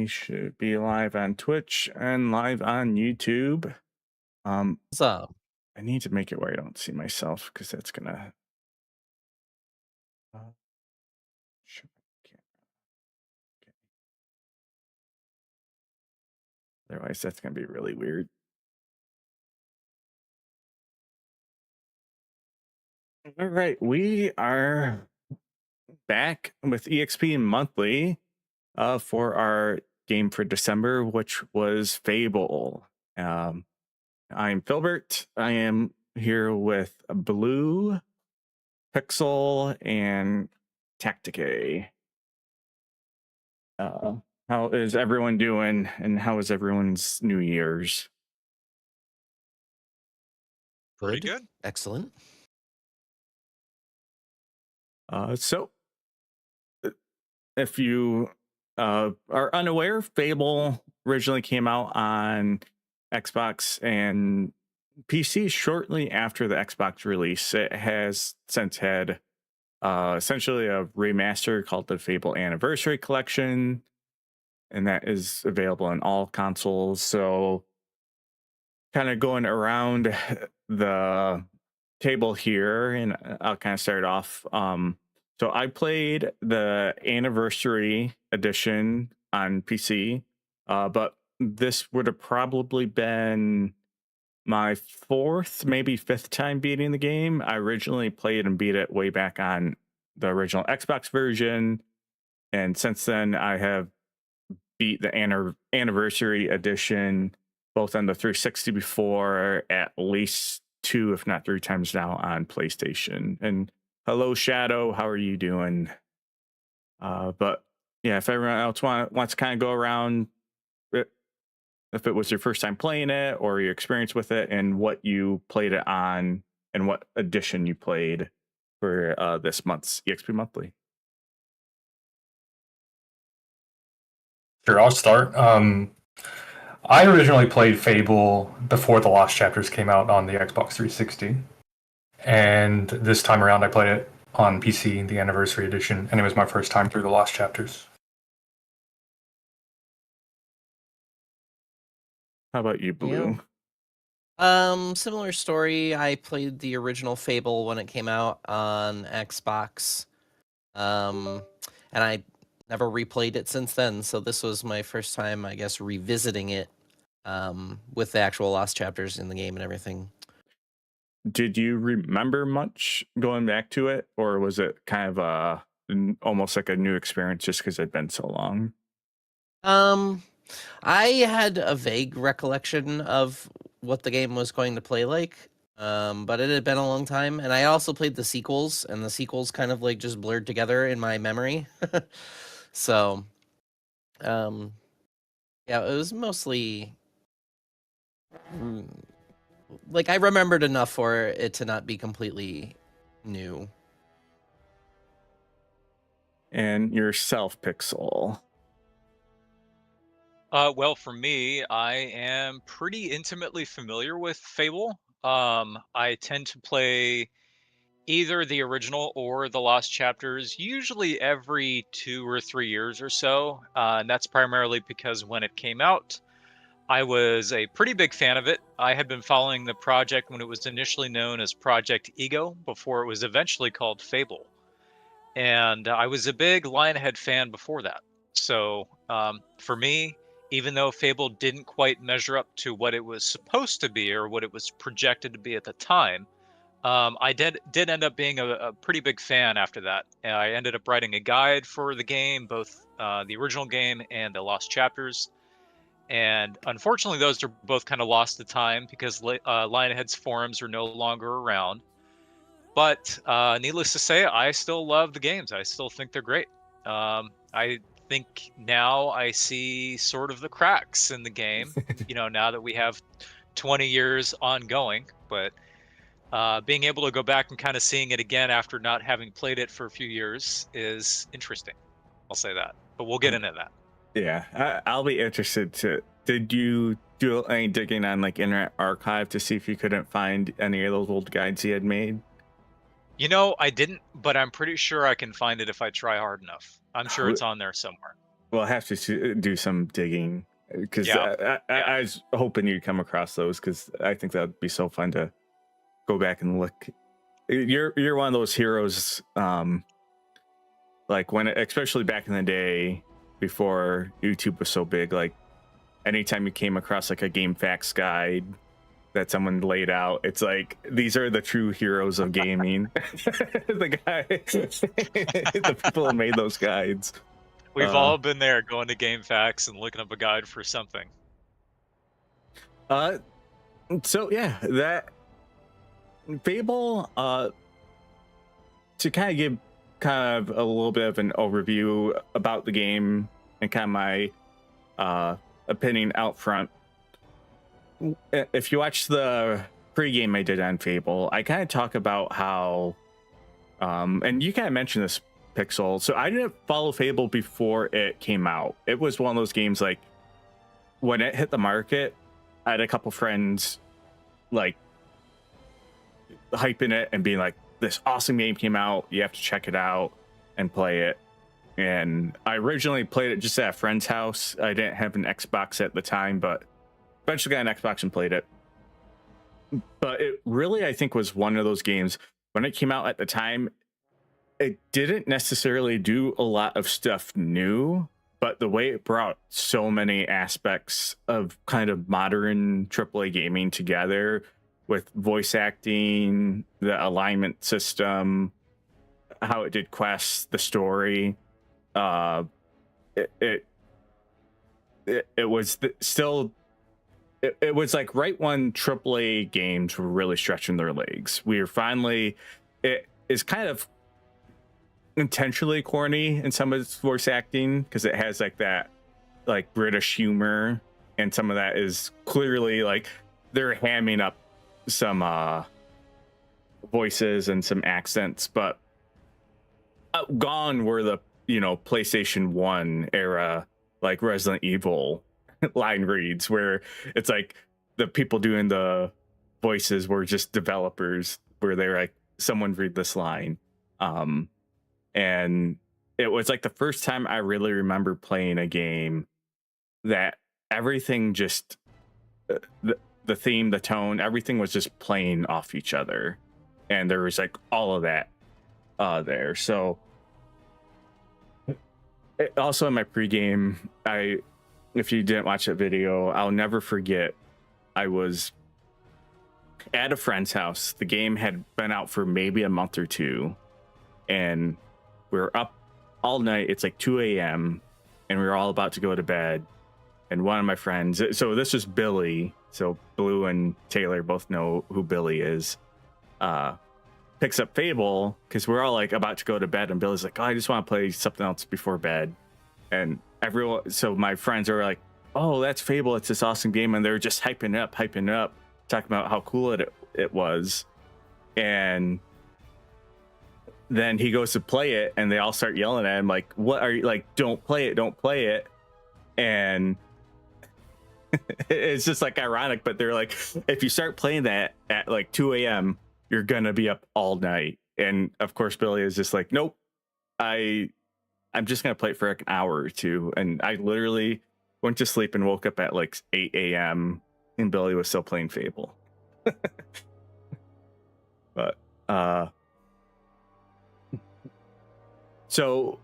we should be live on Twitch and live on YouTube. Um, So, I need to make it where I don't see myself because that's gonna. Uh, show my camera. Okay. Otherwise, that's gonna be really weird. All right, we are back with EXP Monthly for our game for December, which was Fable. I'm Filbert. I am here with Blue, Pixel, and Tacticae. Uh, how is everyone doing, and how is everyone's New Year's? Pretty good. good. Excellent. So, if you are unaware, Fable originally came out on Xbox and PC shortly after the Xbox release. It has since had essentially a remaster called the Fable Anniversary Collection, and that is available on all consoles. So, kind of going around the table here, and I'll kind of start off. So I played the Anniversary Edition on PC, but this would have probably been my fourth, maybe fifth time beating the game. I originally played and beat it way back on the original Xbox version, and since then I have beat the Anniversary Edition both on the 360 before, at least two, if not three times now on PlayStation. And hello, Shadow, how are you doing? But yeah, if everyone else wants to kind of go around, if it was your first time playing it or your experience with it, and what you played it on, and what edition you played for this month's EXP Monthly. Sure, I'll start. I originally played Fable before the Lost Chapters came out on the Xbox 360. And this time around I played it on PC, the Anniversary Edition, and it was my first time through the Lost Chapters. How about you, Blue? Similar story. I played the original Fable when it came out on Xbox. And I never replayed it since then, so this was my first time, I guess, revisiting it with the actual Lost Chapters in the game and everything. Did you remember much going back to it, or was it kind of almost like a new experience just because it'd been so long? I had a vague recollection of what the game was going to play like, but it had been a long time, and I also played the sequels, and the sequels kind of like just blurred together in my memory. So, yeah, it was mostly like I remembered enough for it to not be completely new. And yourself, Pixel. Well, for me, I am pretty intimately familiar with Fable. I tend to play either the original or the Lost Chapters, usually every 2 or 3 years or so. And that's primarily because when it came out, I was a pretty big fan of it. I had been following the project when it was initially known as Project Ego, before it was eventually called Fable. And I was a big Lionhead fan before that. So for me, even though Fable didn't quite measure up to what it was supposed to be or what it was projected to be at the time, I did end up being a pretty big fan after that. I ended up writing a guide for the game, both the original game and the Lost Chapters. And unfortunately, those are both kind of lost to time because Lionhead's forums are no longer around. But needless to say, I still love the games. I still think they're great. I think now I see sort of the cracks in the game, now that we have 20 years ongoing. But being able to go back and kind of seeing it again after not having played it for a few years is interesting. I'll say that. But we'll get into that. Yeah, I'll be interested to. Did you do any digging on like Internet Archive to see if you couldn't find any of those old guides he had made? I didn't, but I'm pretty sure I can find it if I try hard enough. I'm sure it's on there somewhere. we'll have to do some digging because Yeah. I was hoping you'd come across those because I think that would be so fun to go back and look. You're one of those heroes, like especially back in the day before YouTube was so big. Like anytime you came across like a game facts guide that someone laid out, it's like these are the true heroes of gaming. The people who made those guides. We've all been there, going to GameFAQs and looking up a guide for something. So yeah, that Fable. To kind of give kind of a little bit of an overview about the game and kind of my opinion out front. If you watch the pregame I did on Fable, I kind of talk about how, and you kind of mentioned this, Pixel. So I didn't follow Fable before it came out. It was one of those games like when it hit the market, I had a couple friends like hyping it and being like, this awesome game came out, you have to check it out and play it. And I originally played it just at a friend's house. I didn't have an Xbox at the time, but eventually got an Xbox and played it. But it really, I think, was one of those games when it came out at the time. It didn't necessarily do a lot of stuff new, but the way it brought so many aspects of kind of modern AAA gaming together with voice acting, the alignment system, how it did quests, the story, it was still it was like right when AAA games were really stretching their legs. We were finally, it is kind of intentionally corny in some of its voice acting because it has like that like British humor, and some of that is clearly like they're hamming up some voices and some accents, but gone were the PlayStation 1 era like Resident Evil line reads where it's like the people doing the voices were just developers, where they're like, someone read this line. And it was like the first time I really remember playing a game that everything just the theme, the tone, everything was just playing off each other, and there was like all of that there. So also in my pregame, if you didn't watch that video, I'll never forget, I was at a friend's house. The game had been out for maybe a month or two, and we were up all night. It's like 2 a.m. and we were all about to go to bed. And one of my friends, so this was Billy, so Blue and Taylor both know who Billy is, picks up Fable because we're all like about to go to bed, and Billy's like, oh, I just want to play something else before bed. And everyone, so my friends are like, oh, that's Fable, it's this awesome game, and they're just hyping up, talking about how cool it was. And then he goes to play it, and they all start yelling at him like, what are you, like, don't play it. And it's just like ironic, but they're like, if you start playing that at like 2 a.m., you're gonna be up all night. And of course Billy is just like, nope, I'm just gonna play it for like an hour or two. And I literally went to sleep and woke up at like 8 a.m. and Billy was still playing Fable. But so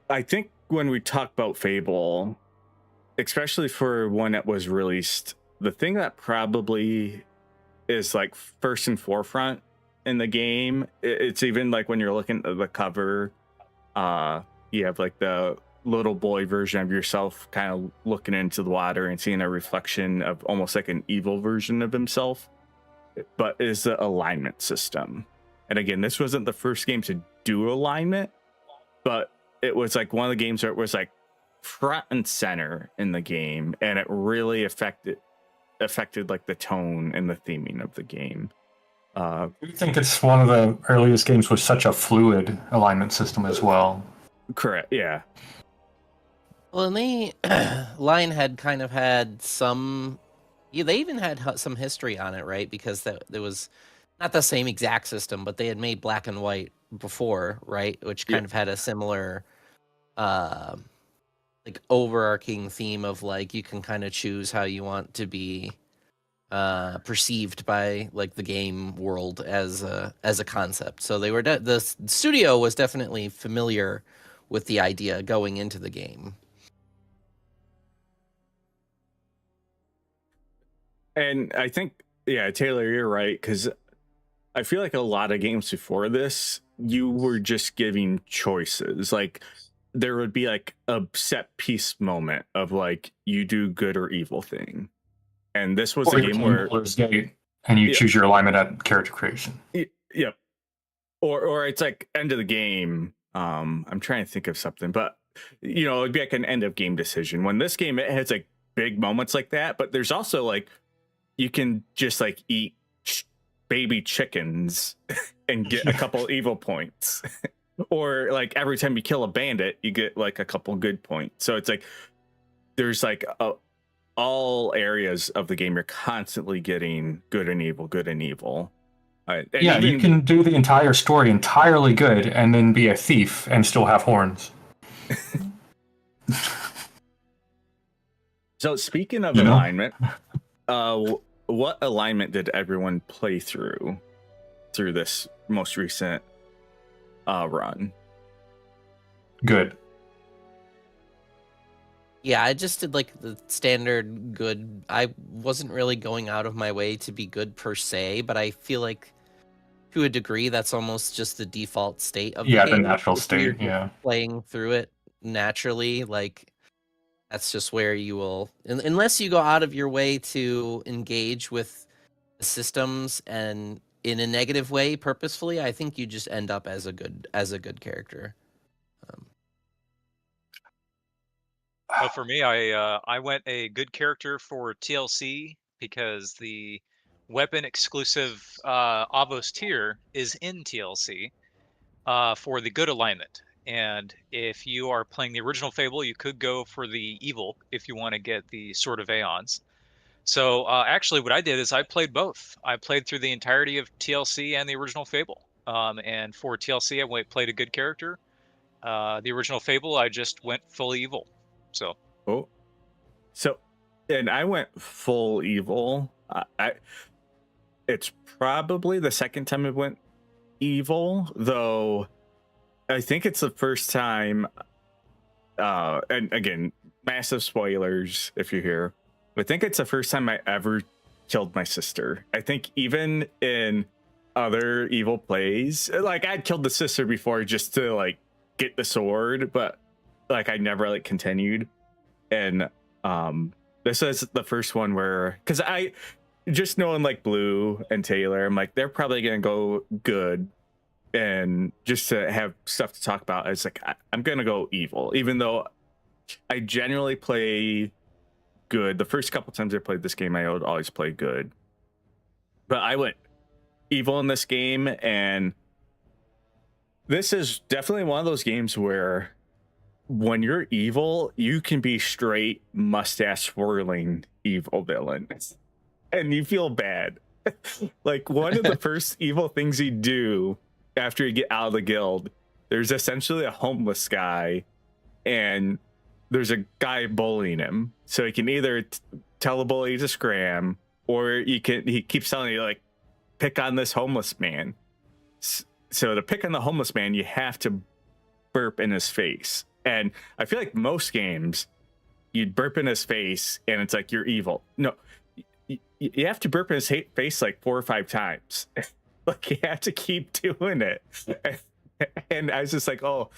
I think when we talk about Fable, especially for when it was released, the thing that probably is like first and forefront in the game, it's even like when you're looking at the cover, you have like the little boy version of yourself kind of looking into the water and seeing a reflection of almost like an evil version of himself, but is the alignment system. And again, this wasn't the first game to do alignment, but it was like one of the games where it was like front and center in the game, and it really affected like the tone and the theming of the game. I think it's one of the earliest games with such a fluid alignment system as well. Correct, yeah. Well, and they Lionhead kind of had some. Yeah, they even had some history on it, right? Because there was not the same exact system, but they had made Black and White before, right? Which kind of had a similar like overarching theme of like you can kind of choose how you want to be perceived by like the game world as a concept. So they were the studio was definitely familiar with the idea going into the game. And I think, yeah, Taylor, you're right, because I feel like a lot of games before this, you were just giving choices. Like there would be like a set piece moment of like you do good or evil thing. And this was Or a you game can where Baldur's Gate and you Yeah. choose your alignment at character creation. Yep. Or it's like end of the game. I'm trying to think of something, but you know, it'd be like an end of game decision. When this game, it has like big moments like that, but there's also like you can just like eat baby chickens and get a couple evil points. Or like every time you kill a bandit, you get like a couple good points. So it's like there's like all areas of the game you're constantly getting good and evil, good and evil. And Yeah, you can do the entire story entirely good and then be a thief and still have horns. So speaking of You know? alignment, what alignment did everyone play through this most recent run? Good. Yeah, I just did like the standard good. I wasn't really going out of my way to be good per se, but I feel like to a degree that's almost just the default state of the Yeah, the game. natural If you're state, yeah. playing through it naturally, like that's just where you will, unless you go out of your way to engage with the systems and in a negative way purposefully, I think you just end up as a good character. But for me, I went a good character for TLC because the weapon exclusive Avos tier is in TLC for the good alignment. And if you are playing the original Fable, you could go for the evil if you want to get the Sword of Aeons. So actually, what I did is I played both. I played through the entirety of TLC and the original Fable. And for TLC, played a good character. The original Fable, I just went full evil. So. Oh, so, and I went full evil. It's probably the second time I went evil, though. I think it's the first time. And again, massive spoilers if you're here. I think it's the first time I ever killed my sister. I think even in other evil plays, like I'd killed the sister before just to like get the sword, but like I never like continued. And this is the first one where, because I just knowing like Blue and Taylor, I'm like they're probably gonna go good, and just to have stuff to talk about, it's like I'm gonna go evil, even though I generally play good. The first couple times I played this game, I would always play good, but I went evil in this game, and this is definitely one of those games where when you're evil, you can be straight mustache swirling evil villain, and you feel bad. Like one of the first evil things you do after you get out of the guild, there's essentially a homeless guy, and there's a guy bullying him. So he can either tell the bully to scram, or he keeps telling you like, pick on this homeless man. So to pick on the homeless man, you have to burp in his face. And I feel like most games, you'd burp in his face, and it's like you're evil. No, you have to burp in his face like 4 or 5 times. Like you have to keep doing it. And I was just like, oh,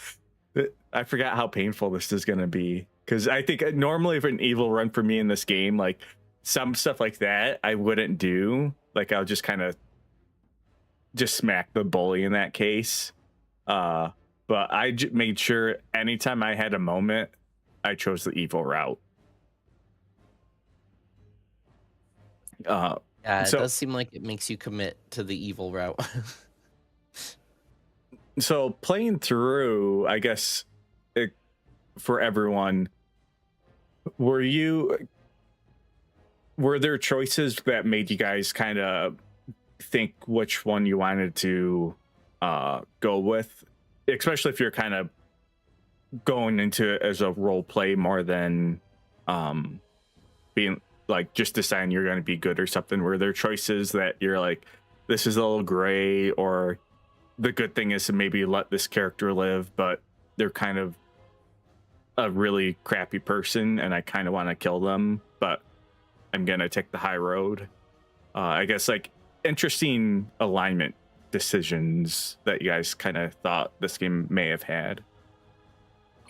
I forgot how painful this is going to be. Because I think normally if an evil run for me in this game, like some stuff like that, I wouldn't do. Like I'll just kind of just smack the bully in that case. But I made sure anytime I had a moment, I chose the evil route. Yeah, it so- does seem like it makes you commit to the evil route. So playing through, I guess, for everyone, were there choices that made you guys kind of think which one you wanted to go with, especially if you're kind of going into it as a role play more than being like just deciding you're going to be good or something, where there are choices that you're like, this is a little gray, or the good thing is to maybe let this character live, but they're kind of a really crappy person and I kind of want to kill them, but I'm going to take the high road. I guess like interesting alignment decisions that you guys kind of thought this game may have had.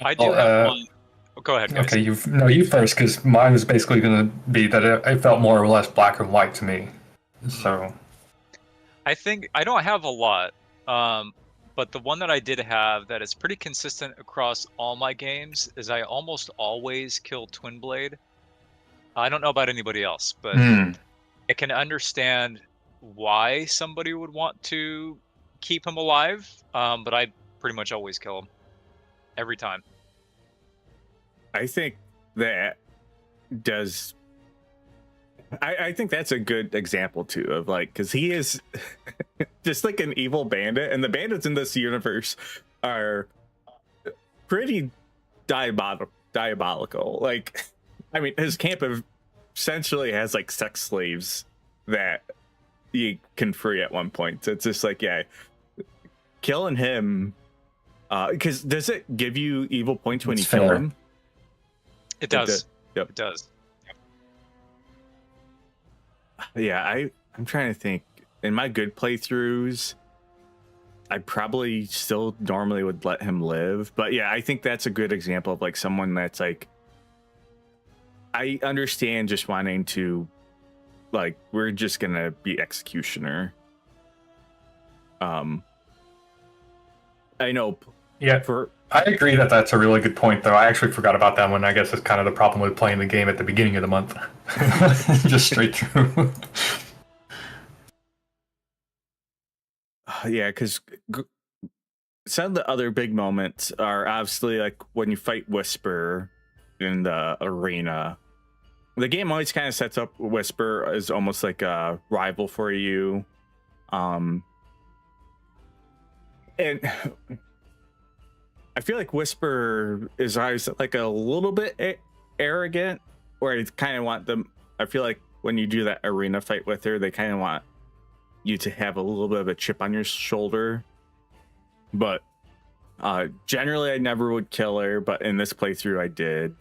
I do have one. Oh, go ahead, guys. Okay, you first, because mine was basically going to be that it felt more or less black and white to me. So I think I don't have a lot, but the one that I did have that is pretty consistent across all my games is I almost always kill Twin Blade. I don't know about anybody else, but I can understand why somebody would want to keep him alive, but I pretty much always kill him every time. I think that does. I think that's a good example too of like, because he is just like an evil bandit, and the bandits in this universe are pretty diabolical. Like, I mean, his camp essentially has like sex slaves that you can free at one point. So it's just like, yeah, killing him. Because does it give you evil points when you kill him? It does. Yep. It does. Yeah, I'm trying to think. In my good playthroughs, I probably still normally would let him live. But yeah, I think that's a good example of like someone that's like, I understand just wanting to, like, we're just gonna be executioner. I know. Yeah, I agree that that's a really good point, though. I actually forgot about that one. I guess it's kind of the problem with playing the game at the beginning of the month. Just straight through. Yeah, because some of the other big moments are obviously like when you fight Whisper in the arena. The game always kind of sets up Whisper as almost like a rival for you. And I feel like Whisper is always like a little bit arrogant, where you kind of want them. I feel like when you do that arena fight with her, they kind of want you to have a little bit of a chip on your shoulder. But generally, I never would kill her. But in this playthrough, I did.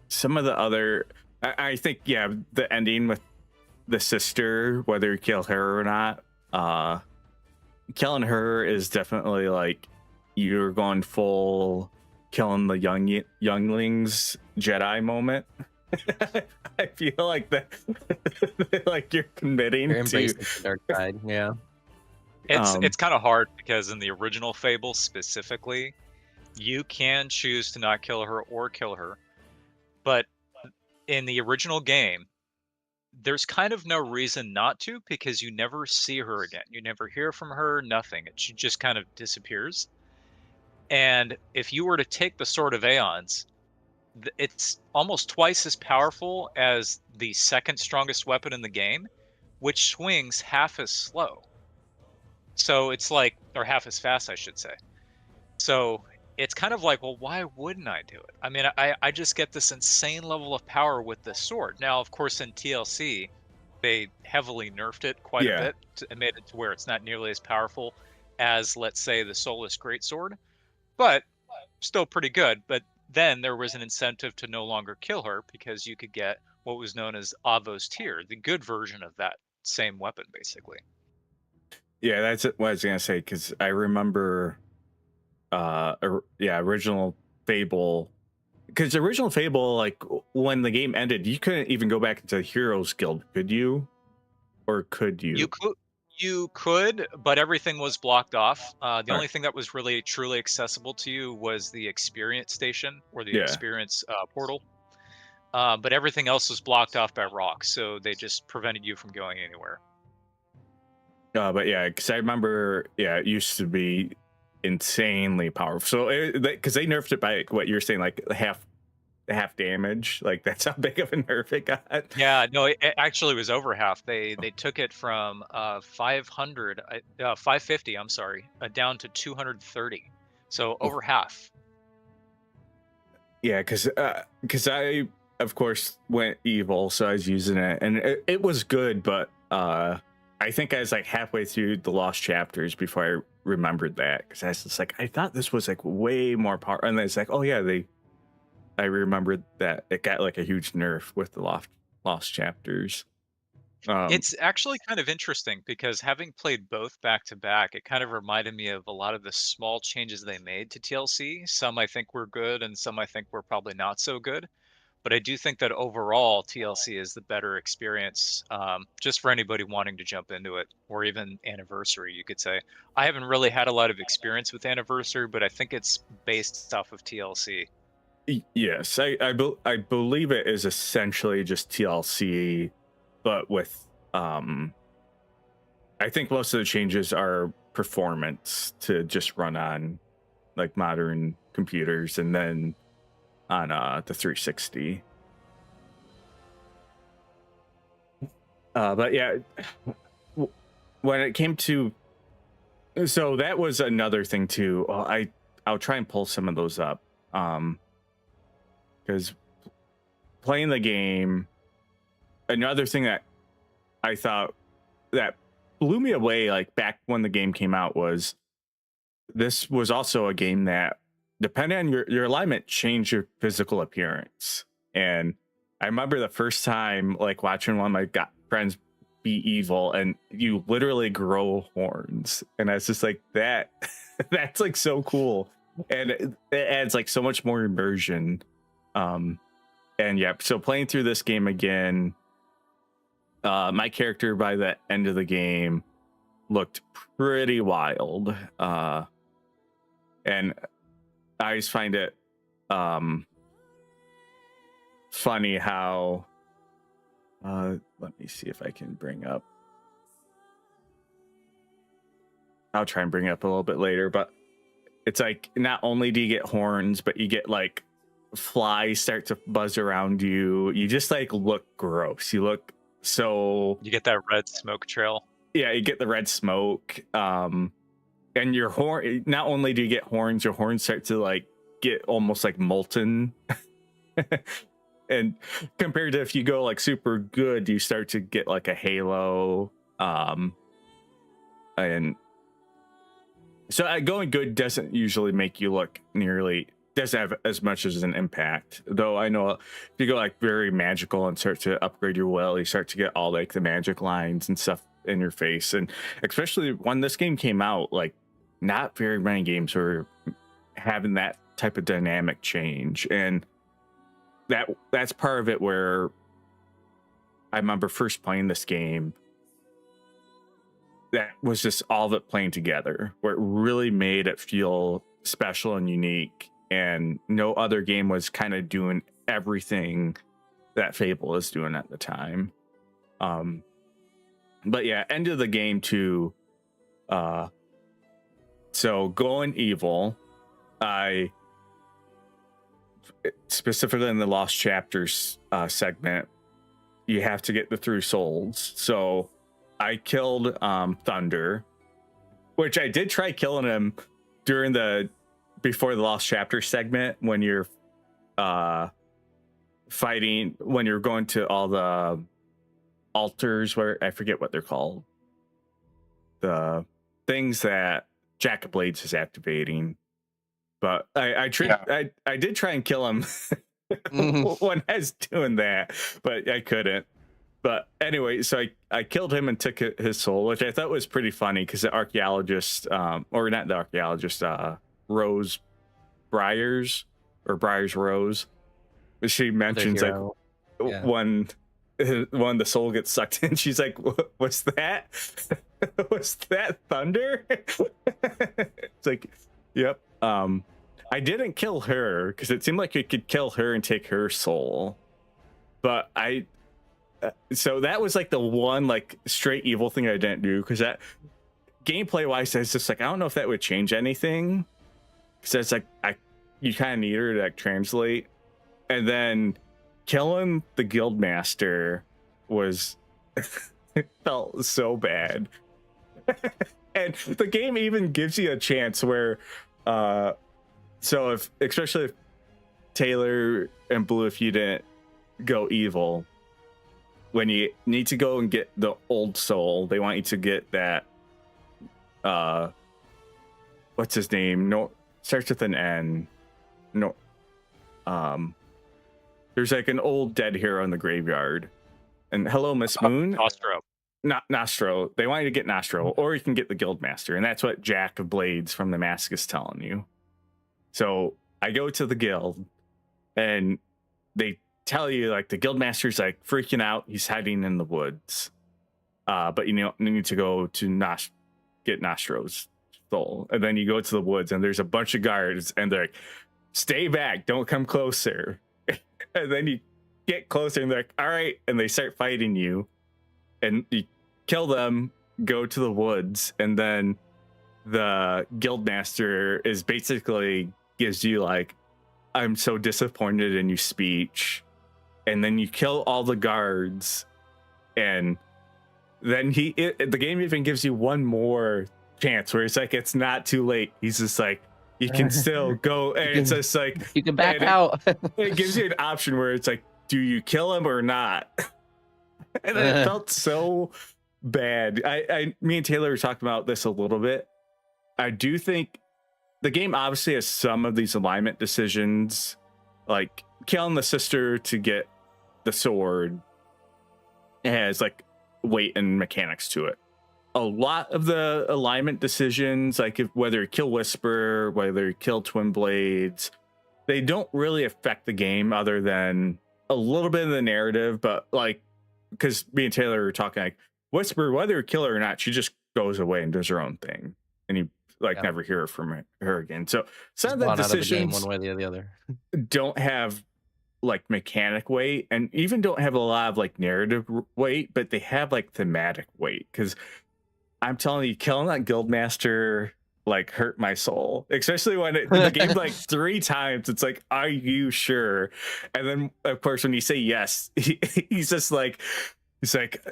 Some of the other, I think, yeah, the ending with the sister, whether you kill her or not, killing her is definitely like you're going full killing the younglings Jedi moment. I feel like that, like you're committing You're to embracing the dark side. Yeah, It's kind of hard because in the original Fable specifically, you can choose to not kill her or kill her, but in the original game, there's kind of no reason not to, because you never see her again. You never hear from her, nothing. She just kind of disappears. And if you were to take the Sword of Aeons, it's almost twice as powerful as the second strongest weapon in the game, which swings half as slow. So it's like, or half as fast, I should say. So it's kind of like, well, why wouldn't I do it? I mean, I just get this insane level of power with this sword. Now, of course, in TLC, they heavily nerfed it quite a bit and made it to where it's not nearly as powerful as, let's say, the Soulless Greatsword, but still pretty good. But then there was an incentive to no longer kill her, because you could get what was known as Avos Tear, the good version of that same weapon, basically. Yeah, that's what I was gonna say, because I remember original Fable, because original Fable, like when the game ended, you couldn't even go back into Heroes Guild, could you? Or could you? You could, but everything was blocked off. The only thing that was really truly accessible to you was the experience station, or the experience portal. But everything else was blocked off by rocks, so they just prevented you from going anywhere. But yeah, because I remember, it used to be insanely powerful. So because they nerfed it by what you're saying, like half half damage. Like that's how big of a nerf it got. Yeah, no, it actually was over half. They took it from 500, 550, I'm sorry, down to 230. So over half. Yeah, because I of course went evil, so I was using it, and it was good, but I think I was like halfway through the lost chapters before I remembered that, because I was just like, I thought this was like way more powerful, and then it's like, oh yeah, I remembered that it got like a huge nerf with the lost chapters. It's actually kind of interesting because having played both back to back, it kind of reminded me of a lot of the small changes they made to TLC. Some I think were good and some I think were probably not so good. But I do think that overall TLC is the better experience, just for anybody wanting to jump into it, or even Anniversary, you could say. I haven't really had a lot of experience with Anniversary, but I think it's based off of TLC. Yes, I believe it is essentially just TLC, but with I think most of the changes are performance to just run on like modern computers, and then on the 360. But yeah, when it came to, so that was another thing too. I'll try and pull some of those up, because playing the game, another thing that I thought that blew me away, like back when the game came out, was this was also a game that, depending on your alignment, changed your physical appearance. And I remember the first time like watching one of my friends be evil, and you literally grow horns, and I was just like, that that's like so cool, and it adds like so much more immersion. And yeah, so playing through this game again, my character by the end of the game looked pretty wild, and I just find it funny how let me see if I can bring up, I'll try and bring it up a little bit later, but it's like not only do you get horns, but you get like flies start to buzz around you. You just like look gross. You look so, You get that red smoke trail. yeah, you get the red smoke, and your horn, not only do you get horns, your horns start to like get almost like molten. And compared to if you go like super good, you start to get like a halo. And so going good doesn't usually make you look doesn't have as much as an impact, though. I know if you go like very magical and start to upgrade your will, you start to get all like the magic lines and stuff in your face. And especially when this game came out, like not very many games were having that type of dynamic change, and that's part of it, where I remember first playing this game, that was just all of it playing together, where it really made it feel special and unique, and no other game was kind of doing everything that Fable is doing at the time. But yeah, end of the game too. So going evil, I specifically in the Lost Chapters segment, you have to get the through souls. So I killed Thunder, which I did try killing him before the Lost Chapters segment, when you're fighting, when you're going to all the altars, where I forget what they're called, the things that Jack of Blades is activating. But I did try and kill him when I was doing that, but I couldn't. But anyway, so I killed him and took his soul, which I thought was pretty funny, because the archaeologist, or not the archaeologist, Rose Briars, or Briars Rose, she mentions like when the soul gets sucked in, she's like, "What's that? Was that Thunder?" It's like, yep. I didn't kill her because it seemed like you could kill her and take her soul, but so that was like the one like straight evil thing I didn't do, because that gameplay wise, it's just like, I don't know if that would change anything, because it's like you kind of need her to like translate. And then killing the guildmaster was it felt so bad. And the game even gives you a chance where so if, especially if Taylor and Blue, if you didn't go evil, when you need to go and get the old soul, they want you to get that what's his name? No, starts with an N. No, there's like an old dead hero in the graveyard. And hello, Miss Moon. Nostro. Not Nostro. They want you to get Nostro, or you can get the Guildmaster, and that's what Jack of Blades from the Mask is telling you. So I go to the guild, and they tell you like the Guildmaster's like freaking out. He's hiding in the woods, but you need to go to get Nostro's soul, and then you go to the woods, and there's a bunch of guards, and they're like, "Stay back! Don't come closer." And then you get closer, and they're like, "All right," and they start fighting you, and you kill them, go to the woods, and then the Guildmaster is basically gives you like, "I'm so disappointed in you" speech, and then you kill all the guards, and then the game even gives you one more chance where it's like it's not too late. He's just like, you can still go, and it's just like you can back out. It gives you an option where it's like, do you kill him or not? And then it felt so bad. Me and Taylor were talking about this a little bit. I do think the game obviously has some of these alignment decisions, like killing the sister to get the sword. It has like weight and mechanics to it. A lot of the alignment decisions, like whether you kill Whisper, whether you kill Twin Blades, they don't really affect the game other than a little bit of the narrative. But like, because me and Taylor were talking, like Whisper, whether you kill her or not, she just goes away and does her own thing, and you never hear from her again. So some of the decisions one way or the other don't have like mechanic weight, and even don't have a lot of like narrative weight, but they have like thematic weight. Because I'm telling you, killing that Guildmaster like hurt my soul, especially when the game like 3 times. It's like, are you sure? And then of course when you say yes, he's just like, he's like,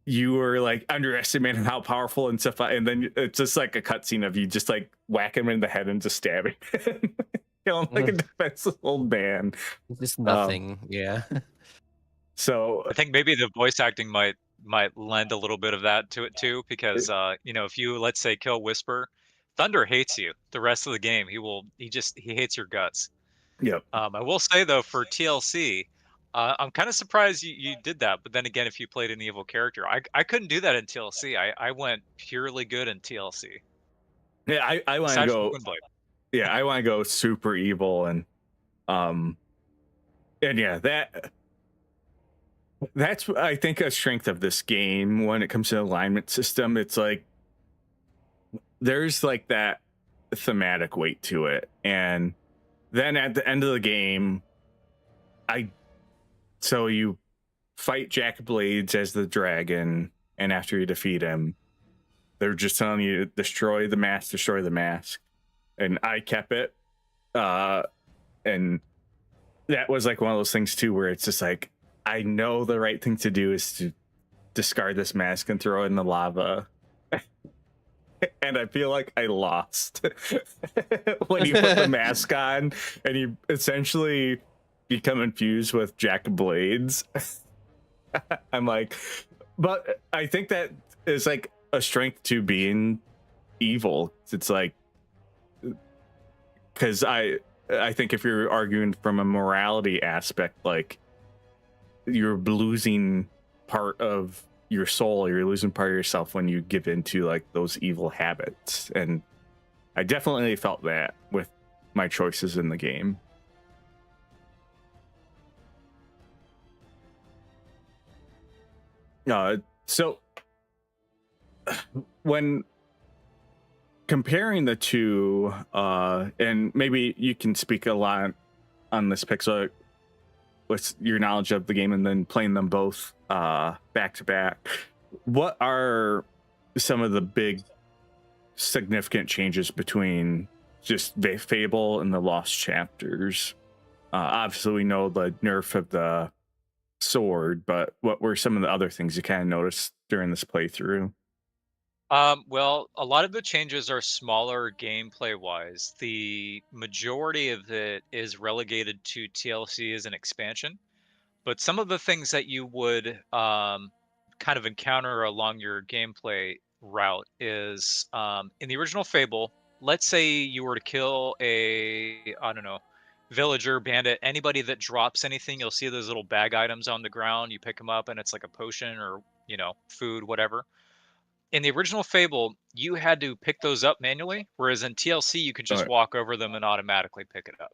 you were like underestimating how powerful and stuff. And then it's just like a cutscene of you just like whack him in the head and just stabbing him. Kill him like a defenseless old man. Just nothing. Yeah. So I think maybe the voice acting might lend a little bit of that to it too, because if you, let's say, kill Whisper, Thunder hates you the rest of the game. He hates your guts. Yep. I will say though, for TLC, I'm kind of surprised you did that. But then again, if you played an evil character, I couldn't do that in TLC. I went purely good in TLC. Yeah, I want to go. Yeah, I want to go super evil, and yeah, that's I think a strength of this game when it comes to alignment system. It's like there's like that thematic weight to it, and then at the end of the game, so you fight Jack Blades as the dragon, and after you defeat him, they're just telling you destroy the mask, and I kept it, and that was like one of those things too where it's just like, I know the right thing to do is to discard this mask and throw it in the lava. And I feel like I lost when you put the mask on and you essentially become infused with Jack Blades. I'm like, but I think that is like a strength to being evil. It's like, because I think if you're arguing from a morality aspect, like you're losing part of your soul, you're losing part of yourself when you give into like those evil habits. And I definitely felt that with my choices in the game. So when comparing the two, and maybe you can speak a lot on this, Pixel, with your knowledge of the game and then playing them both back to back, what are some of the big significant changes between just Fable and the Lost Chapters? Obviously, we know the nerf of the sword, but what were some of the other things you kind of noticed during this playthrough? Well, a lot of the changes are smaller gameplay wise. The majority of it is relegated to TLC as an expansion. But some of the things that you would kind of encounter along your gameplay route is in the original Fable, let's say you were to kill a, I don't know, villager, bandit, anybody that drops anything, you'll see those little bag items on the ground. You pick them up and it's like a potion or, food, whatever. In the original Fable, you had to pick those up manually, whereas in TLC, you could just Right. walk over them and automatically pick it up.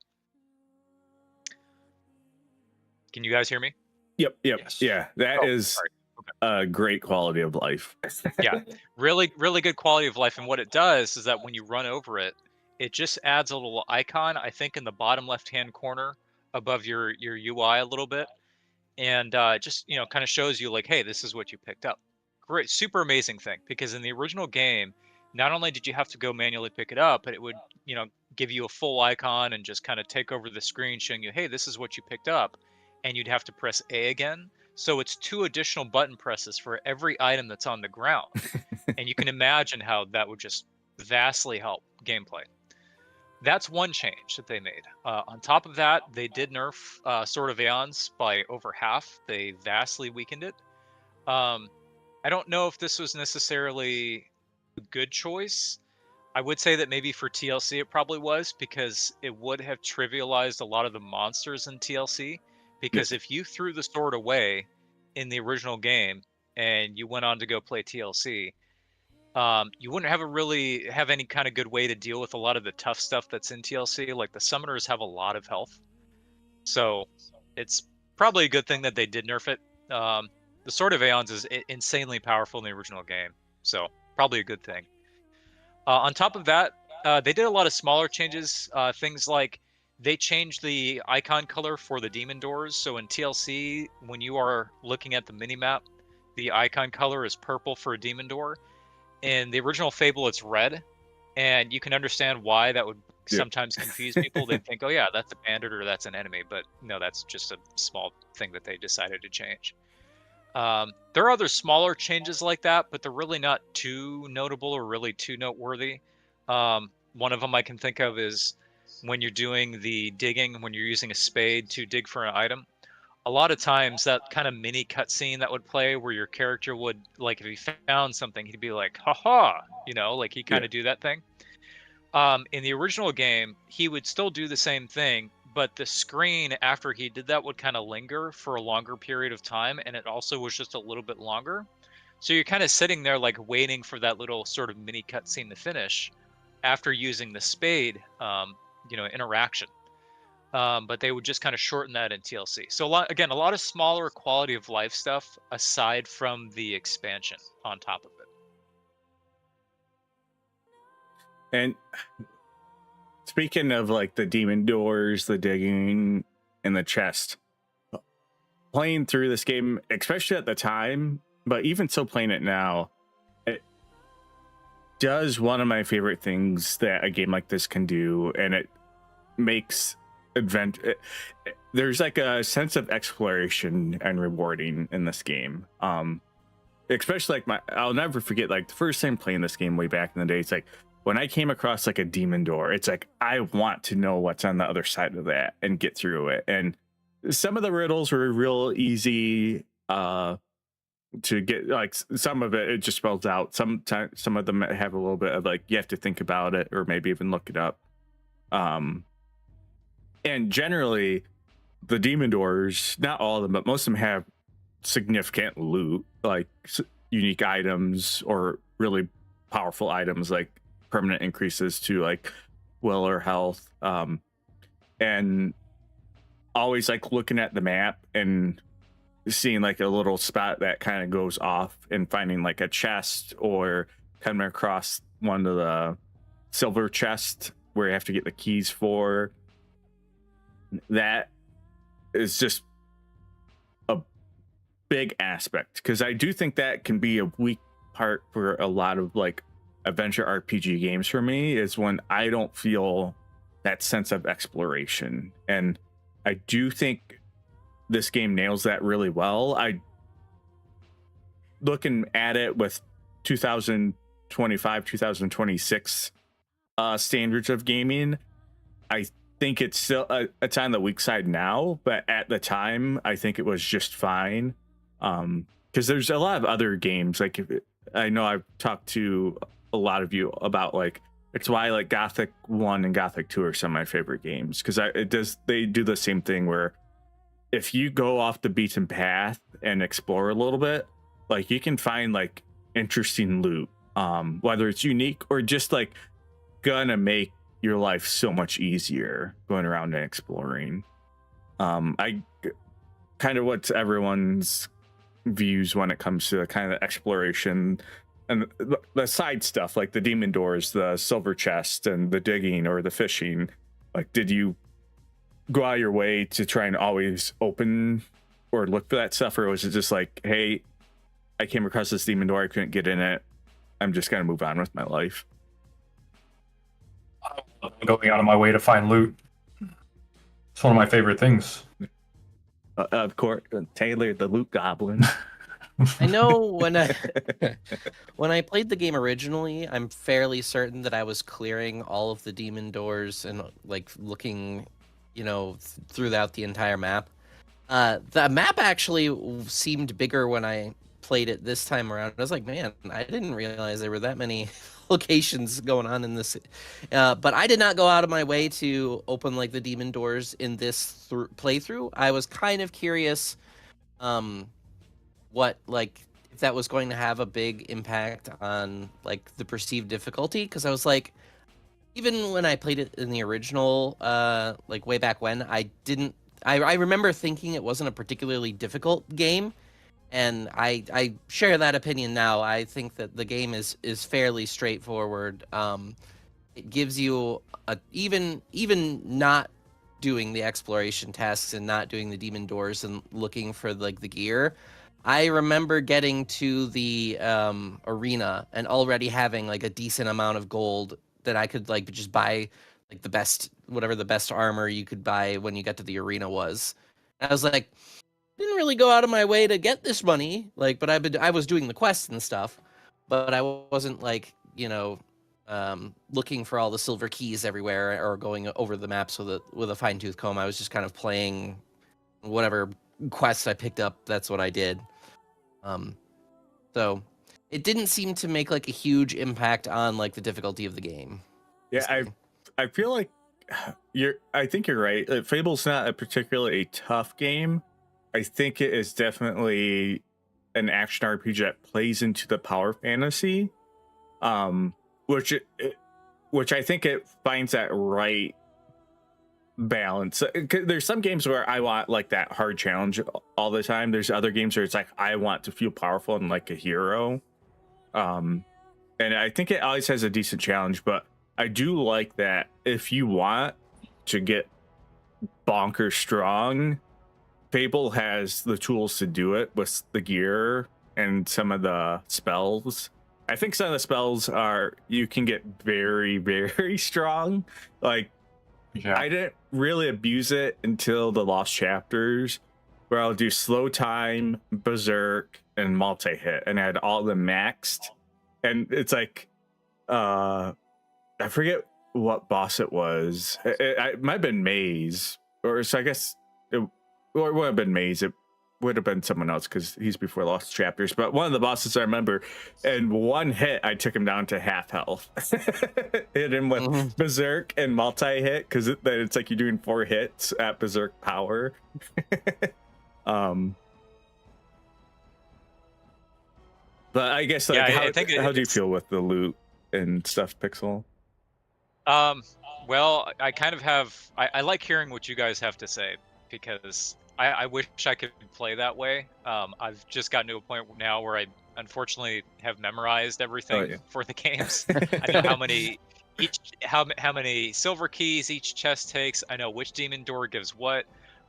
Can you guys hear me? Yep. Yes. Yeah, that Oh, is sorry. a great quality of life. Yeah, really, really good quality of life. And what it does is that when you run over it, it just adds a little icon, I think, in the bottom left-hand corner above your UI a little bit, and it just kind of shows you like, hey, this is what you picked up. Great, super amazing thing, because in the original game, not only did you have to go manually pick it up, but it would give you a full icon and just kind of take over the screen showing you, hey, this is what you picked up, and you'd have to press A again. So it's 2 additional button presses for every item that's on the ground. And you can imagine how that would just vastly help gameplay. That's one change that they made. On top of that, they did nerf Sword of Aeons by over half. They vastly weakened it. I don't know if this was necessarily a good choice. I would say that maybe for TLC it probably was, because it would have trivialized a lot of the monsters in TLC. Because if you threw the sword away in the original game and you went on to go play TLC, you wouldn't really have any kind of good way to deal with a lot of the tough stuff that's in TLC. Like the summoners have a lot of health, so it's probably a good thing that they did nerf it. The Sword of Aeons is insanely powerful in the original game, so probably a good thing. On top of that, they did a lot of smaller changes. Things like they changed the icon color for the demon doors. So in TLC, when you are looking at the minimap, the icon color is purple for a demon door. In the original Fable, it's red, and you can understand why that would sometimes confuse people. They'd think, oh yeah, that's a bandit or that's an enemy, but no, that's just a small thing that they decided to change. There are other smaller changes like that, but they're really not too notable or really too noteworthy. One of them I can think of is when you're doing the digging, when you're using a spade to dig for an item. A lot of times that kind of mini cutscene that would play where your character would, like, if he found something, he'd be like, haha, like he kind of do that thing. In the original game, he would still do the same thing, but the screen after he did that would kind of linger for a longer period of time, and it also was just a little bit longer. So you're kind of sitting there like waiting for that little sort of mini cutscene to finish after using the spade, interaction. But they would just kind of shorten that in TLC. So a lot of smaller quality of life stuff aside from the expansion on top of it. And speaking of like the demon doors, the digging, and the chest, playing through this game, especially at the time, but even still playing it now, it does one of my favorite things that a game like this can do, and it makes there's like a sense of exploration and rewarding in this game. Especially like I'll never forget like the first time playing this game way back in the day. It's like when I came across like a demon door, it's like I want to know what's on the other side of that and get through it. And some of the riddles were real easy to get, like some of it just spells out. Sometimes some of them have a little bit of like you have to think about it or maybe even look it up. And generally the demon doors, not all of them, but most of them have significant loot, like unique items or really powerful items like permanent increases to like will or health, and always like looking at the map and seeing like a little spot that kind of goes off and finding like a chest or coming across one of the silver chests where you have to get the keys for. That is just a big aspect, because I do think that can be a weak part for a lot of like adventure RPG games for me, is when I don't feel that sense of exploration. And I do think this game nails that really well. Looking at it with 2025, 2026 standards of gaming, I think it's still it's on the weak side now, but at the time, I think it was just fine. Because there's a lot of other games. Like, I know I've talked to a lot of you about, like, it's why like Gothic 1 and Gothic 2 are some of my favorite games, because they do the same thing where if you go off the beaten path and explore a little bit, like, you can find like interesting loot, whether it's unique or just like gonna make your life so much easier going around and exploring. I kind of what's everyone's views when it comes to the kind of exploration and the side stuff, like the demon doors, the silver chest, and the digging or the fishing. Like, did you go out of your way to try and always open or look for that stuff, or was it just like, hey, I came across this demon door, I couldn't get in it, I'm just gonna move on with my life? I love going out of my way to find loot. It's one of my favorite things. Of course, Taylor, the loot goblin. I know when I played the game originally, I'm fairly certain that I was clearing all of the demon doors and like looking, throughout the entire map. The map actually seemed bigger when I played it this time around. I was like, man, I didn't realize there were that many locations going on in this. But I did not go out of my way to open like the demon doors in this playthrough. I was kind of curious what, like, if that was going to have a big impact on like the perceived difficulty, because I was like, even when I played it in the original, like way back when, I remember thinking it wasn't a particularly difficult game, and I share that opinion now. I think that the game is fairly straightforward. It gives you even not doing the exploration tasks and not doing the demon doors and looking for like the gear. I remember getting to the arena and already having like a decent amount of gold that I could like just buy like the best armor you could buy when you got to the arena was. And I was like, didn't really go out of my way to get this money, like, but I was doing the quests and stuff, but I wasn't like, looking for all the silver keys everywhere or going over the maps with a fine-tooth comb. I was just kind of playing whatever quests I picked up. That's what I did. So it didn't seem to make like a huge impact on like the difficulty of the game. Yeah, I feel like I think you're right. Fable's not a particularly tough game. I think it is definitely an action RPG that plays into the power fantasy, which I think it finds that right balance. There's some games where I want like that hard challenge all the time. There's other games where it's like I want to feel powerful and like a hero. And I think it always has a decent challenge, but I do like that if you want to get bonkers strong, Fable has the tools to do it with the gear and some of the spells. I think some of the spells you can get very, very strong. Like, yeah. I didn't really abuse it until the Lost Chapters, where I'll do slow time, berserk, and multi-hit, and I had all of them maxed. And it's like, I forget what boss it was. It might have been Maze, or so I guess it would have been Maze. It would have been someone else because he's before Lost Chapters. But one of the bosses I remember, in one hit, I took him down to half health. Hit him with berserk and multi-hit, because it's like you're doing 4 hits at berserk power. But I guess, like, yeah, how do you feel with the loot and stuff, Pixel? Well, I kind of have. I like hearing what you guys have to say, because I wish I could play that way. I've just gotten to a point now where I unfortunately have memorized everything for the games. I know how many silver keys each chest takes. I know which demon door gives what.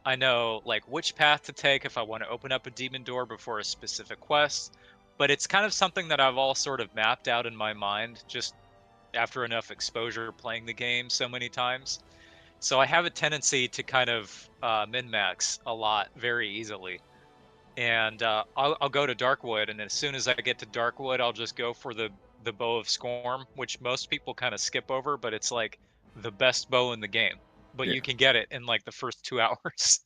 I know like which path to take if I want to open up a demon door before a specific quest. But it's kind of something that I've all sort of mapped out in my mind just after enough exposure playing the game so many times. So I have a tendency to kind of min-max a lot very easily. And I'll go to Darkwood, and as soon as I get to Darkwood, I'll just go for the Bow of Scorn, which most people kind of skip over, but it's like the best bow in the game. But Yeah. you can get it in like the first 2 hours.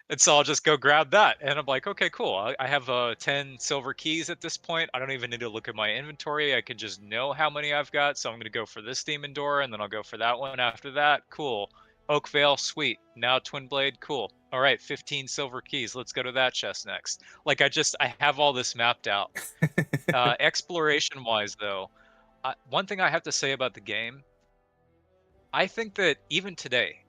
And so I'll just go grab that. And I'm like, okay, cool. I have 10 silver keys at this point. I don't even need to look at my inventory. I can just know how many I've got. So I'm going to go for this demon door, and then I'll go for that one after that. Cool. Oak Veil, sweet. Now Twin Blade, cool. All right, 15 silver keys. Let's go to that chest next. Like I have all this mapped out. Exploration wise, though, one thing I have to say about the game, I think that even today,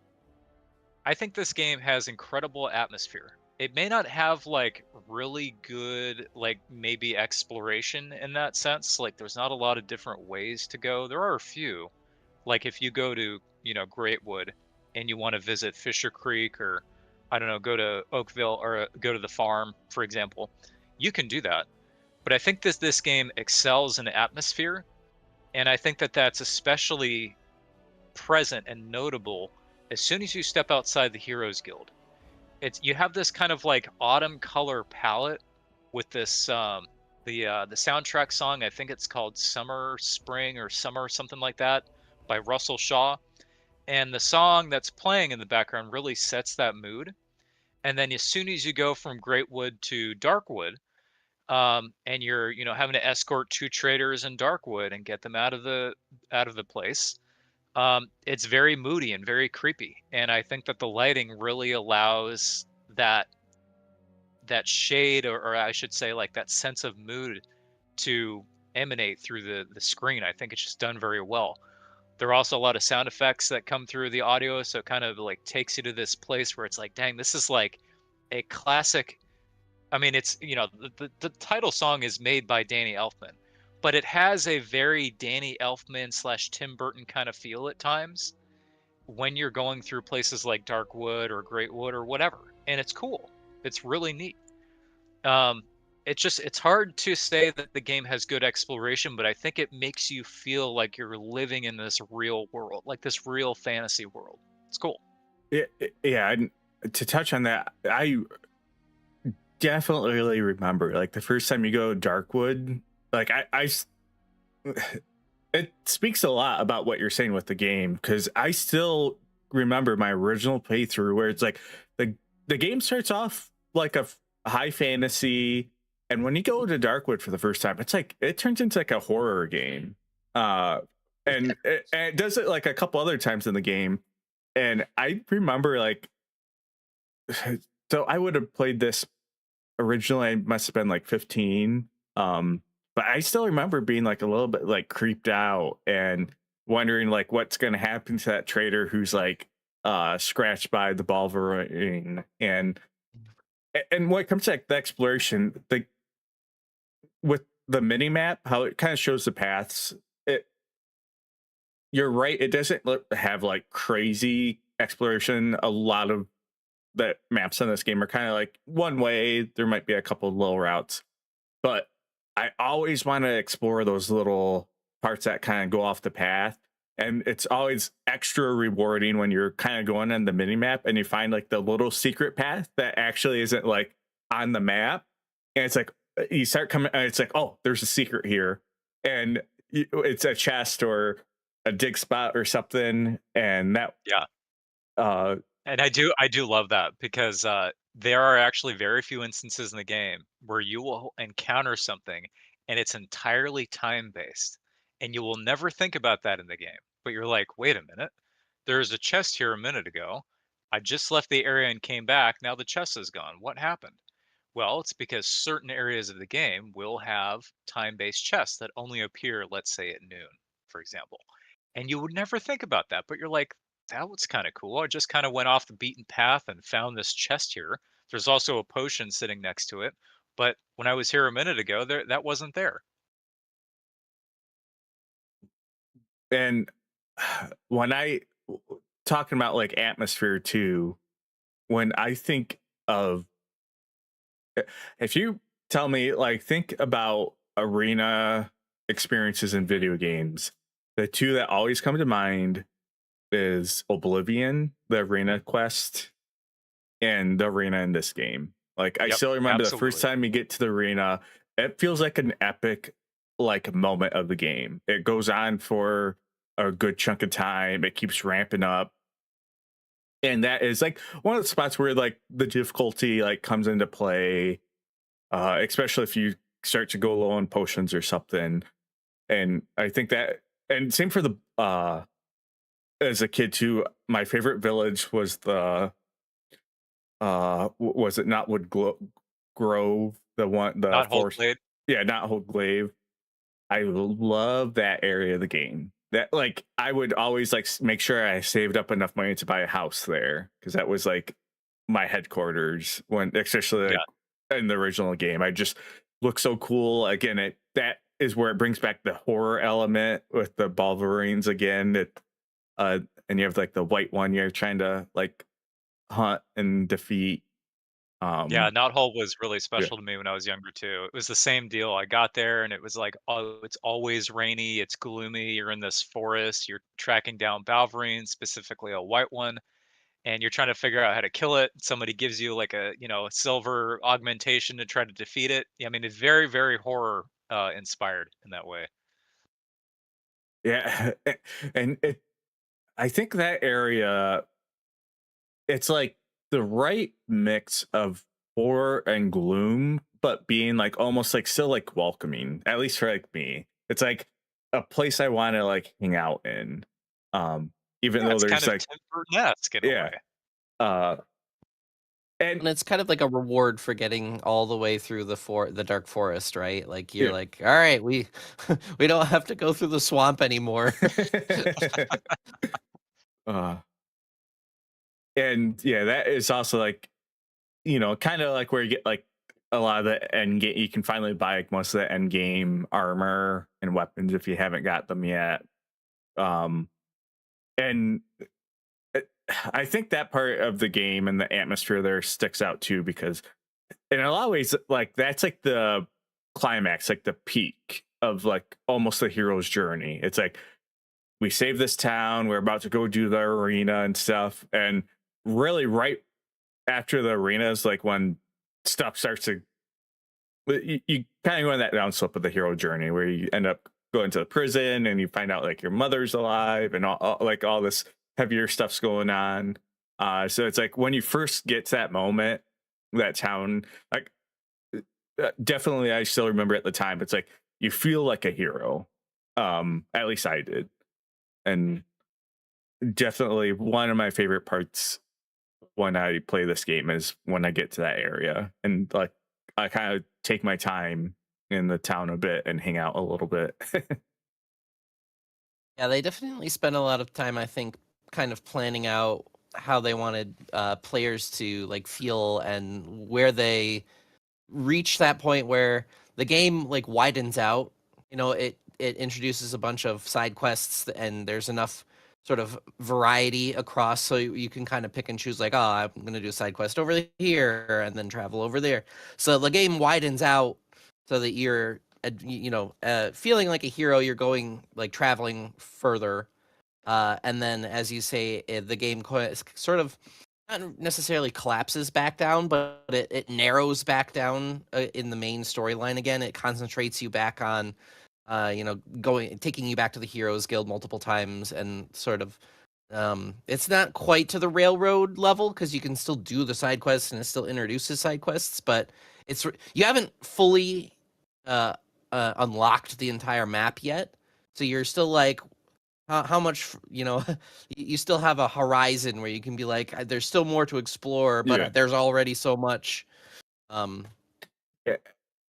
I think this game has incredible atmosphere. It may not have like really good, like maybe exploration in that sense. Like there's not a lot of different ways to go. There are a few. Like if you go to, Greatwood and you want to visit Fisher Creek, or I don't know, go to Oakville, or go to the farm, for example, you can do that. But I think this game excels in atmosphere, and I think that that's especially present and notable as soon as you step outside the Heroes Guild. You have this kind of like autumn color palette with this the soundtrack song. I think it's called Summer Spring or Summer, something like that, by Russell Shaw. And the song that's playing in the background really sets that mood. And then as soon as you go from Greatwood to Darkwood, and you're having to escort 2 traders in Darkwood and get them out of the place, it's very moody and very creepy, and I think that the lighting really allows that shade, or I should say, like that sense of mood to emanate through the screen. I think it's just done very well. There are also a lot of sound effects that come through the audio, so it kind of like takes you to this place where it's like, dang, this is like a classic. I mean, it's the title song is made by Danny Elfman, but it has a very Danny Elfman slash Tim Burton kind of feel at times when you're going through places like Darkwood or Greatwood or whatever, and it's cool. It's really neat. Um, it's hard to say that the game has good exploration, but I think it makes you feel like you're living in this real world, like this real fantasy world. It's cool. Yeah. And to touch on that, I definitely remember like the first time you go to Darkwood, like it speaks a lot about what you're saying with the game, because I still remember my original playthrough where it's like the game starts off like a high fantasy, and when you go to Darkwood for the first time, it's like it turns into like a horror game. And it does it like a couple other times in the game, and I remember like so I would have played this originally. I must have been like 15. But I still remember being like a little bit like creeped out and wondering like what's going to happen to that trader who's like scratched by the Balverine. And when it comes to like the exploration, with the mini map, how it kind of shows the paths, you're right, it doesn't have like crazy exploration. A lot of the maps on this game are kind of like one way. There might be a couple of little routes, but I always want to explore those little parts that kind of go off the path. And it's always extra rewarding when you're kind of going on the mini map and you find like the little secret path that actually isn't like on the map. And it's like you start coming, it's like, oh, there's a secret here. And it's a chest or a dig spot or something. And that, Yeah. uh, And I do love that, because there are actually very few instances in the game where you will encounter something and it's entirely time based, and you will never think about that in the game. But you're like, wait a minute, there's a chest here a minute ago. I just left the area and came back. Now the chest is gone. What happened? Well, it's because certain areas of the game will have time-based chests that only appear, let's say, at noon, for example. And you would never think about that, but you're like, that was kind of cool. I just kind of went off the beaten path and found this chest here. There's also a potion sitting next to it, but when I was here a minute ago, that wasn't there. and when I talking about like atmosphere too, when I think of, if you tell me like think about arena experiences in video games, the two that always come to mind is Oblivion, the arena quest, and the arena in this game. Like, I Yep, still remember the first absolutely. time you get to the arena, it feels like an epic like moment of the game. It goes on for a good chunk of time. It keeps ramping up. And that is like one of the spots where like the difficulty like comes into play, especially if you start to go low on potions or something. And I think that, and same for the as a kid too, my favorite village was the was it not Grove, the one, the Not Hold forest. Blade. Yeah, not Hold Glaive. I love that area of the game. That, like, I would always like make sure I saved up enough money to buy a house there, because that was like my headquarters when, especially Yeah. like in the original game. I just look so cool. Again, it that is where it brings back the horror element with the Balverines again. It and you have like the white one you're trying to like hunt and defeat. Yeah, Um, Knothole was really yeah, special to me when I was younger too. It was the same deal. I got there and it was like, oh, it's always rainy, it's gloomy, you're in this forest, you're tracking down Balverine, specifically a white one, and you're trying to figure out how to kill it. Somebody gives you like a, a silver augmentation to try to defeat it. Yeah, I mean, it's very, very horror inspired in that way. yeah, and it. I think that area, it's like the right mix of horror and gloom, but being like almost like still like welcoming, at least for like me. It's like a place I want to like hang out in. Um, Even Yeah, though it's kind there's of like, Tim Burton-esque in a yeah. way. Uh and And it's kind of like a reward for getting all the way through the dark forest, right? Like you're yeah. like, all right, we we don't have to go through the swamp anymore. uh and yeah, that is also like, kind of like where you get like a lot of the end game. You can finally buy like most of the end game armor and weapons if you haven't got them yet. Um, and I think that part of the game and the atmosphere there sticks out too, because in a lot of ways, like that's like the climax, like the peak of like almost the hero's journey. It's like we save this town, we're about to go do the arena and stuff, and really right after the arena is like when stuff starts to, you kind of go on that downslope of the hero journey where you end up going to the prison and you find out like your mother's alive and like all this heavier stuff's going on. So it's like when you first get to that moment, that town, like definitely, I still remember at the time. It's like you feel like a hero. At least I did, and definitely one of my favorite parts when I play this game is when I get to that area and like I kind of take my time in the town a bit and hang out a little bit. Yeah, they definitely spent a lot of time, I think, kind of planning out how they wanted players to like feel and where they reach that point where the game like widens out. It introduces a bunch of side quests and there's enough sort of variety across so you can kind of pick and choose like, oh, I'm going to do a side quest over here and then travel over there. So the game widens out so that you're feeling like a hero. You're going like traveling further, and then as you say, the game sort of not necessarily collapses back down, but it narrows back down in the main storyline again. It concentrates you back on, taking you back to the Heroes Guild multiple times and sort of, it's not quite to the railroad level because you can still do the side quests and it still introduces side quests, but you haven't fully uh, unlocked the entire map yet. So you're still like, how much, you still have a horizon where you can be like, there's still more to explore, but Yeah. there's already so much. Um, Yeah.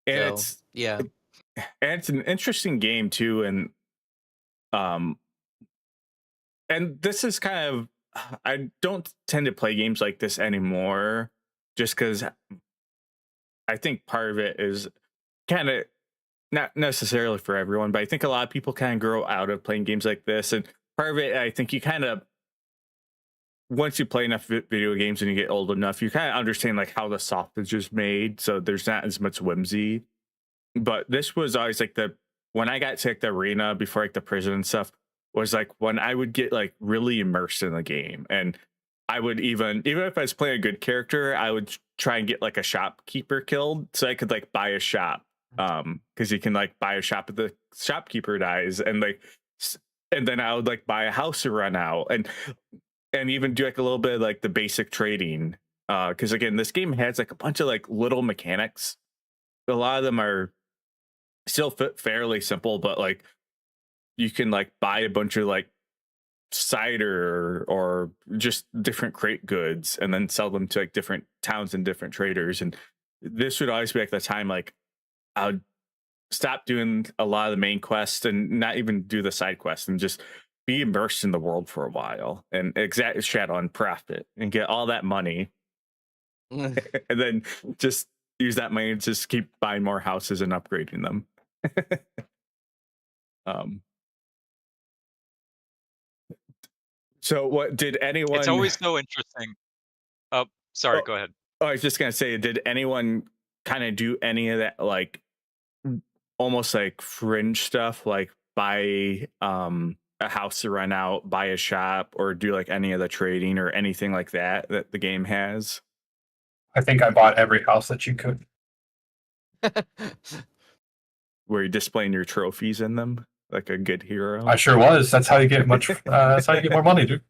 And so yeah, it's an interesting game too, um and this is kind of, I don't tend to play games like this anymore just because I think part of it is kind of not necessarily for everyone, but I think a lot of people kind of grow out of playing games like this. And part of it, I think you kind of, once you play enough video games and you get old enough, you kind of understand like how the sausage is made. So there's not as much whimsy. But this was always like when I got to like the arena before like the prison and stuff, was like when I would get like really immersed in the game, and I would even if I was playing a good character, I would try and get like a shopkeeper killed so I could like buy a shop. Because you can like buy a shop if the shopkeeper dies, and like and then I would like buy a house to run out, and even do like a little bit of like the basic trading. Because again, this game has like a bunch of like little mechanics. A lot of them are still fairly simple, but like you can like buy a bunch of like cider or just different crate goods and then sell them to like different towns and different traders. And this would always be like the time like I would stop doing a lot of the main quests and not even do the side quests and just be immersed in the world for a while and exact shadow and profit and get all that money and then just use that money to just keep buying more houses and upgrading them. So what did anyone... It's always so interesting. Oh, sorry, go ahead. Oh, I was just gonna say, did anyone kind of do any of that like almost like fringe stuff, like buy a house to rent out, buy a shop, or do like any of the trading or anything like that that the game has? I think I bought every house that you could. Were you displaying your trophies in them like a good hero? I sure was. That's how you get much. That's how you get more money, dude.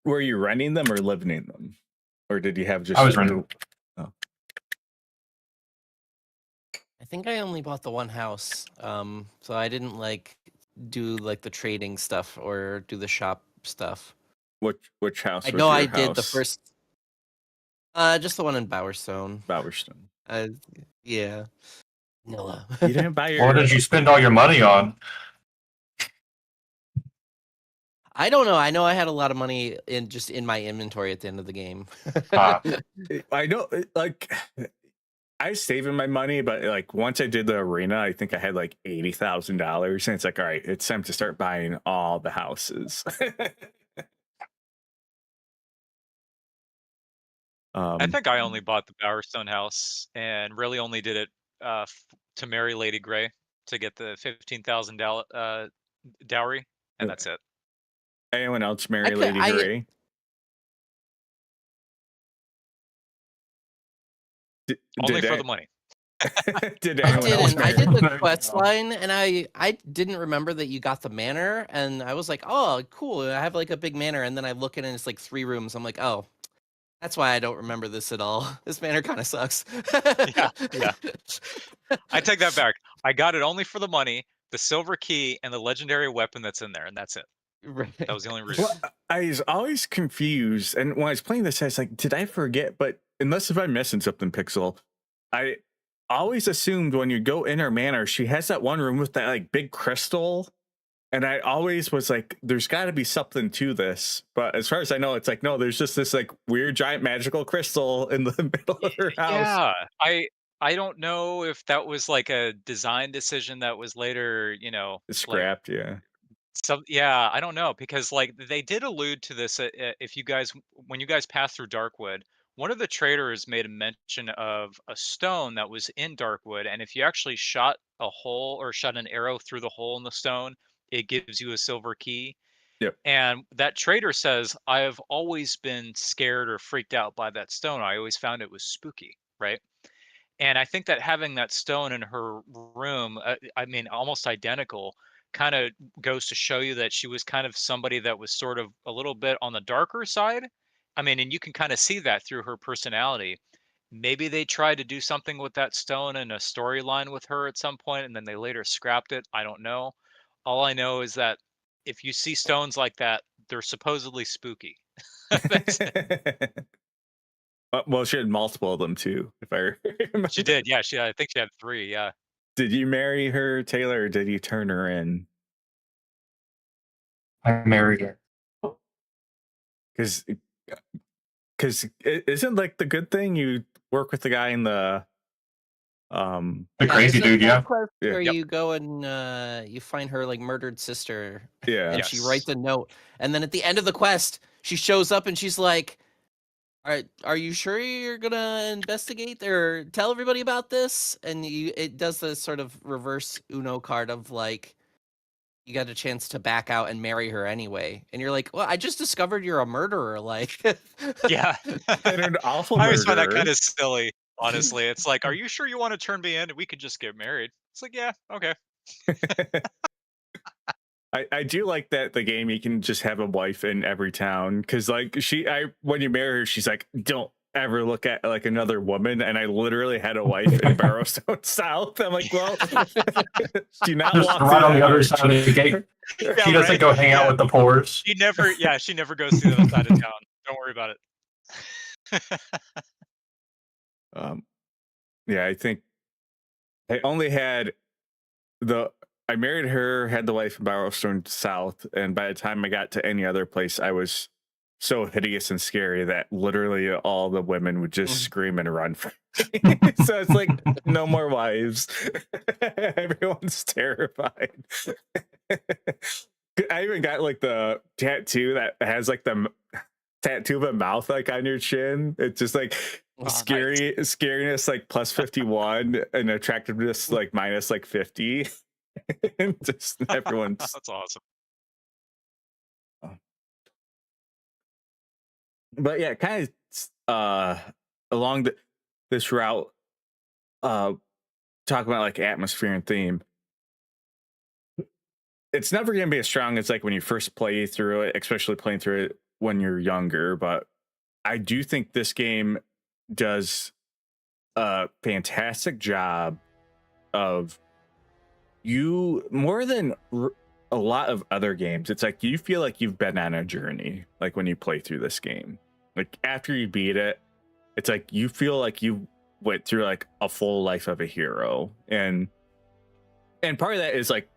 Were you renting them or living in them, or did you have just? I was renting. Oh. I think I only bought the one house, so I didn't like do like the trading stuff or do the shop stuff. Which house? I was know your I did the house? first, just the one in Bowerstone. Bowerstone. Yeah. Nilla. You didn't buy your. What did you spend all your money on? I don't know. I know I had a lot of money in my inventory at the end of the game. I know, like, I was saving my money, but like once I did the arena, I think I had like $80,000, and it's like, all right, it's time to start buying all the houses. I think I only bought the Bowerstone house and really only did it to marry Lady Grey to get the $15,000 dowry, and that's it. Anyone else marry Lady Grey? Only for the money. Did I anyone else didn't. I marry? did the quest line, and I didn't remember that you got the manor, and I was like, oh, cool. I have like a big manor, and then I look in and it's like 3 rooms. I'm like, oh, that's why I don't remember this at all. This manor kind of sucks. Yeah. I take that back. I got it only for the money, the silver key, and the legendary weapon that's in there, and that's it. Right. That was the only reason. Well, I was always confused, and when I was playing this, I was like, did I forget? But unless if I'm missing something, Pixel, I always assumed when you go in her manor, she has that one room with that like big crystal. And I always was like, there's got to be something to this. But as far as I know, it's like, no, there's just this like weird giant magical crystal in the middle of her house. Yeah, I don't know if that was like a design decision that was later, Scrapped, yeah. Yeah, I don't know, because like they did allude to this if you guys when you guys passed through Darkwood, one of the traders made a mention of a stone that was in Darkwood, and if you actually shot a hole or shot an arrow through the hole in the stone, it gives you a silver key. Yep. And that trader says, I've always been scared or freaked out by that stone. I always found it was spooky, right? And I think that having that stone in her room, I mean, almost identical, kind of goes to show you that she was kind of somebody that was sort of a little bit on the darker side. I mean, and you can kind of see that through her personality. Maybe they tried to do something with that stone in a storyline with her at some point, and then they later scrapped it. I don't know. All I know is that if you see stones like that, they're supposedly spooky. That's it. Well, she had multiple of them too, if I remember. She did, yeah. I think she had 3, yeah. Did you marry her, Taylor, or did you turn her in? I married her. Because isn't like the good thing you work with the guy in the crazy dude, yeah. Where you go and you find her like murdered sister, yeah, and she writes a note, and then at the end of the quest, she shows up and she's like, are you sure you're gonna investigate or tell everybody about this? And it does the sort of reverse Uno card of like, you got a chance to back out and marry her anyway. And you're like, well, I just discovered you're a murderer. Like, Yeah. And an awful I always find that murderer. kind of silly, honestly. It's like, are you sure you want to turn me in? We could just get married. It's like, yeah, okay. I do like that the game you can just have a wife in every town, because like when you marry her, she's like, don't ever look at like another woman, and I literally had a wife in Barrowstone South. I'm like, well, do not Just walk right through on the that other arch. side of the gate. Yeah, She doesn't right. go hang out Yeah. with the pores. She never goes to the other side of town. Don't worry about it. Yeah, I think I only had I married her, had the wife in Barrowstone South, and by the time I got to any other place, I was so hideous and scary that literally all the women would just scream and run for me. So it's like, no more wives. Everyone's terrified. I even got like the tattoo that has like the tattoo of a mouth like on your chin. It's just like scariness like plus 51 and attractiveness like minus like 50. And just everyone's That's awesome. But yeah, kind of along this route, talk about like atmosphere and theme. It's never going to be as strong as like when you first play through it, especially playing through it when you're younger. But I do think this game does a fantastic job of more than a lot of other games. It's like you feel like you've been on a journey, like when you play through this game. Like after you beat it, it's like you feel like you went through like a full life of a hero, and part of that is like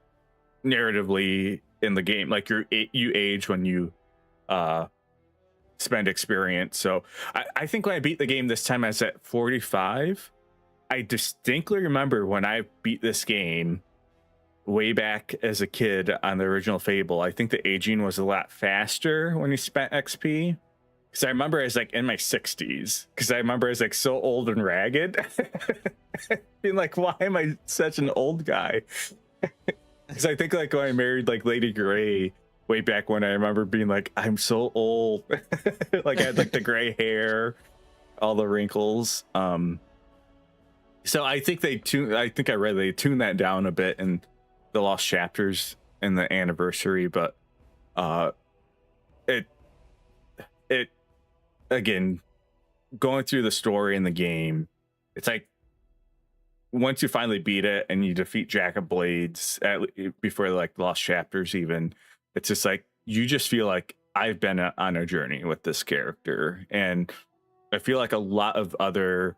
narratively in the game, like you age when you spend experience. So I think when I beat the game this time, I was at 45. I distinctly remember when I beat this game way back as a kid on the original Fable, I think the aging was a lot faster when you spent XP. Because I remember I was like in my 60s. Because I remember I was like so old and ragged. Being like, why am I such an old guy? Because I think like when I married like Lady Gray way back when, I remember being like, I'm so old. Like I had like the gray hair, all the wrinkles. So I think I read they tuned that down a bit in the Lost Chapters and the anniversary, but it again, going through the story in the game, it's like once you finally beat it and you defeat Jack of Blades before like Lost Chapters, even, it's just like you just feel like I've been on a journey with this character. And I feel like a lot of other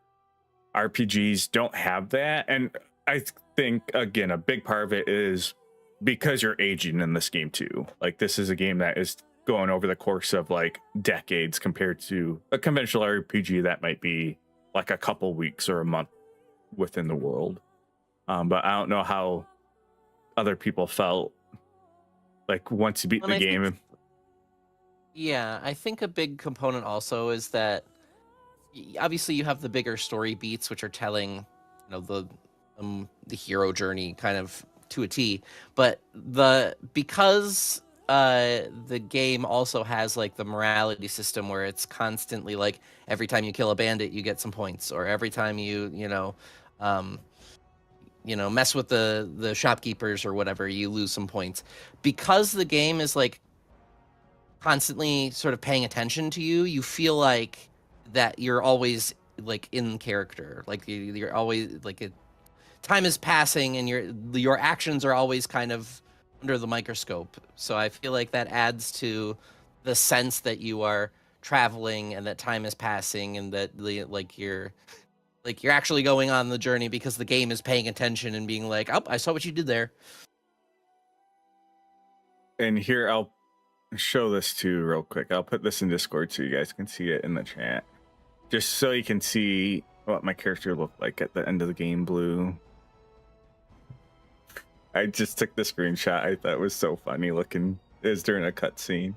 RPGs don't have that. And I think, again, a big part of it is because you're aging in this game too. Like this is a game that is going over the course of like decades compared to a conventional RPG that might be like a couple weeks or a month within the world. But I don't know how other people felt like once you beat the game. Yeah, I think a big component also is that obviously you have the bigger story beats, which are telling, the hero journey kind of to a T. But because the game also has like the morality system where it's constantly like every time you kill a bandit you get some points, or every time you mess with the shopkeepers or whatever, you lose some points. Because the game is like constantly sort of paying attention to you, you feel like that you're always like in character, like you're always like time is passing and your actions are always kind of under the microscope. So I feel like that adds to the sense that you are traveling and that time is passing and that you're actually going on the journey because the game is paying attention and being like, oh, I saw what you did there. And here, I'll show this too real quick. I'll put this in Discord so you guys can see it in the chat, just so you can see what my character looked like at the end of the game. Blue. I just took the screenshot. I thought it was so funny looking. It was during a cutscene.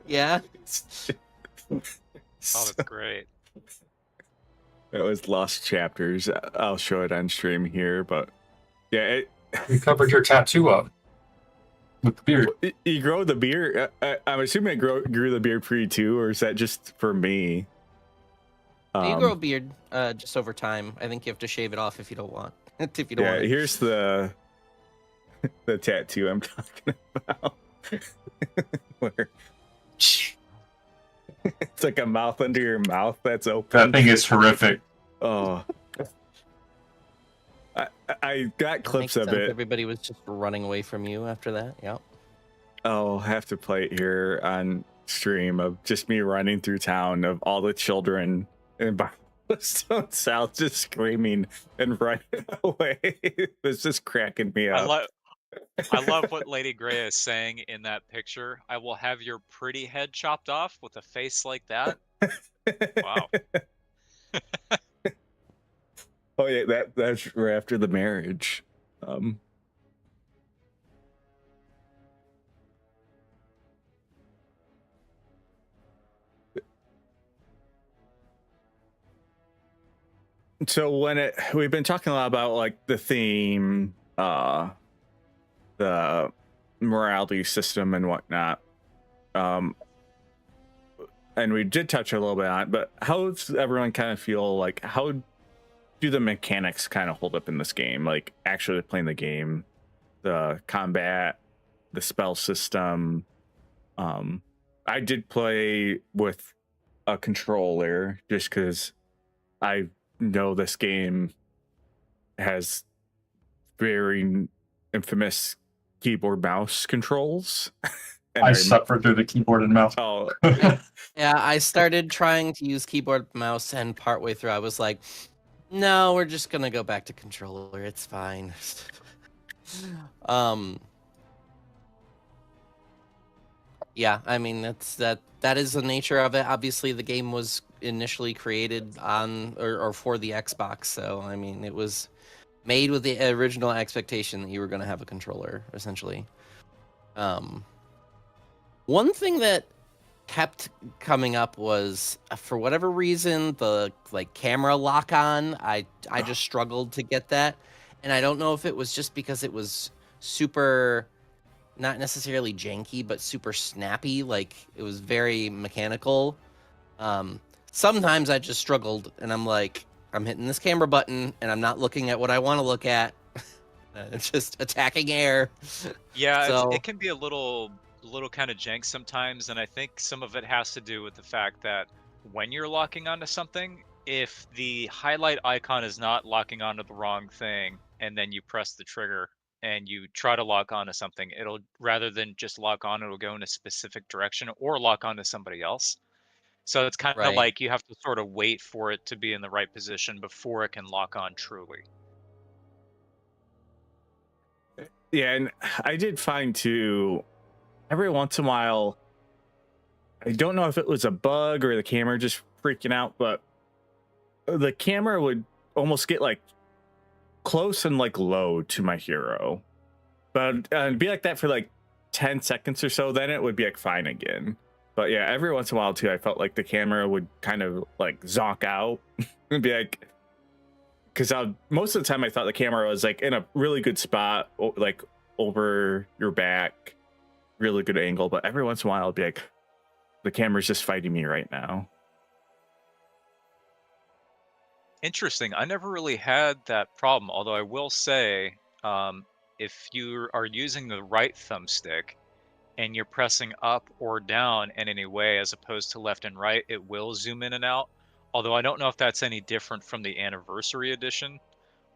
Yeah. Oh, that's great. That was Lost Chapters. I'll show it on stream here, but yeah, You covered your tattoo up with the beard. you grow the beard. I'm assuming grew the beard for you too, or is that just for me? You grow a beard just over time. I think you have to shave it off if you don't want. If you don't Yeah, want it. here's the tattoo I'm talking about. Where it's like a mouth under your mouth that's open. That thing is horrific. Oh, I got clips of it. Everybody was just running away from you after that. Yeah. I'll have to play it here on stream of just me running through town of all the children in Stone South just screaming and running away. It's just cracking me up. I love what Lady Grey is saying in that picture. I will have your pretty head chopped off with a face like that. Wow. Oh yeah, that's right after the marriage. So we've been talking a lot about like the theme, the morality system and whatnot. And we did touch a little bit on it, but how does everyone kind of feel like, how do the mechanics kind of hold up in this game? Like actually playing the game, the combat, the spell system. I did play with a controller just because I know this game has very infamous keyboard mouse controls. And I suffered through the keyboard and mouse. Oh, Yeah, I started trying to use keyboard mouse, and partway through I was like, no, we're just gonna go back to controller. It's fine. Yeah, I mean that is the nature of it. Obviously, the game was initially created on or for the Xbox, so I mean it was made with the original expectation that you were gonna have a controller, essentially. One thing that kept coming up was for whatever reason the camera lock on. I just struggled to get that, and I don't know if it was just because it was super, not necessarily janky, but super snappy. Like it was very mechanical. Sometimes I just struggled, and I'm like, I'm hitting this camera button, and I'm not looking at what I want to look at. It's just attacking air. Yeah, So- it can be a little kind of jank sometimes, and I think some of it has to do with the fact that when you're locking onto something, if the highlight icon is not locking onto the wrong thing, and then you press the trigger and you try to lock onto something, it'll, rather than just lock on, it'll go in a specific direction or lock onto somebody else. So it's kind of Right. like you have to sort of wait for it to be in the right position before it can lock on truly. yeah, and I did find too, every once in a while, I don't know if it was a bug or the camera just freaking out, but the camera would almost get like close and like low to my hero, but it'd be like that for like 10 seconds or so, then it would be like fine again. But yeah, every once in a while too, I felt like the camera would kind of like zonk out and be like, because most of the time I thought the camera was like in a really good spot, like over your back, really good angle, but every once in a while it'd be like, the camera's just fighting me right now. Interesting. I never really had that problem, although I will say, if you are using the right thumbstick and you're pressing up or down in any way as opposed to left and right, it will zoom in and out. Although I don't know if that's any different from the Anniversary Edition.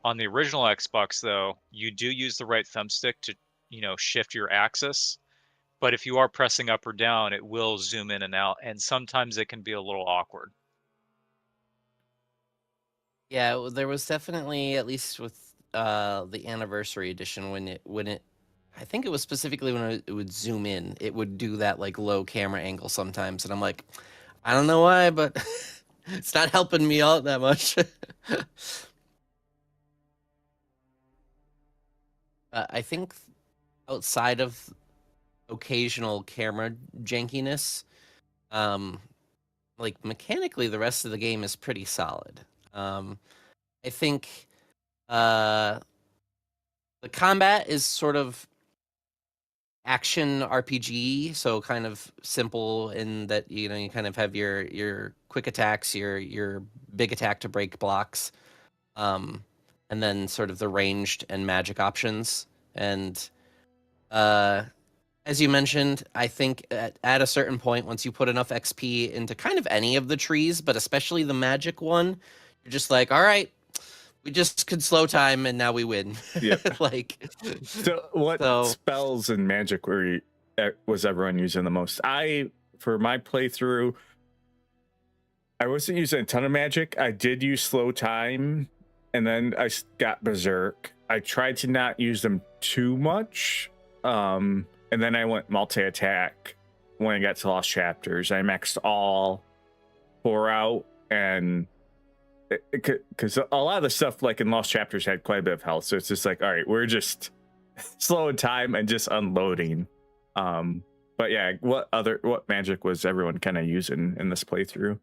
On the original Xbox, though, you do use the right thumbstick to, shift your axis. But if you are pressing up or down, it will zoom in and out, and sometimes it can be a little awkward. Yeah, there was definitely, at least with the Anniversary Edition, when it I think it was specifically when it would zoom in, it would do that like low camera angle sometimes, and I'm like, I don't know why, but it's not helping me out that much. I think outside of occasional camera jankiness. Like mechanically, the rest of the game is pretty solid. I think the combat is sort of action RPG, so kind of simple in that you kind of have your quick attacks, your big attack to break blocks, and then sort of the ranged and magic options. And as you mentioned, I think at a certain point, once you put enough XP into kind of any of the trees, but especially the magic one, you're just like, all right, we just could slow time and now we win. Yep. Like, So what spells and magic was everyone using the most? For my playthrough, I wasn't using a ton of magic. I did use slow time, and then I got berserk. I tried to not use them too much, and then I went multi-attack when I got to Lost Chapters. I maxed all 4 out, and because a lot of the stuff like in Lost Chapters had quite a bit of health, so it's just like, all right, we're just slowing time and just unloading. But yeah, what magic was everyone kind of using in this playthrough?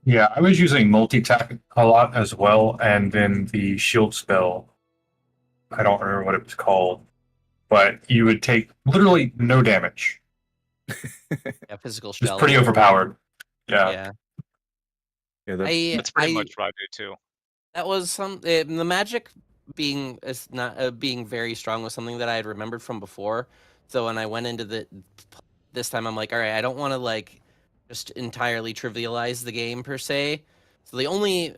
Yeah, I was using multi-attack a lot as well, and then the shield spell. I don't remember what it was called, but you would take literally no damage. Yeah, physical It's shell. pretty overpowered. Yeah. Yeah. That's pretty much what I do too. That was the magic being being very strong was something that I had remembered from before. So when I went into this time, I'm like, all right, I don't want to like just entirely trivialize the game per se. So the only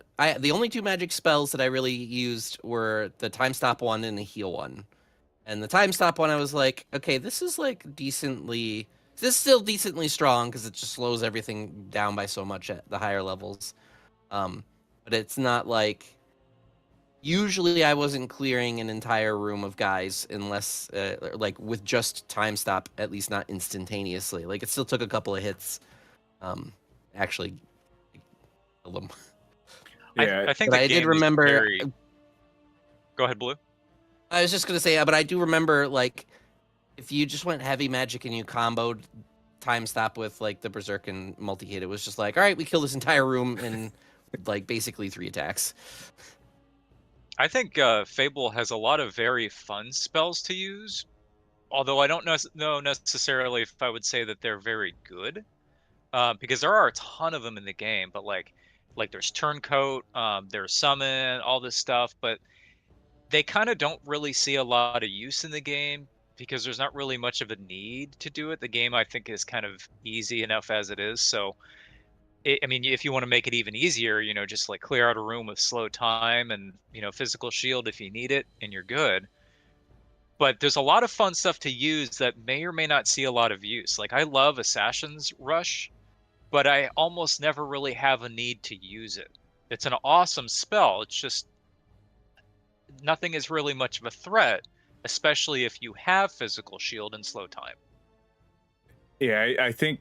2 magic spells that I really used were the time stop one and the heal one. And the time stop one, I was like, okay, this is still decently strong because it just slows everything down by so much at the higher levels. But it's not like usually I wasn't clearing an entire room of guys unless like with just time stop, at least not instantaneously. Like it still took a couple of hits. Actually kill them. Yeah, I think I did remember. Go ahead, Blue. I was just gonna say, but I do remember like if you just went heavy magic and you comboed time stop with like the berserk and multi hit, it was just like, all right, we kill this entire room in like basically 3 attacks. I think Fable has a lot of very fun spells to use, although I don't know necessarily if I would say that they're very good, because there are a ton of them in the game. But like there's turncoat, there's summon, all this stuff, but they kind of don't really see a lot of use in the game because there's not really much of a need to do it. The game, I think, is kind of easy enough as it is. So, I mean, if you want to make it even easier, just like clear out a room with slow time and, physical shield if you need it, and you're good. But there's a lot of fun stuff to use that may or may not see a lot of use. Like, I love Assassin's Rush, but I almost never really have a need to use it. It's an awesome spell. It's just nothing is really much of a threat, especially if you have physical shield and slow time. Yeah, I think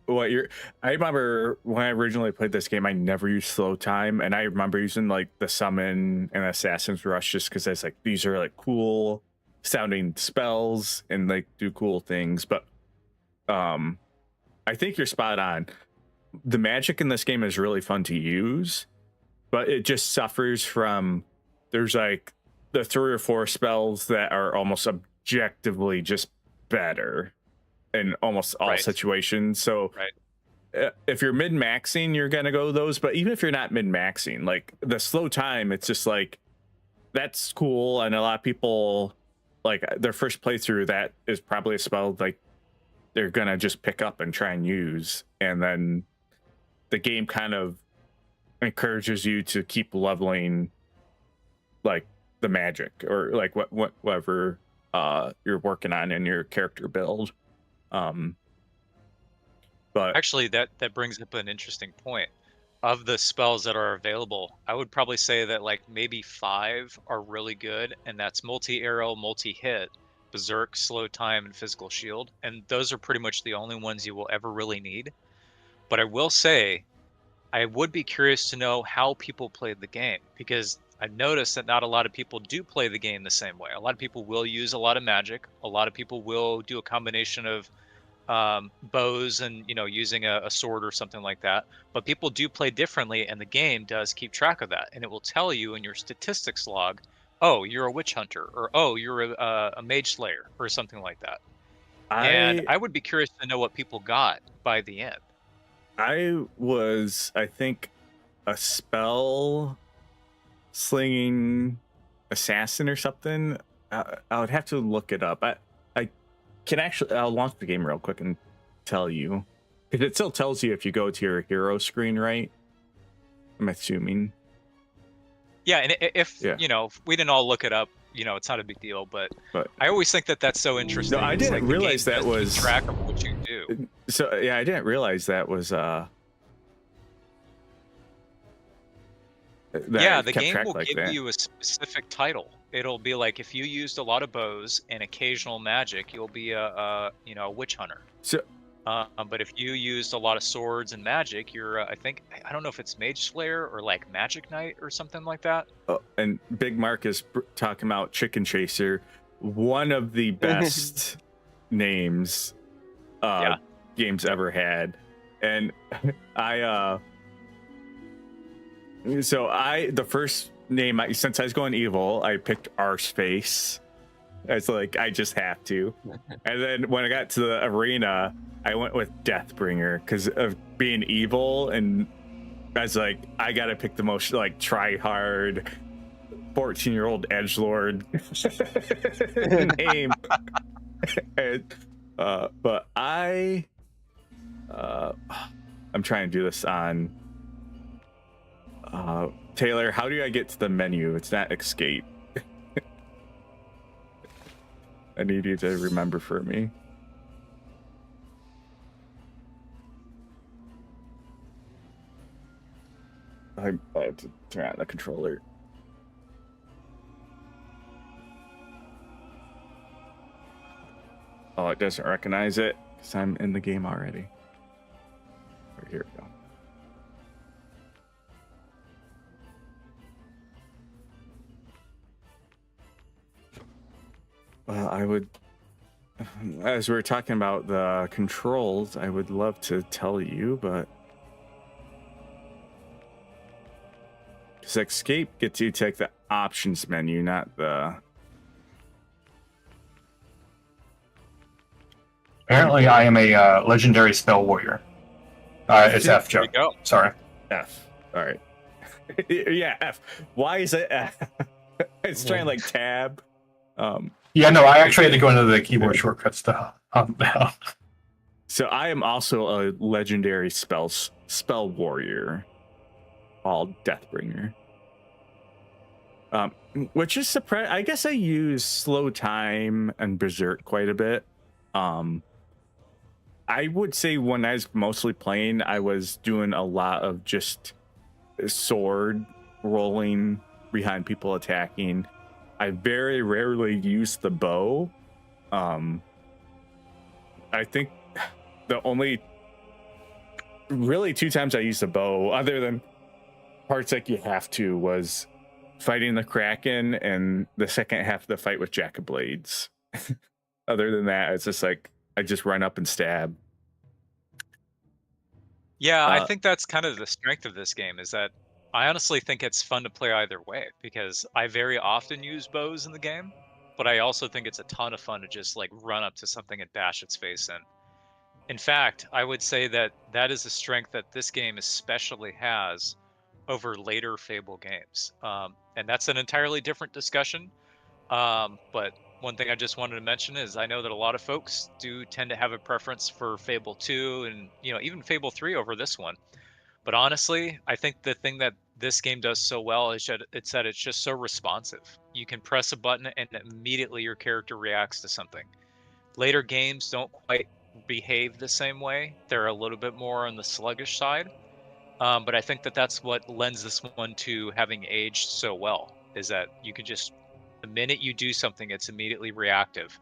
I remember when I originally played this game, I never used slow time, and I remember using like the summon and Assassin's Rush just because it's like these are like cool sounding spells and like do cool things. But I think you're spot on. The magic in this game is really fun to use, but it just suffers from there's like the 3 or 4 spells that are almost objectively just better in almost all situations. So if you're mid-maxing, you're gonna go those. But even if you're not mid-maxing, like the slow time, it's just like that's cool. And a lot of people like their first playthrough, that is probably a spell like they're gonna just pick up and try and use, and then the game kind of encourages you to keep leveling like the magic or like whatever you're working on in your character build. But actually that brings up an interesting point. Of the spells that are available, I would probably say that like maybe 5 are really good, and that's multi-arrow, multi-hit, berserk, slow time, and physical shield. And those are pretty much the only ones you will ever really need. But I will say, I would be curious to know how people played the game, because I've noticed that not a lot of people do play the game the same way. A lot of people will use a lot of magic. A lot of people will do a combination of bows and using a sword or something like that. But people do play differently, and the game does keep track of that, and it will tell you in your statistics log, oh, you're a witch hunter, or oh, you're a mage slayer, or something like that. And I I would be curious to know what people got by the end. I think, a spell slinging assassin or something. I would have to look it up. I can actually, I'll launch the game real quick and tell you, because it still tells you if you go to your hero screen, right? I'm assuming. Yeah, and if Yeah. if we didn't all look it up, it's not a big deal. But I always think that that's so interesting. No, I It's didn't like the realize game that does keep was track of what you do. So yeah, I didn't realize that was that Yeah, it the kept game track will like give that. you a specific title. It'll be like if you used a lot of bows and occasional magic, you'll be a witch hunter. So But if you used a lot of swords and magic, you're I don't know if it's mage slayer or like magic knight or something like that. and Big Mark is talking about Chicken Chaser, one of the best names Yeah. games ever had. And the first name, since I was going evil, I picked Arseface. It's like, I just have to. And then when I got to the arena, I went with Deathbringer because of being evil, and I was like, I gotta pick the most like try hard 14-year-old edgelord name. And, but I'm trying to do this on Taylor. How do I get to the menu? It's not escape. I need you to remember for me. I have to turn on the controller. Oh, it doesn't recognize it because I'm in the game already. Right, here we go. Well, I would, as we were talking about the controls, I would love to tell you, but because escape gets you to take the options menu, not the. Apparently, I am a legendary spell warrior. It's F, Joe. There you go. Sorry. F. All right. Yeah, F. Why is it F? It's trying like tab. Yeah, no, I actually had to go into the keyboard shortcuts to down. So I am also a legendary spell warrior called Deathbringer. Which is surprising. I guess I use slow time and berserk quite a bit. I would say when I was mostly playing, I was doing a lot of just sword rolling behind people attacking. I very rarely use the bow. I think the only really 2 times I used the bow, other than parts like you have to, was fighting the Kraken and the second half of the fight with Jack of Blades. Other than that, it's just like I just run up and stab. Yeah, I think that's kind of the strength of this game, is that I honestly think it's fun to play either way, because I very often use bows in the game, but I also think it's a ton of fun to just like run up to something and bash its face in. In fact, I would say that that is a strength that this game especially has over later Fable games. And that's an entirely different discussion. But one thing I just wanted to mention is I know that a lot of folks do tend to have a preference for Fable 2 and even Fable 3 over this one. But honestly, I think the thing that this game does so well is that it's just so responsive. You can press a button and immediately your character reacts to something. Later games don't quite behave the same way. They're a little bit more on the sluggish side. But I think that that's what lends this one to having aged so well, is that you can just, the minute you do something, it's immediately reactive.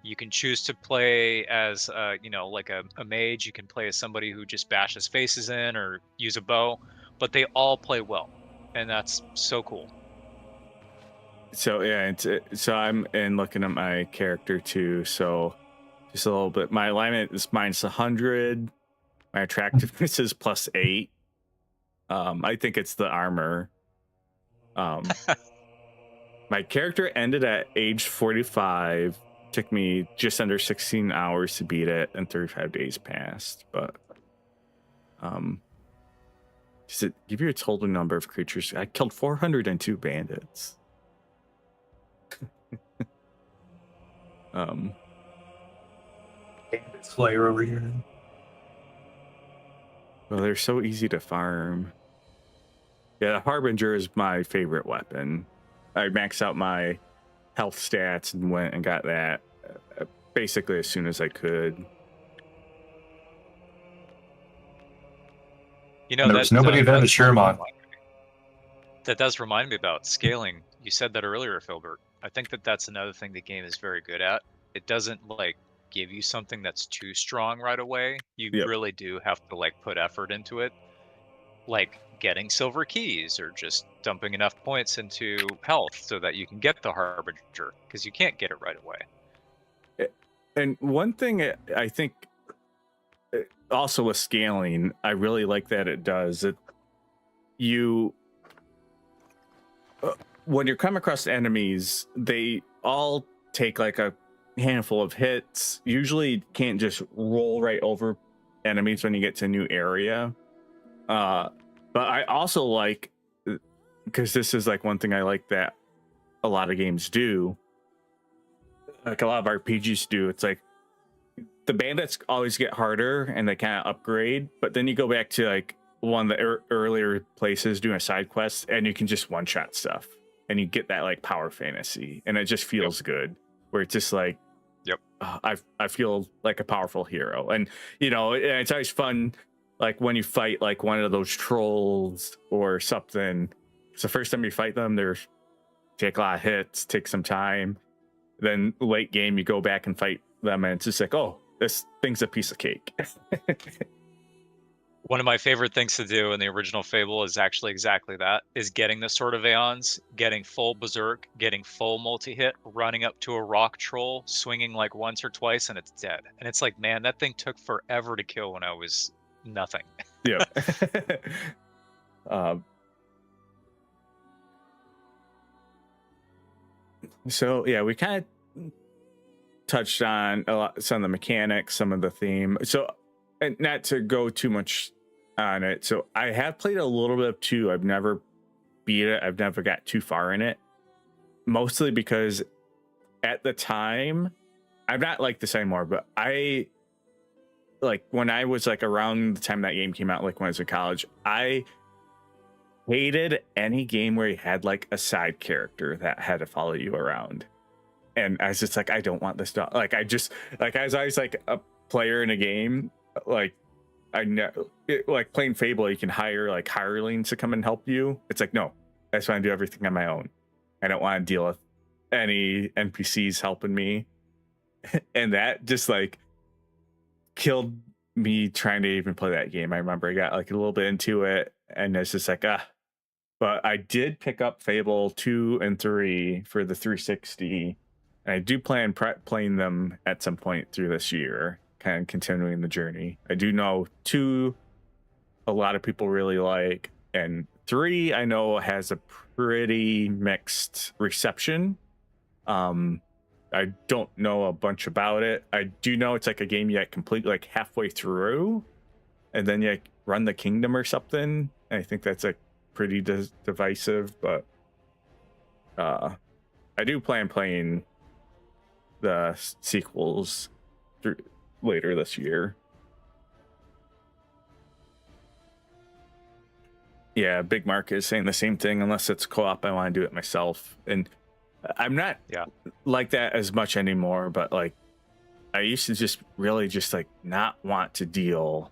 You can choose to play as, like a mage. You can play as somebody who just bashes faces in or use a bow, but they all play well. And that's so cool. So yeah, so I'm in looking at my character too. So just a little bit. My alignment is -100. My attractiveness is +8. I think it's the armor. My character ended at age 45. Took me just under 16 hours to beat it, and 35 days passed. But does it give you a total number of creatures? I killed 402 bandits. Bandit Slayer over here. Well, they're so easy to farm. Yeah, the Harbinger is my favorite weapon. I maxed out my health stats and went and got that basically as soon as I could. You know, There was nobody there to cheer him on. That does remind me about scaling. You said that earlier, Filbert. I think that that's another thing the game is very good at. It doesn't like give you something that's too strong right away. You really do have to like put effort into it, like getting silver keys or just dumping enough points into health so that you can get the Harbinger, because you can't get it right away. And one thing I think also with scaling, I really like that it does it. You when you come across enemies, they all take like a handful of hits. Usually can't just roll right over enemies when you get to a new area. But I also like, because this is like one thing I like that a lot of games do, like a lot of RPGs do, it's like the bandits always get harder and they kind of upgrade, but then you go back to like one of the earlier places doing a side quest and you can just one-shot stuff and you get that like power fantasy, and it just feels good, where it's just like, I feel like a powerful hero. And you know, it's always fun like when you fight like one of those trolls or something. It's the first time you fight them, they're take a lot of hits, take some time, then late game you go back and fight them and it's just like, oh, this thing's a piece of cake. One of my favorite things to do in the original Fable is actually exactly that, is getting the Sword of Aeons, getting full Berserk, getting full multi-hit, running up to a rock troll, swinging like once or twice, and it's dead. And it's like, man, that thing took forever to kill when I was nothing. Yeah. So yeah, we kind of touched on a lot, some of the mechanics, some of the theme. So, and not to go too much on it. So I have played a little bit of 2. I've never beat it. I've never got too far in it. Mostly because at the time, I'm not like this anymore, but I like when I was like around the time that game came out, like when I was in college, I hated any game where you had like a side character that had to follow you around. And I was just like, I don't want this dog. Like, I just, like, as I was like a player in a game, like, I know, like playing Fable, you can hire like hirelings to come and help you. It's like, no, I just want to do everything on my own. I don't want to deal with any NPCs helping me. And that just like killed me trying to even play that game. I remember I got like a little bit into it and it's just like, but I did pick up Fable 2 and 3 for the 360. And I do plan playing them at some point through this year, kind of continuing the journey. I do know 2, a lot of people really like, and 3, I know has a pretty mixed reception. I don't know a bunch about it. I do know it's like a game you complete like halfway through, and then you run the kingdom or something. And I think that's like pretty divisive, but I do plan playing the sequels later this year. Yeah, Big Mark is saying the same thing. Unless it's co-op, I want to do it myself. And I'm not like that as much anymore, but like I used to just really just like not want to deal.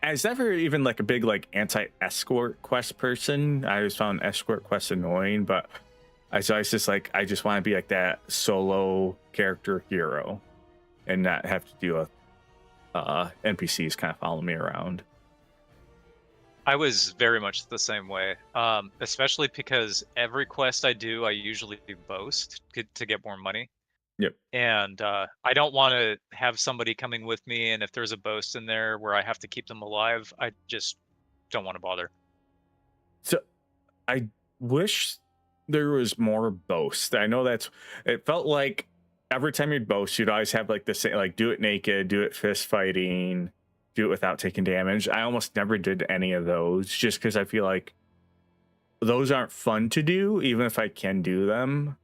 I was never even like a big like anti-escort quest person. I always found escort quests annoying, but I was just like, I just want to be like that solo character hero and not have to deal with NPCs kind of follow me around. I was very much the same way, especially because every quest I do, I usually boast to get more money. Yep. And I don't want to have somebody coming with me, and if there's a boast in there where I have to keep them alive, I just don't want to bother. So I wish there was more boast. I know it felt like every time you'd boast, you'd always have like the same, like do it naked, do it fist fighting, do it without taking damage. I almost never did any of those just because I feel like those aren't fun to do, even if I can do them.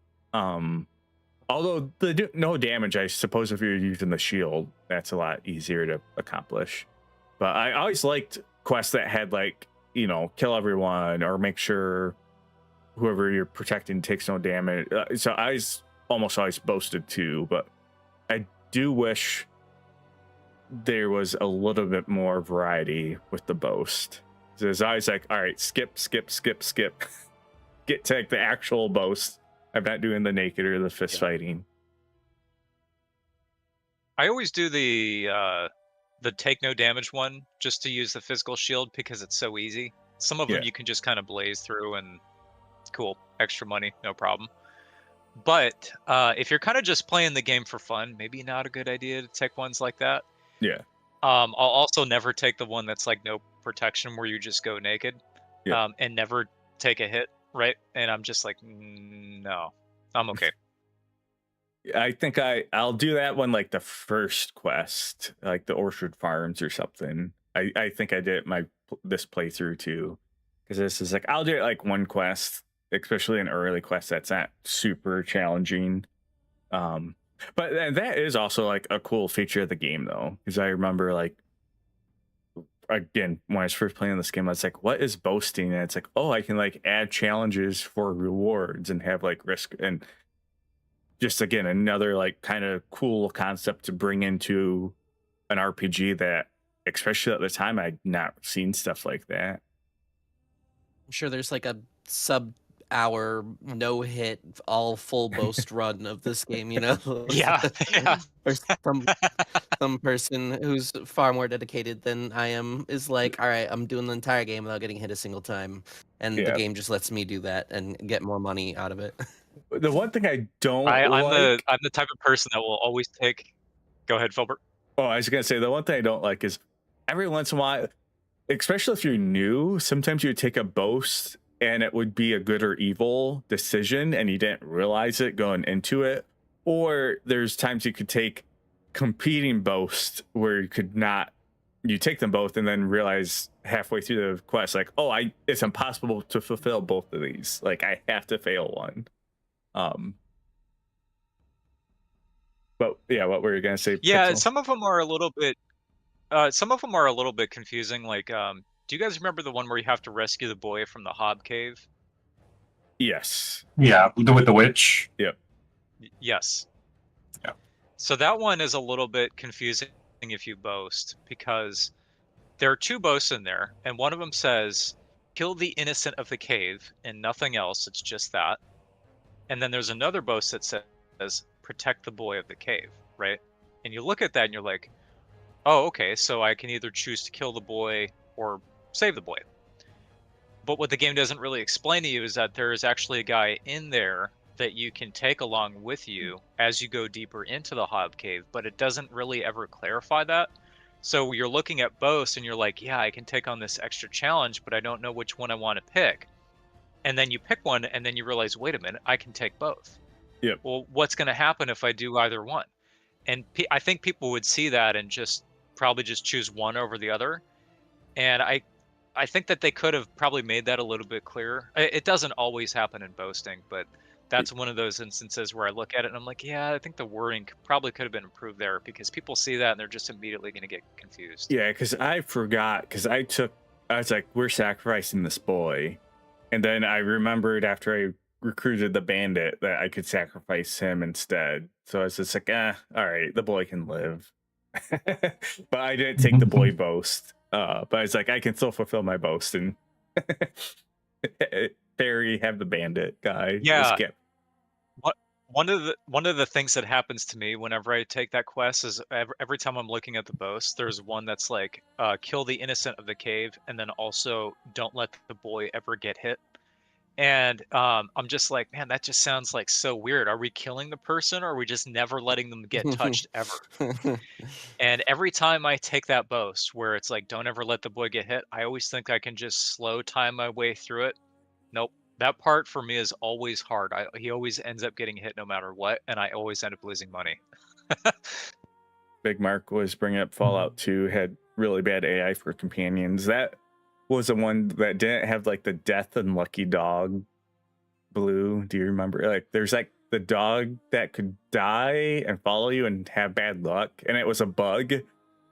Although no damage, I suppose if you're using the shield, that's a lot easier to accomplish. But I always liked quests that had like, kill everyone or make sure whoever you're protecting takes no damage. So I almost always boasted too, but I do wish there was a little bit more variety with the boast. So it's always like, all right, skip. Get to like the actual boast. I'm not doing the naked or the fist fighting. I always do the take no damage one just to use the physical shield because it's so easy. Some of them you can just kind of blaze through and cool, extra money, no problem. But if you're kind of just playing the game for fun, maybe not a good idea to take ones like that. Yeah. I'll also never take the one that's like no protection where you just go naked and never take a hit, right? And I'm just like, no, I'm okay. I think I'll do that one like the first quest, like the Orchard Farms or something. I think I did this playthrough too, because this is like I'll do it like one quest, especially an early quest that's not super challenging. But that is also like a cool feature of the game though, because I remember like again when I was first playing this game, I was like, what is boasting? And it's like, oh, I can like add challenges for rewards and have like risk and just again another like kind of cool concept to bring into an RPG that especially at the time I'd not seen stuff like that. I'm sure there's like a sub-hour no-hit all full boast run of this game, Yeah. Or some person who's far more dedicated than I am is like, all right, I'm doing the entire game without getting hit a single time, and the game just lets me do that and get more money out of it. The one thing I don't I'm the type of person that will always take. Go ahead, Filbert. Oh, I was gonna say the one thing I don't like is every once in a while, especially if you're new, sometimes you would take a boast and it would be a good or evil decision and you didn't realize it going into it. Or there's times you could take competing boasts where you take them both and then realize halfway through the quest, like, oh, it's impossible to fulfill both of these. Like I have to fail one. But yeah, what were you gonna say? Yeah, Pixel? some of them are a little bit confusing. Like, do you guys remember the one where you have to rescue the boy from the Hob Cave? Yes. Yeah, with the witch. Yep. Yes. Yeah. So that one is a little bit confusing if you boast, because there are two boasts in there, and one of them says, kill the innocent of the cave, and nothing else, it's just that. And then there's another boast that says, protect the boy of the cave, right? And you look at that and you're like, oh, okay, so I can either choose to kill the boy or save the boy. But what the game doesn't really explain to you is that there is actually a guy in there that you can take along with you as you go deeper into the Hob Cave, but it doesn't really ever clarify that. So you're looking at both and you're like, yeah, I can take on this extra challenge, but I don't know which one I want to pick. And then you pick one and then you realize, wait a minute, I can take both. Yep. Well, what's going to happen if I do either one? And I think people would see that and probably just choose one over the other. And I think that they could have probably made that a little bit clearer. It doesn't always happen in boasting, but that's one of those instances where I look at it and I'm like, yeah, I think the wording probably could have been improved there, because people see that and they're just immediately going to get confused. Yeah, because I forgot, because I was like, we're sacrificing this boy. And then I remembered after I recruited the bandit that I could sacrifice him instead. So I was just like, all right, the boy can live. But I didn't take the boy boast. But I was like, I can still fulfill my boast and Barry have the bandit guy. Yeah. one of the things that happens to me whenever I take that quest is every time I'm looking at the boast, there's one that's like kill the innocent of the cave, and then also don't let the boy ever get hit. And I'm just like, man, that just sounds like so weird. Are we killing the person, or are we just never letting them get touched ever? And every time I take that boast where it's like, don't ever let the boy get hit, I always think I can just slow time my way through it. Nope. That part for me is always hard. He always ends up getting hit no matter what, and I always end up losing money. Big Mark was bringing up Fallout 2 had really bad AI for companions. That was the one that didn't have like the death and lucky dog blue. Do you remember? Like there's like the dog that could die and follow you and have bad luck, and it was a bug,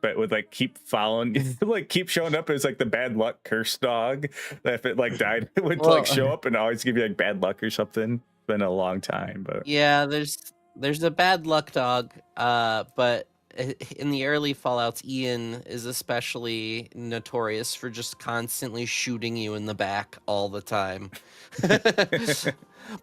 but would like keep following, like keep showing up as like the bad luck curse dog. That if it like died, it would like show up and always give you like bad luck or something. It's been a long time, but Yeah, there's a bad luck dog, but in the early Fallouts, Ian is especially notorious for just constantly shooting you in the back all the time.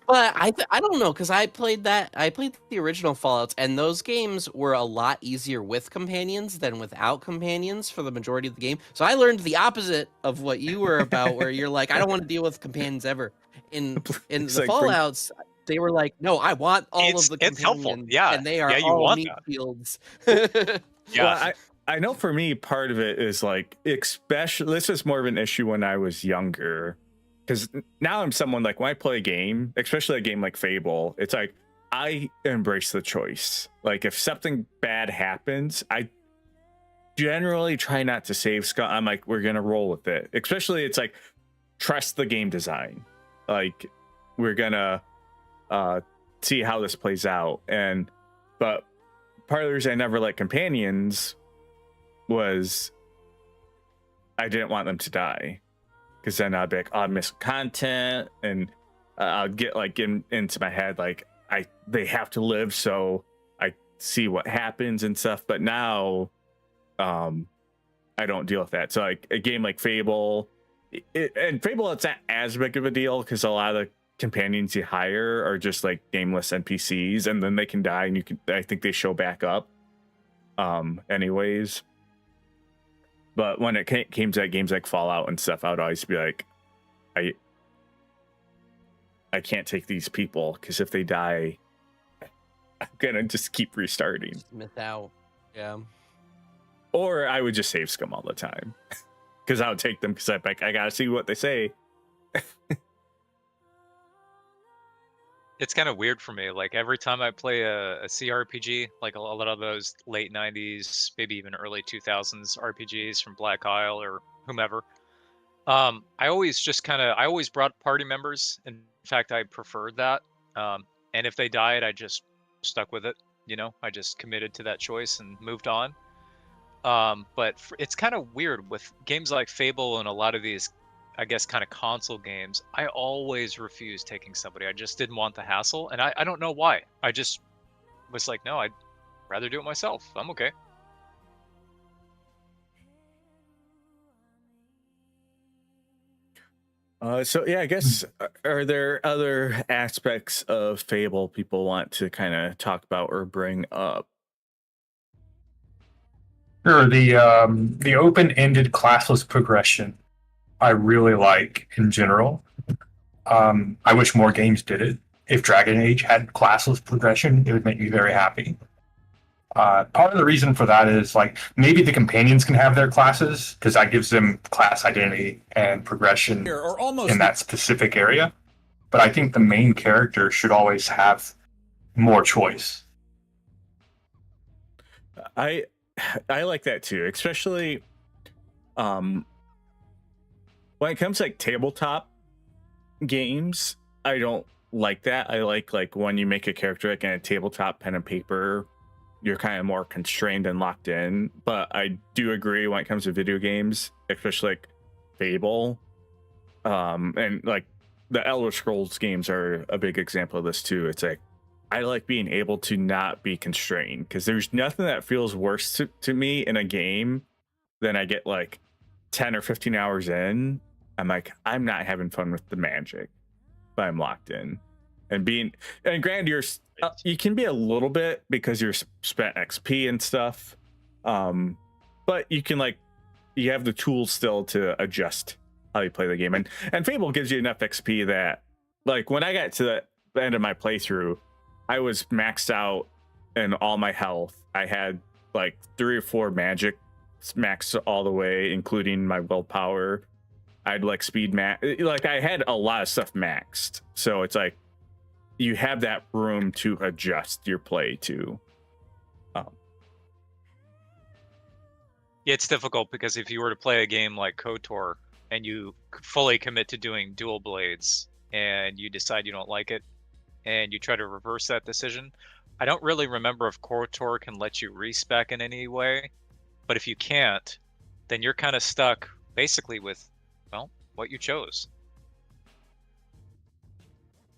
But I don't know, because I played the original Fallouts, and those games were a lot easier with companions than without companions for the majority of the game. So I learned the opposite of what you were about, where you're like, I don't want to deal with companions ever. In It's the like Fallouts, they were like, no, I want all of the It's helpful. companions, Yeah. and they are Yeah, you all want meat that. fields. Yeah. Well, I know for me, part of it is like, especially this is more of an issue when I was younger, because now I'm someone like when I play a game, especially a game like Fable, it's like I embrace the choice. Like if something bad happens, I generally try not to save Scott. I'm like, we're gonna roll with it. Especially it's like trust the game design. Like we're gonna see how this plays out. But part of the reason I never let companions was I didn't want them to die, because then I'd be like, oh, I miss content, and I'd get like into my head like they have to live, so I see what happens and stuff. But now I don't deal with that. So like a game like Fable, and Fable, it's not as big of a deal because a lot of the companions you hire are just like nameless NPCs, and then they can die, and I think they show back up anyways. But when it came to games like Fallout and stuff, I would always be like, I can't take these people, because if they die, I'm gonna just keep restarting. Miss out. Yeah. Or I would just save scum all the time, because I would take them, because I gotta see what they say. It's kind of weird for me. Like every time I play a CRPG, like a lot of those late 90s, maybe even early 2000s RPGs from Black Isle or whomever, I always brought party members. In fact, I preferred that. And if they died, I just stuck with it. You know, I just committed to that choice and moved on. But it's kind of weird with games like Fable and a lot of these, I guess, kind of console games. I always refused taking somebody. I just didn't want the hassle, and I don't know why. I just was like, no, I'd rather do it myself. I'm okay. So yeah, I guess, are there other aspects of Fable people want to kind of talk about or bring up? Sure, the open-ended classless progression I really like in general. I wish more games did it. If Dragon Age had classless progression, it would make me very happy. Part of the reason for that is like maybe the companions can have their classes, because that gives them class identity and progression in that specific area. But I think the main character should always have more choice. I like that too, especially when it comes to like tabletop games. I don't like that. I like when you make a character like in a tabletop pen and paper, you're kind of more constrained and locked in. But I do agree when it comes to video games, especially like Fable, and like the Elder Scrolls games are a big example of this too. It's like I like being able to not be constrained, because there's nothing that feels worse to me in a game than I get like 10 or 15 hours in. I'm like, I'm not having fun with the magic, but I'm locked in. and granted, you can be a little bit because you're spent XP and stuff, but you can you have the tools still to adjust how you play the game, and Fable gives you enough XP that when I got to the end of my playthrough, I was maxed out in all my health. I had 3 or 4 magic maxed all the way, including my willpower. I'd speed max, I had a lot of stuff maxed, so it's you have that room to adjust your play to. Yeah, it's difficult because if you were to play a game like KOTOR and you fully commit to doing dual blades and you decide you don't like it and you try to reverse that decision, I don't really remember if KOTOR can let you respec in any way, but if you can't, then you're kind of stuck basically with, well, what you chose.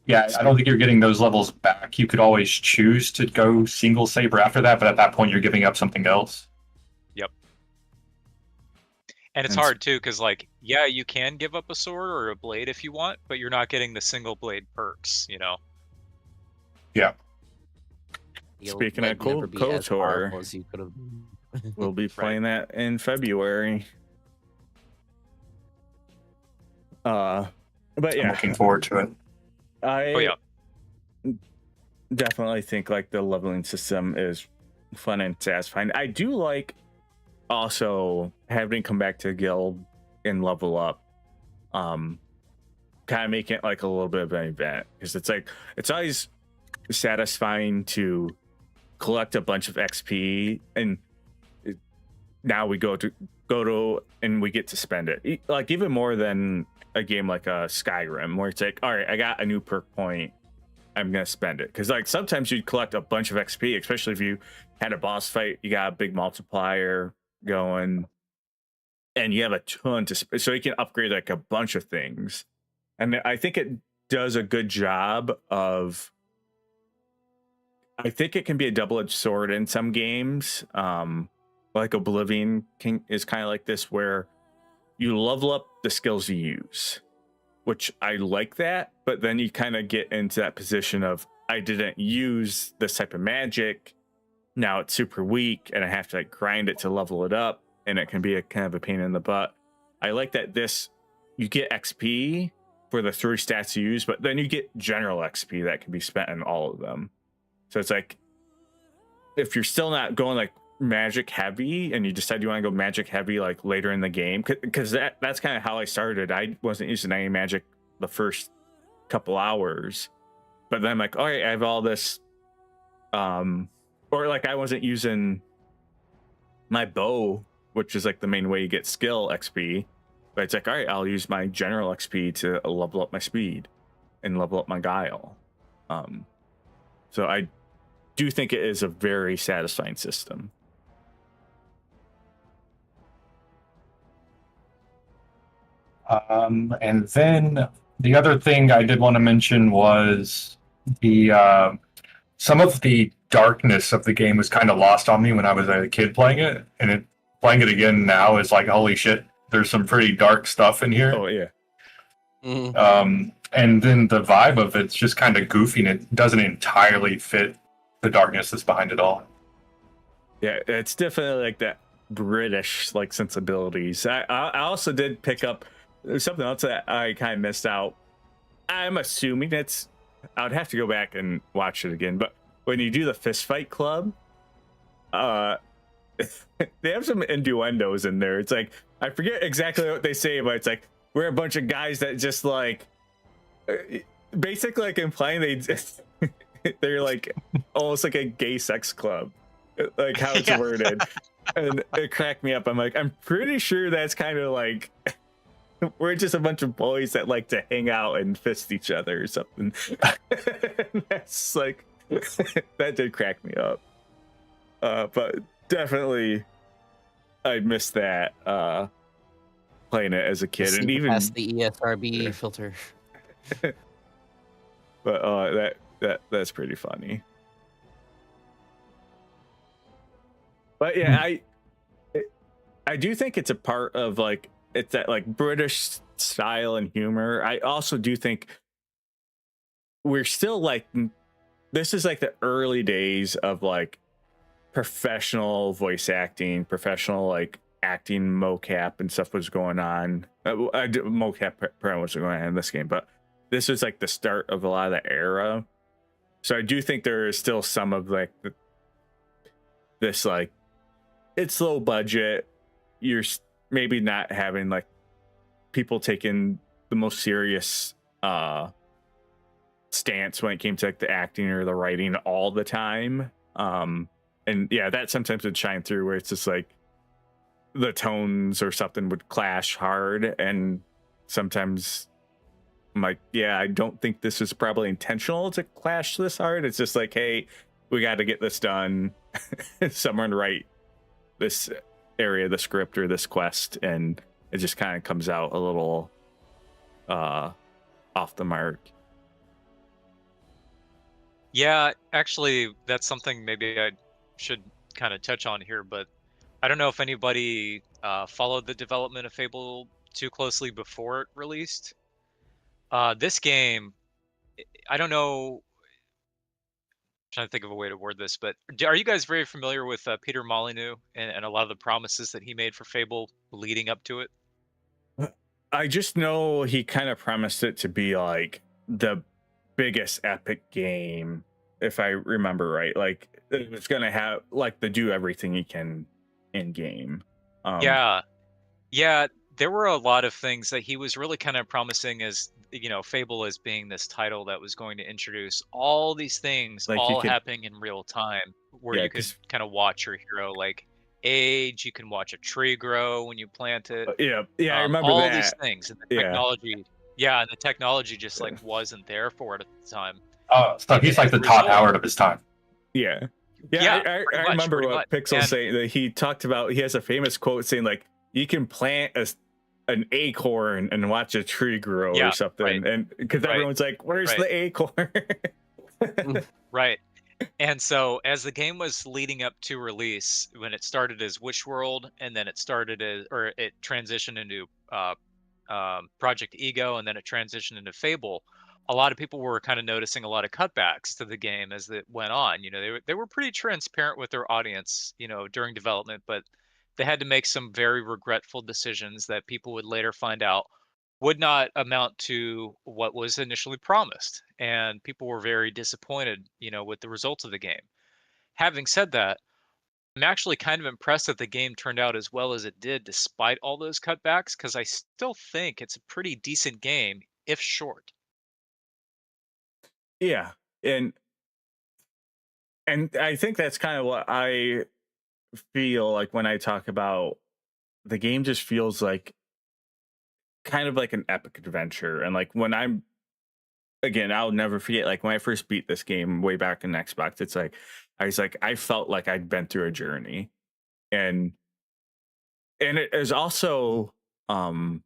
Yeah, I don't think you're getting those levels back. You could always choose to go single saber after that, but at that point you're giving up something else. Yep. And it's hard too, because yeah, you can give up a sword or a blade if you want, but you're not getting the single blade perks, Yeah. Speaking of KOTOR, we'll be playing that in February. But yeah, I'm looking forward to it. I definitely think the leveling system is fun and satisfying. I do also having to come back to the guild and level up, kind of making it a little bit of an event, because it's always satisfying to collect a bunch of XP, and now we go to and we get to spend it, even more than a game like a Skyrim, where it's all right, I got a new perk point, I'm gonna spend it. Because sometimes you'd collect a bunch of XP, especially if you had a boss fight, you got a big multiplier going, and you have a ton so you can upgrade a bunch of things. And I think it does a good job of, I think it can be a double-edged sword in some games. Oblivion is kind of like this, where you level up the skills you use, which I like that, but then you kind of get into that position of, I didn't use this type of magic, now it's super weak, and I have to grind it to level it up, and it can be a kind of a pain in the butt. I like that you get XP for the 3 stats you use, but then you get general XP that can be spent on all of them. So it's if you're still not going magic heavy, and you decide you want to go magic heavy later in the game, because that's kind of how I started. I wasn't using any magic the first couple hours, but then I'm all right, I have all this, or I wasn't using my bow, which is the main way you get skill XP, but it's all right, I'll use my general XP to level up my speed and level up my guile. So I do think it is a very satisfying system. And then the other thing I did want to mention was the some of the darkness of the game was kind of lost on me when I was a kid playing it, and playing it again now is holy shit, there's some pretty dark stuff in here. Oh yeah. Mm-hmm. And then the vibe of it's just kind of goofy, and it doesn't entirely fit the darkness that's behind it all. Yeah, it's definitely that British sensibilities. I also did pick up something else that I kind of missed out. I'm assuming I would have to go back and watch it again, but when you do the fist fight club, they have some innuendos in there. It's I forget exactly what they say, but it's we're a bunch of guys that just basically implying they're almost like a gay sex club, how it's worded. And it cracked me up. I'm pretty sure that's kind of we're just a bunch of boys that like to hang out and fist each other or something. That's that did crack me up. But definitely I missed that playing it as a kid, and even past the ESRB filter. But that's pretty funny. But yeah, I do think it's a part of it's that British style and humor. I also do think we're still like this is like the early days of like professional voice acting, professional like acting mocap and stuff was going on. Mocap was going on in this game, but this was like the start of a lot of the era. So I do think there is still some of like this like it's low budget. You're maybe not having like people taking the most serious stance when it came to like the acting or the writing all the time. And yeah, that sometimes would shine through where it's just like the tones or something would clash hard, and sometimes I'm like, yeah, I don't think this is probably intentional to clash this hard. It's just like, hey, we got to get this done. Someone write this area of the script or this quest, and it just kind of comes out a little off the mark. Yeah, actually, that's something maybe I should kind of touch on here, but I don't know if anybody followed the development of Fable too closely before it released. This game, I don't know, trying to think of a way to word this, but are you guys very familiar with Peter Molyneux and a lot of the promises that he made for Fable leading up to it? I just know he kind of promised it to be like the biggest epic game, if I remember right. Like it was gonna have like the do everything he can in game. Yeah, yeah, there were a lot of things that he was really kind of promising as, Fable as being this title that was going to introduce all these things like you all could, happening in real time, where yeah, you could because kind of watch your hero like age, you can watch a tree grow when you plant it, yeah, I remember all these that. things, and the Yeah, technology, yeah, and the technology just like wasn't there for it at the time. So And he's like as the a Todd result, Howard of his time. yeah, yeah. yeah, I remember pretty what much. Pixel And saying that he talked about. He has a famous quote saying like, "You can plant an acorn and watch a tree grow or yeah, right, something," and because right, everyone's like, "Where's right, the acorn?" right. And so as the game was leading up to release, when it started as Witch World, and then it transitioned into Project Ego, and then it transitioned into Fable, a lot of people were kind of noticing a lot of cutbacks to the game as it went on. They were pretty transparent with their audience, during development, but they had to make some very regretful decisions that people would later find out would not amount to what was initially promised, and people were very disappointed, with the results of the game. Having said that, I'm actually kind of impressed that the game turned out as well as it did despite all those cutbacks, because I still think it's a pretty decent game, if short. Yeah, and I think that's kind of what I feel like when I talk about the game. Just feels like kind of like an epic adventure, and like when I'm again, I'll never forget like when I first beat this game way back in Xbox. It's like I felt like I'd been through a journey, and it is also um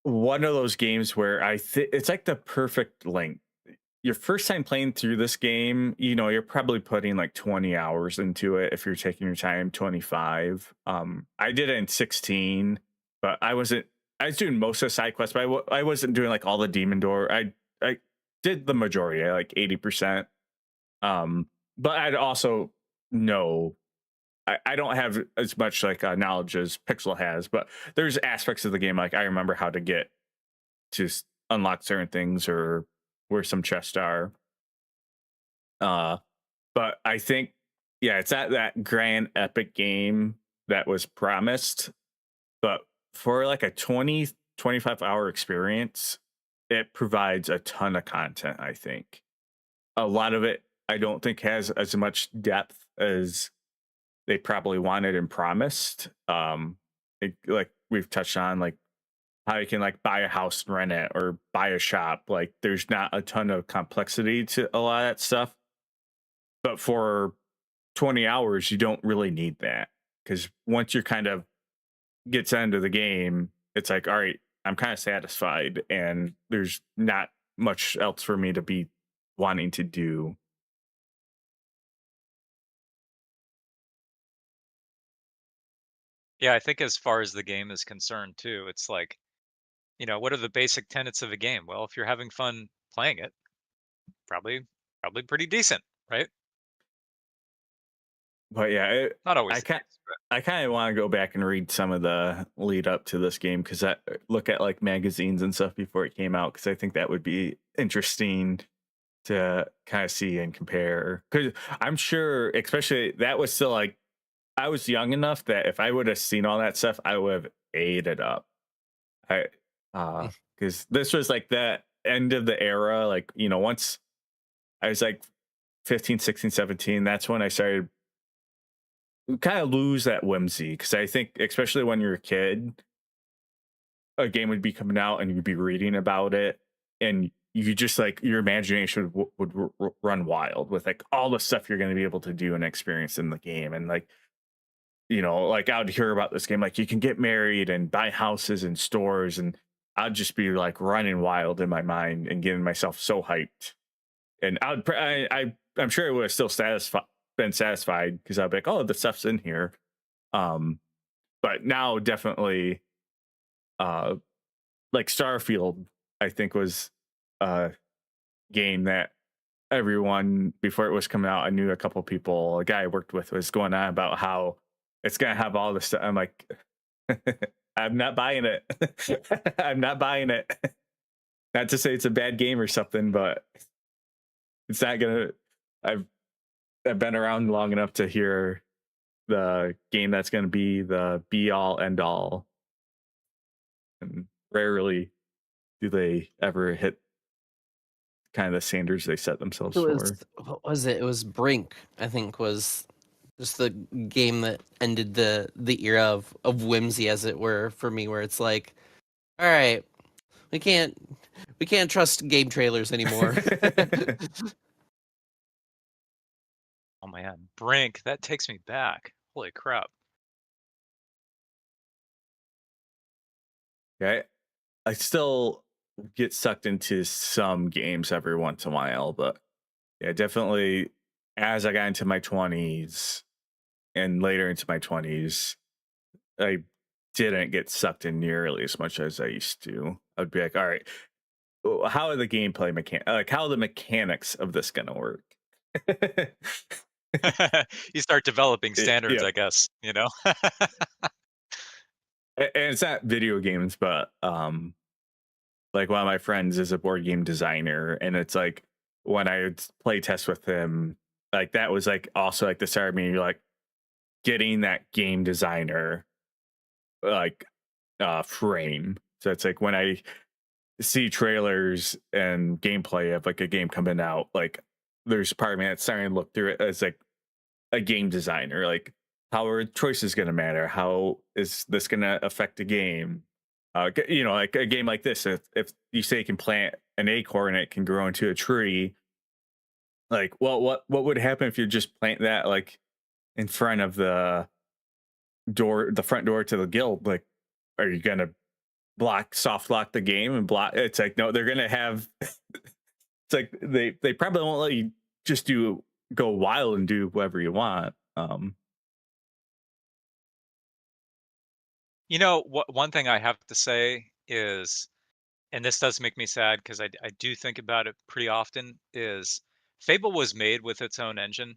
one of those games where I think it's like the perfect length. Your first time playing through this game, you're probably putting like 20 hours into it if you're taking your time, 25. I did it in 16, but I was doing most of the side quests, but I wasn't doing like all the demon door. I did the majority, like 80%. But I'd also know I don't have as much like knowledge as Pixel has, but there's aspects of the game like I remember how to get to unlock certain things or where some chests are. Uh, but I think, yeah, it's not that grand epic game that was promised, but for like a 20-25 hour experience, it provides a ton of content. I think a lot of it, I don't think has as much depth as they probably wanted and promised. Like we've touched on, like how you can like buy a house and rent it or buy a shop. Like there's not a ton of complexity to a lot of that stuff. But for 20 hours, you don't really need that, because once you're kind of gets into the game, it's like, all right, I'm kind of satisfied, and there's not much else for me to be wanting to do. Yeah, I think as far as the game is concerned too, it's like what are the basic tenets of a game? Well, if you're having fun playing it, probably probably pretty decent, right? But yeah, Not always I the can case, but I kind of want to go back and read some of the lead up to this game because I look at like magazines and stuff before it came out because I think that would be interesting to kind of see and compare. Because I'm sure, especially that was still like I was young enough that if I would have seen all that stuff, I would have ate it up. I because this was like the end of the era. Like once I was like 15, 16, 17, that's when I started kind of lose that whimsy because I think especially when you're a kid, a game would be coming out and you'd be reading about it, and you just like your imagination would run wild with like all the stuff you're going to be able to do and experience in the game, and like like I would hear about this game, like you can get married and buy houses and stores, and I'd just be like running wild in my mind and getting myself so hyped, and I'm sure it would have still been satisfied because I'd be like, oh, the stuff's in here. Um, but now definitely, uh, like Starfield, I think was a game that everyone before it was coming out, I knew a couple people, a guy I worked with was going on about how it's gonna have all this stuff. I'm like, I'm not buying it. I'm not buying it. Not to say it's a bad game or something, but it's not gonna. I've I've been around long enough to hear the game that's gonna be the be all end all, and rarely do they ever hit kind of the standards they set themselves It for. was what was it? It was Brink, I think, was just the game that ended the era of whimsy, as it were, for me, where it's like, all right, we can't trust game trailers anymore. oh man, Brink, that takes me back. Holy crap. Yeah, I still get sucked into some games every once in a while, but yeah, definitely as I got into my 20s and later into my 20s, I didn't get sucked in nearly as much as I used to. I'd be like, all right, how are the gameplay like how are the mechanics of this gonna work? You start developing standards, Yeah, I guess, and it's not video games, but like one of my friends is a board game designer, and it's like when I would play test with him, like that was like also like the start of me like getting that game designer like frame. So it's like when I see trailers and gameplay of like a game coming out, like there's a part of me that's starting to look through it as like a game designer, like how are choices going to matter? How is this going to affect the game? Like a game like this, if you say you can plant an acorn and it can grow into a tree, like, well, what would happen if you just plant that like in front of the front door to the guild? Like, are you gonna soft lock the game and block? It's like no, they're gonna have. It's like they probably won't let you just go wild and do whatever you want. One thing I have to say is, and this does make me sad because I do think about it pretty often, is Fable was made with its own engine.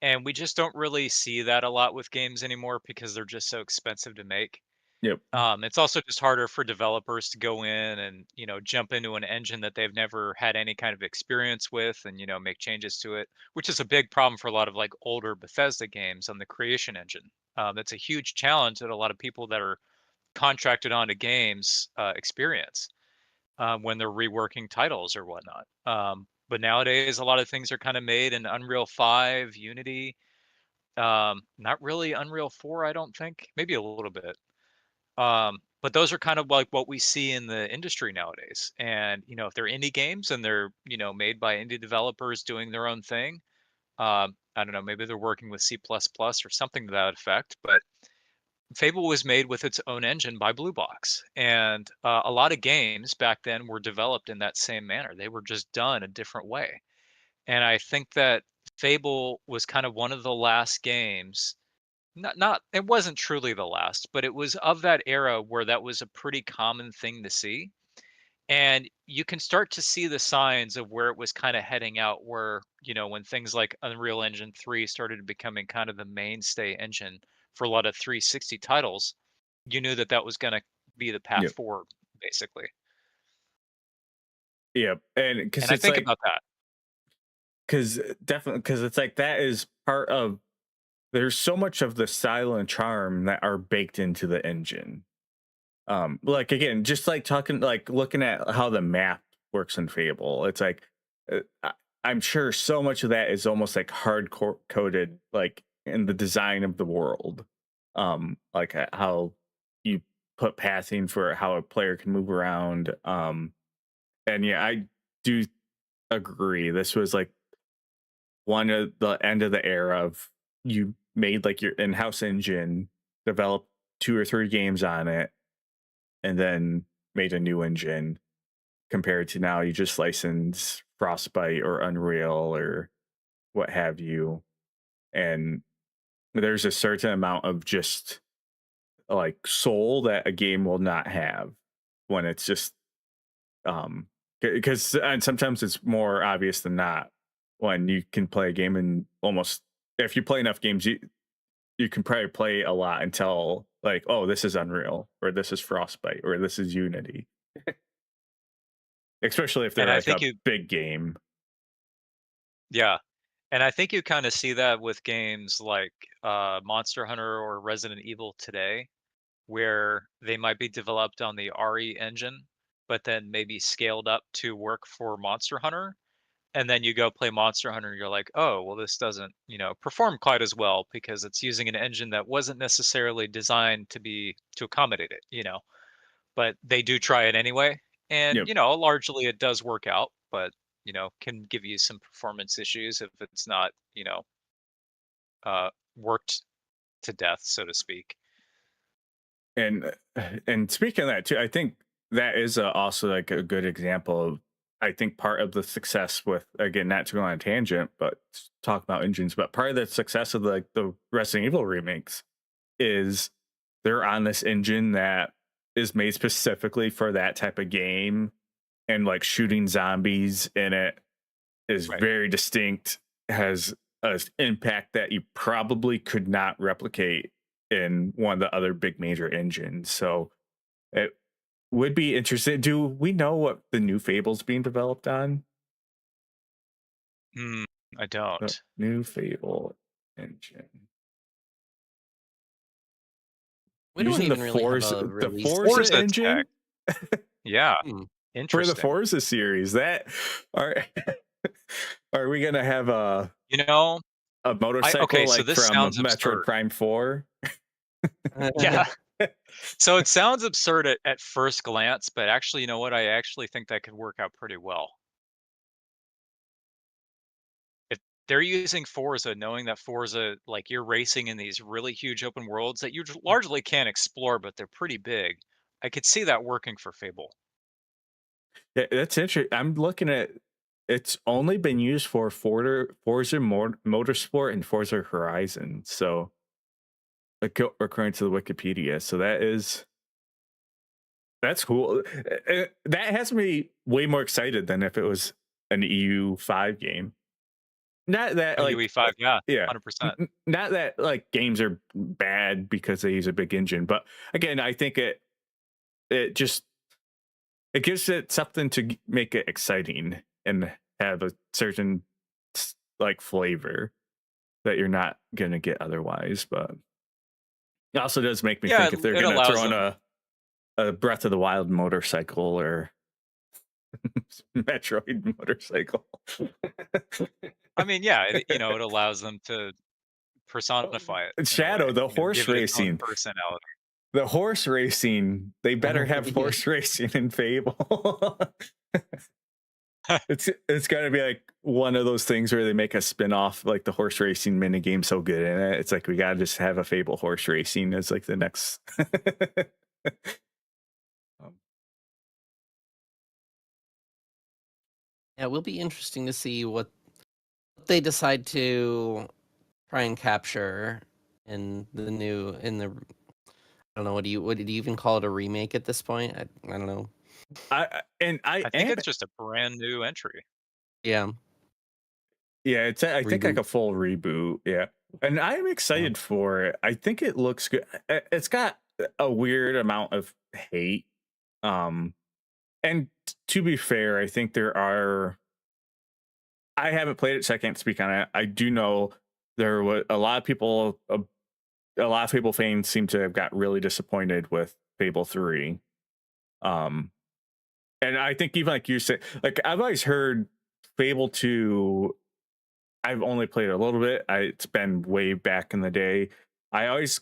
And we just don't really see that a lot with games anymore because they're just so expensive to make. Yep. It's also just harder for developers to go in and, jump into an engine that they've never had any kind of experience with and, make changes to it, which is a big problem for a lot of like older Bethesda games on the creation engine. That's a huge challenge that a lot of people that are contracted onto games experience when they're reworking titles or whatnot. But nowadays, a lot of things are kind of made in Unreal 5, Unity, not really Unreal 4, I don't think. Maybe a little bit. But those are kind of like what we see in the industry nowadays. And, if they're indie games and they're, made by indie developers doing their own thing, I don't know, maybe they're working with C++ or something to that effect. But Fable was made with its own engine by Blue Box. And a lot of games back then were developed in that same manner. They were just done a different way. And I think that Fable was kind of one of the last games not it wasn't truly the last, but it was of that era where that was a pretty common thing to see. And you can start to see the signs of where it was kind of heading out, where, when things like Unreal Engine 3 started becoming kind of the mainstay engine for a lot of 360 titles, you knew that that was going to be the path Yep. forward, basically. Yep. And because And I it's think like, about that. because definitely, because it's like that is part of, there's so much of the style and charm that are baked into the engine. Like again, just like talking, like looking at how the map works in Fable, it's like, I'm sure so much of that is almost like hardcore coded, like in the design of the world. Like how you put pathing for how a player can move around. And yeah, I do agree. This was like one of the end of the era of, you made like your in-house engine, developed 2 or 3 games on it, and then made a new engine, compared to now you just license Frostbite or Unreal or what have you. And there's a certain amount of just like soul that a game will not have when it's just because, and sometimes it's more obvious than not when you can play a game and almost, if you play enough games, you can probably play a lot until like, oh, this is Unreal, or this is Frostbite, or this is Unity. Especially if And they're I like think a big game. yeah. And I think you kind of see that with games like Monster Hunter or Resident Evil today, where they might be developed on the RE engine, but then maybe scaled up to work for Monster Hunter. And then you go play Monster Hunter and you're like, oh, well, this doesn't, perform quite as well because it's using an engine that wasn't necessarily designed to accommodate it. But they do try it anyway. And, Yep. largely it does work out, but, can give you some performance issues if it's not, worked to death, so to speak. And speaking of that too, I think that is also like a good example of, I think part of the success with, again, not to go on a tangent, but talk about engines, but part of the success of the Resident Evil remakes is they're on this engine that is made specifically for that type of game, and like shooting zombies in it is Right. very distinct, has an impact that you probably could not replicate in one of the other big major engines. So it would be interesting. Do we know what the new Fable's being developed on? I The don't. new Fable engine. We don't Using the even really have Forza, a the release Forza Forza date. tech. engine Yeah. Hmm. for the Interesting. Forza series. That are are we gonna have a You know, motorcycle okay, so like this from sounds Metroid absurd. Prime 4? Yeah. So it sounds absurd at first glance, but actually, you know what? I actually think that could work out pretty well. If they're using Forza, knowing that Forza, like you're racing in these really huge open worlds that you largely can't explore, but they're pretty big. I could see that working for Fable. Yeah, that's interesting. I'm looking at, it's only been used for Forza Motorsport and Forza Horizon. So, according to the Wikipedia, so that's cool. That has me way more excited than if it was an EU5 game. Not that Oh, like, UE5, yeah, yeah, 100%. not that like games are bad because they use a big engine, but again, I think it just, it gives it something to make it exciting and have a certain like flavor that you're not gonna get otherwise. But it also does make me Yeah, think if they're it gonna allows throw in them. a Breath of the Wild motorcycle or Metroid motorcycle. I mean, yeah, it allows them to personify it in a way, Shadow, the horse give it its own racing. personality. The horse racing. They better have Yeah. horse racing in Fable. It's gotta be like one of those things where they make a spin-off, like the horse racing mini game so good in it. It's like we gotta just have a Fable horse racing as like the next. Um, Yeah, it will be interesting to see what they decide to try and capture in the I don't know, what did you even call it, a remake at this point? I don't know. I I think am it's just a brand new entry. Yeah. yeah, I think like Reboot. a full reboot. Yeah. And I'm Yeah. excited for it. I think it looks good. It's got a weird amount of hate. Um and to be fair, I think there are I haven't played it, so I can't speak on it. I do know there was a lot of people a lot of Fable fans seem to have got really disappointed with Fable 3. Um and I think even like you said, like I've always heard Fable 2, I've only played a little bit. It's been way back in the day. I always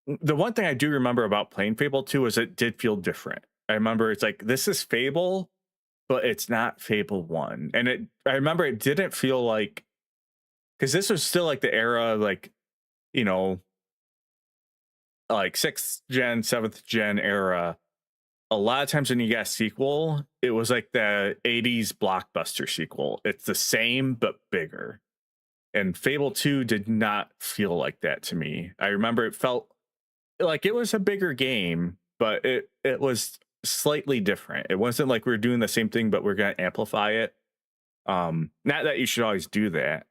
the one thing I do remember about playing Fable 2 is it did feel different. I remember it's like this is Fable, but it's not Fable 1. And I remember it didn't feel like because this was still like the era of like, you know, like 6th gen, 7th gen era. A lot of times when you got a sequel, it was like the 80s blockbuster sequel. It's the same but bigger. And Fable 2 did not feel like that to me. I remember it felt like it was a bigger game, but it was slightly different. It wasn't like we are doing the same thing, but we're gonna amplify it. Not that you should always do that.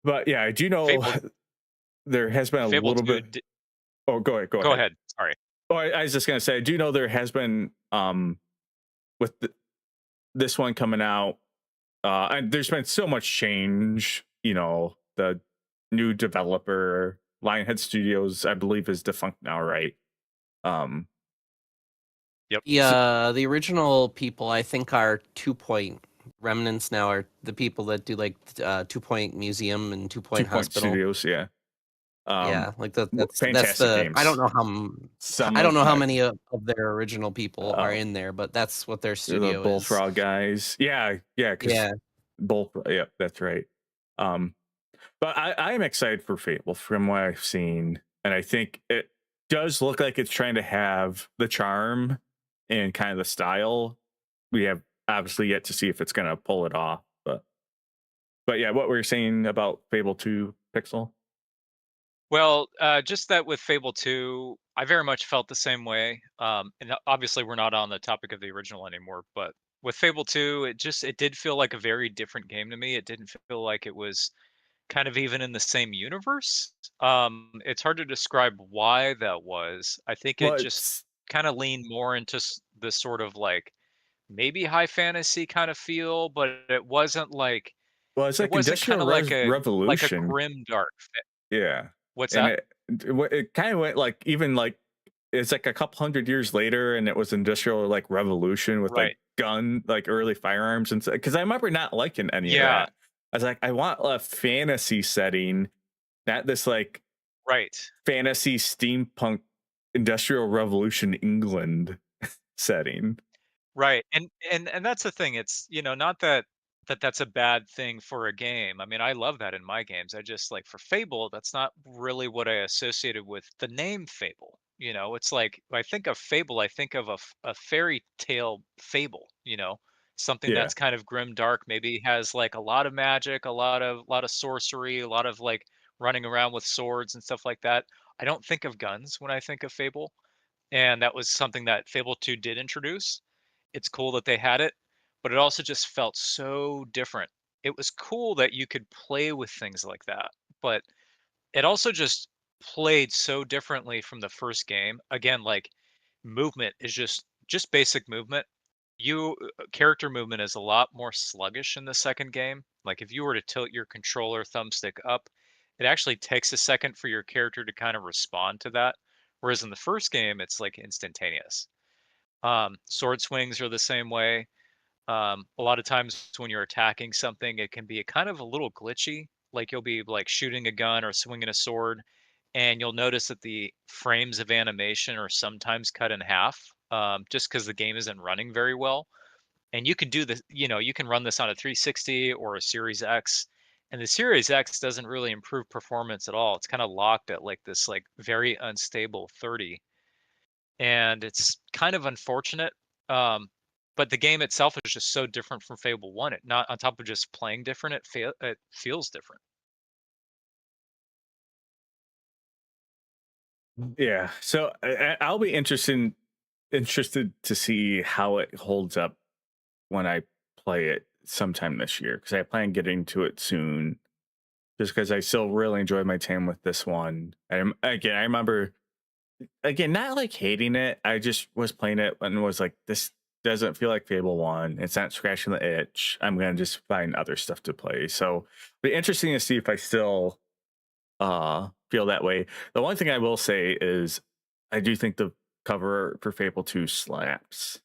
But yeah, I do know Fable there has been a Fable little 2 bit. Oh, go ahead, go Go ahead. ahead. Sorry. Oh, I was just gonna say, I do know there has been with this one coming out, and there's been so much change. You know, the new developer Lionhead Studios, I believe, is defunct now, right? Um, Yep. so, Yeah, the original people I think are 2 Point remnants now are the people that do like 2 Point Museum and 2 Point 2 Point Hospital. Studios, yeah. Yeah, like that's Fantastic the I don't games. know how Some I don't of know how my many of their original people are in there, but that's what their the studio is. Bullfrog guys, yeah, because Yeah. yeah, that's right. Um, but I am excited for Fable from what I've seen, and I think it does look like it's trying to have the charm and kind of the style. We have obviously yet to see if it's going to pull it off, but yeah, what we were saying about Fable 2 Pixel. Well, just that with Fable 2, I very much felt the same way. And obviously, we're not on the topic of the original anymore, but with Fable 2, it did feel like a very different game to me. It didn't feel like it was kind of even in the same universe. It's hard to describe why that was. I think Well, it just it's kind of leaned more into this sort of like maybe high fantasy kind of feel, but it's it like wasn't kind Industrial of like a Revolution. grim dark. Yeah, What's and that? it kind of went like even like it's like a couple hundred years later, and it was Industrial like Revolution with like Right. like early firearms and stuff. Because I remember not liking any of Yeah. that. I was like, I want a fantasy setting, not this like Right. fantasy steampunk Industrial Revolution England setting. Right. And that's the thing. It's, not that's a bad thing for a game. I mean, I love that in my games. I just like for Fable, that's not really what I associated with the name Fable. It's like when I think of Fable, I think of a fairy tale fable, something Yeah, that's kind of grim dark, maybe has like a lot of magic, a lot of sorcery, a lot of like running around with swords and stuff like that. I don't think of guns when I think of Fable. And that was something that Fable 2 did introduce. It's cool that they had it, but it also just felt so different. It was cool that you could play with things like that, but it also just played so differently from the first game. Again, like movement is just basic movement. Character movement is a lot more sluggish in the second game. Like if you were to tilt your controller thumbstick up, it actually takes a second for your character to kind of respond to that. Whereas in the first game, it's like instantaneous. Sword swings are the same way. A lot of times when you're attacking something, it can be a kind of a little glitchy. Like you'll be like shooting a gun or swinging a sword, and you'll notice that the frames of animation are sometimes cut in half, just because the game isn't running very well. And you can do this, you can run this on a 360 or a Series X, and the Series X doesn't really improve performance at all. It's kind of locked at like this like very unstable 30, and it's kind of unfortunate. Um, but the game itself is just so different from Fable 1. It not on top of just playing different, it feels different. Yeah. So I'll be interested to see how it holds up when I play it sometime this year, because I plan getting to it soon. Just because I still really enjoyed my time with this one. Again, I remember again not like hating it. I just was playing it and was like, this doesn't feel like Fable One. It's not scratching the itch. I'm gonna just find other stuff to play. So be interesting to see if I still feel that way. The one thing I will say is I do think the cover for Fable 2 slaps.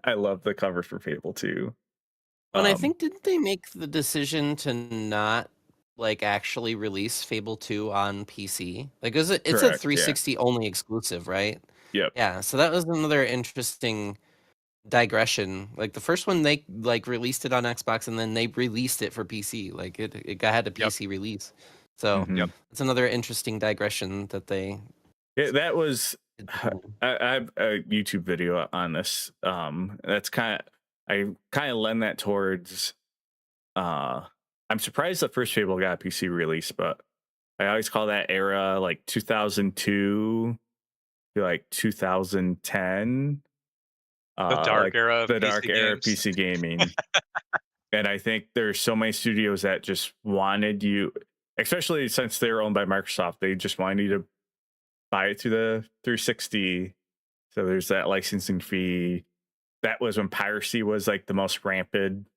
I love the cover for Fable 2. And I Um think didn't they make the decision to not like actually release Fable 2 on PC? Like it's a correct, yeah. 360 only exclusive, right? Yep. Yeah, so that was another interesting digression. Like the first one they like released it on Xbox and then they released it for PC. Like had a Yep. PC release. So Mhm. Yep. it's another interesting digression that they Yeah, that was did. I have a YouTube video on this. That's I kind of lend that towards uh I'm surprised the first Fable got a PC release, but I always call that era like 2002 to like 2010, The dark like era of the dark PC era of games. PC gaming. And I think there's so many studios that just wanted you, especially since they're owned by Microsoft, they just wanted you to buy it through the 360. So there's that licensing fee. That was when piracy was like the most rampant.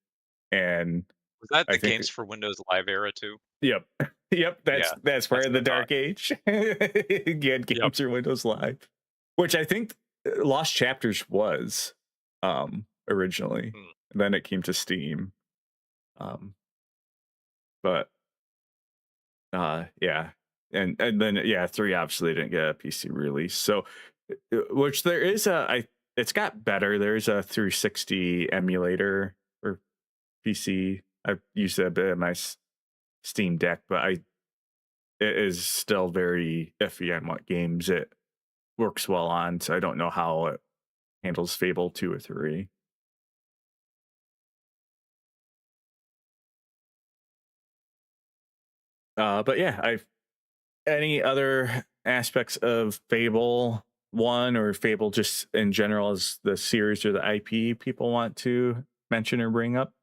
And Was that I the think, Games for Windows Live era too? yep, yep, Yeah, that's part that's of what the I thought. dark age. You had Yep. games or Windows Live, which I think Lost Chapters was originally. Hmm. And then it came to Steam. Um, but yeah, and then yeah, 3 obviously didn't get a PC release. So which there is it's got better. There's a 360 emulator for PC. I've used it a bit in my Steam Deck, but it is still very iffy on what games it works well on. So I don't know how it handles Fable 2 or 3. But yeah, I've any other aspects of Fable 1 or Fable just in general as the series or the IP people want to mention or bring up?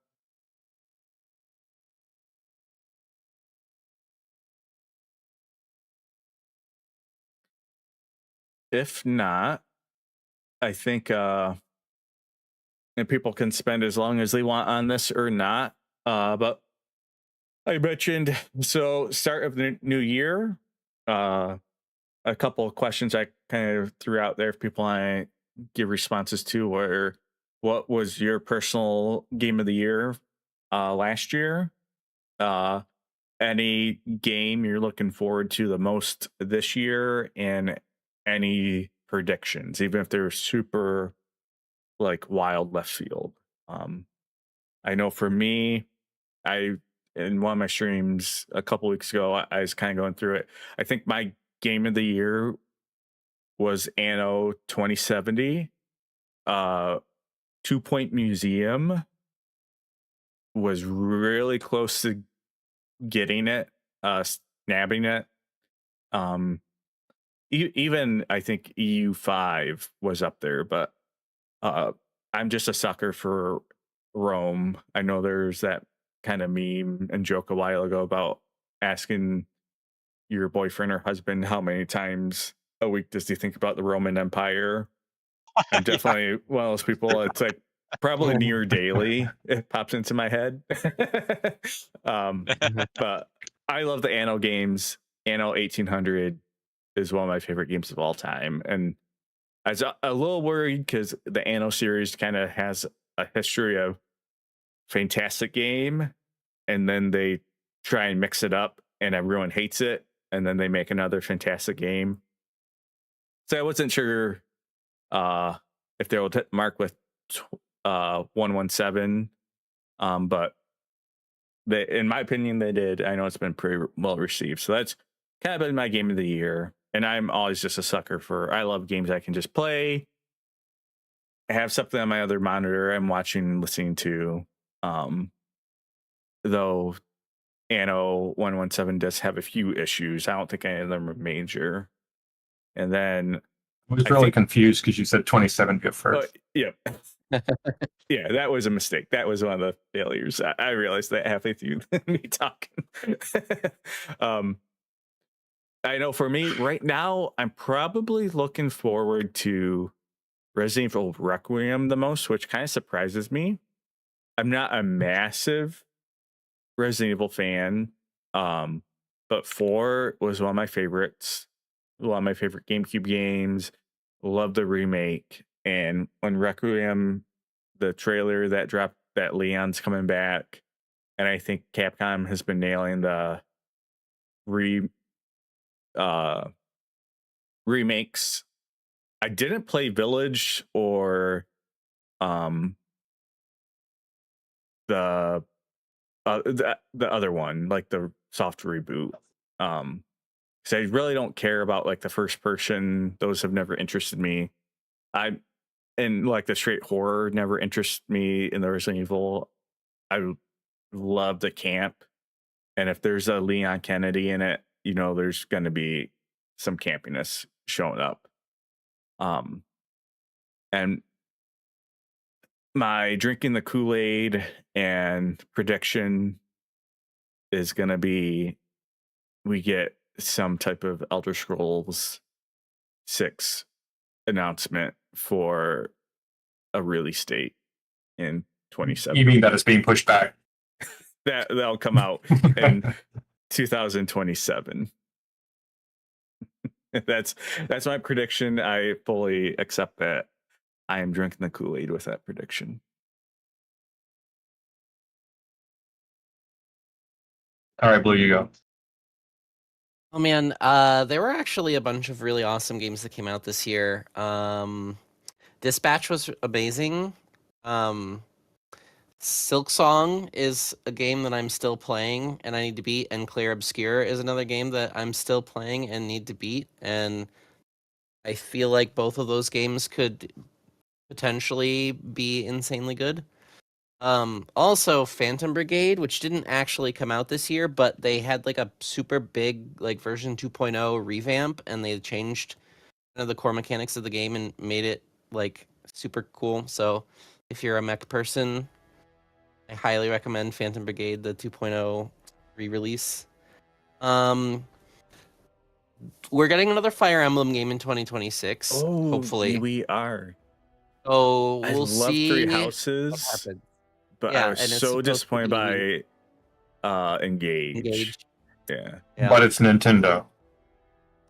If not, I think and people can spend as long as they want on this or not. But I mentioned so start of the new year. Uh, a couple of questions I kind of threw out there if people want to give responses to were what was your personal game of the year last year? Uh, any game you're looking forward to the most this year, and any predictions, even if they're super like wild left field. Um, I know for me, I in one of my streams a couple weeks ago, I was kind of going through it. I think my game of the year was Anno 2070. Uh, 2 Point Museum was really close to getting it, snabbing it. Um, even I think EU5 was up there, but uh, I'm just a sucker for Rome. I know there's that kind of meme and joke a while ago about asking your boyfriend or husband how many times a week does he think about the Roman Empire. I'm Yeah. definitely one of those people. It's like probably near daily. It pops into my head. um, but I love the Anno games. Anno 1800 is one of my favorite games of all time, and I was a little worried because the Anno series kind of has a history of fantastic game, and then they try and mix it up, and everyone hates it, and then they make another fantastic game. So I wasn't sure uh, if they would hit mark with 117, but in my opinion, they did. I know it's been pretty well received, so that's kind of been my game of the year. And I'm always just a sucker for. I love games I can just play. I have something on my other monitor I'm watching, listening to. Um, though Anno 117 does have a few issues. I don't think any of them are major. And then I was I really think- confused because you said 27 go oh, first. yeah. Yeah, that was a mistake. That was one of the failures. I realized that halfway through me talking. I know for me right now, I'm probably looking forward to Resident Evil Requiem the most, which kind of surprises me. I'm not a massive Resident Evil fan, but 4 was one of my favorites. One of my favorite GameCube games. Love the remake. And when Requiem, the trailer that dropped that Leon's coming back, and I think Capcom has been nailing the uh remakes. I didn't play Village or um the the other one, like the soft reboot. Because I really don't care about like the first person. Those have never interested me. I and like the straight horror never interested me in the Resident Evil. I love the camp, and if there's a Leon Kennedy in it, you know there's going to be some campiness showing up. And my drinking the Kool-Aid and prediction is going to be we get some type of Elder Scrolls 6 announcement for a release date in 27. You mean that it's being pushed back? That'll come out in 2027. That's my prediction. I fully accept that. I am drinking the Kool-Aid with that prediction. All right, Blue, you go. Oh man, there were actually a bunch of really awesome games that came out this year. Dispatch was amazing. Silk Song is a game that I'm still playing and I need to beat, and Clair Obscure is another game that I'm still playing and need to beat, and I feel like both of those games could potentially be insanely good. Also Phantom Brigade, which didn't actually come out this year, but they had like a super big like version 2.0 revamp, and they changed the core mechanics of the game and made it like super cool. So if you're a mech person, I highly recommend Phantom Brigade, the 2.0 re-release. We're getting another Fire Emblem game in 2026. Oh, hopefully. we are. Oh, I we'll love see Three what Houses, happens. but Yeah, I was and it's so supposed to disappointed be by Engage. Engage. Yeah, But it's Nintendo.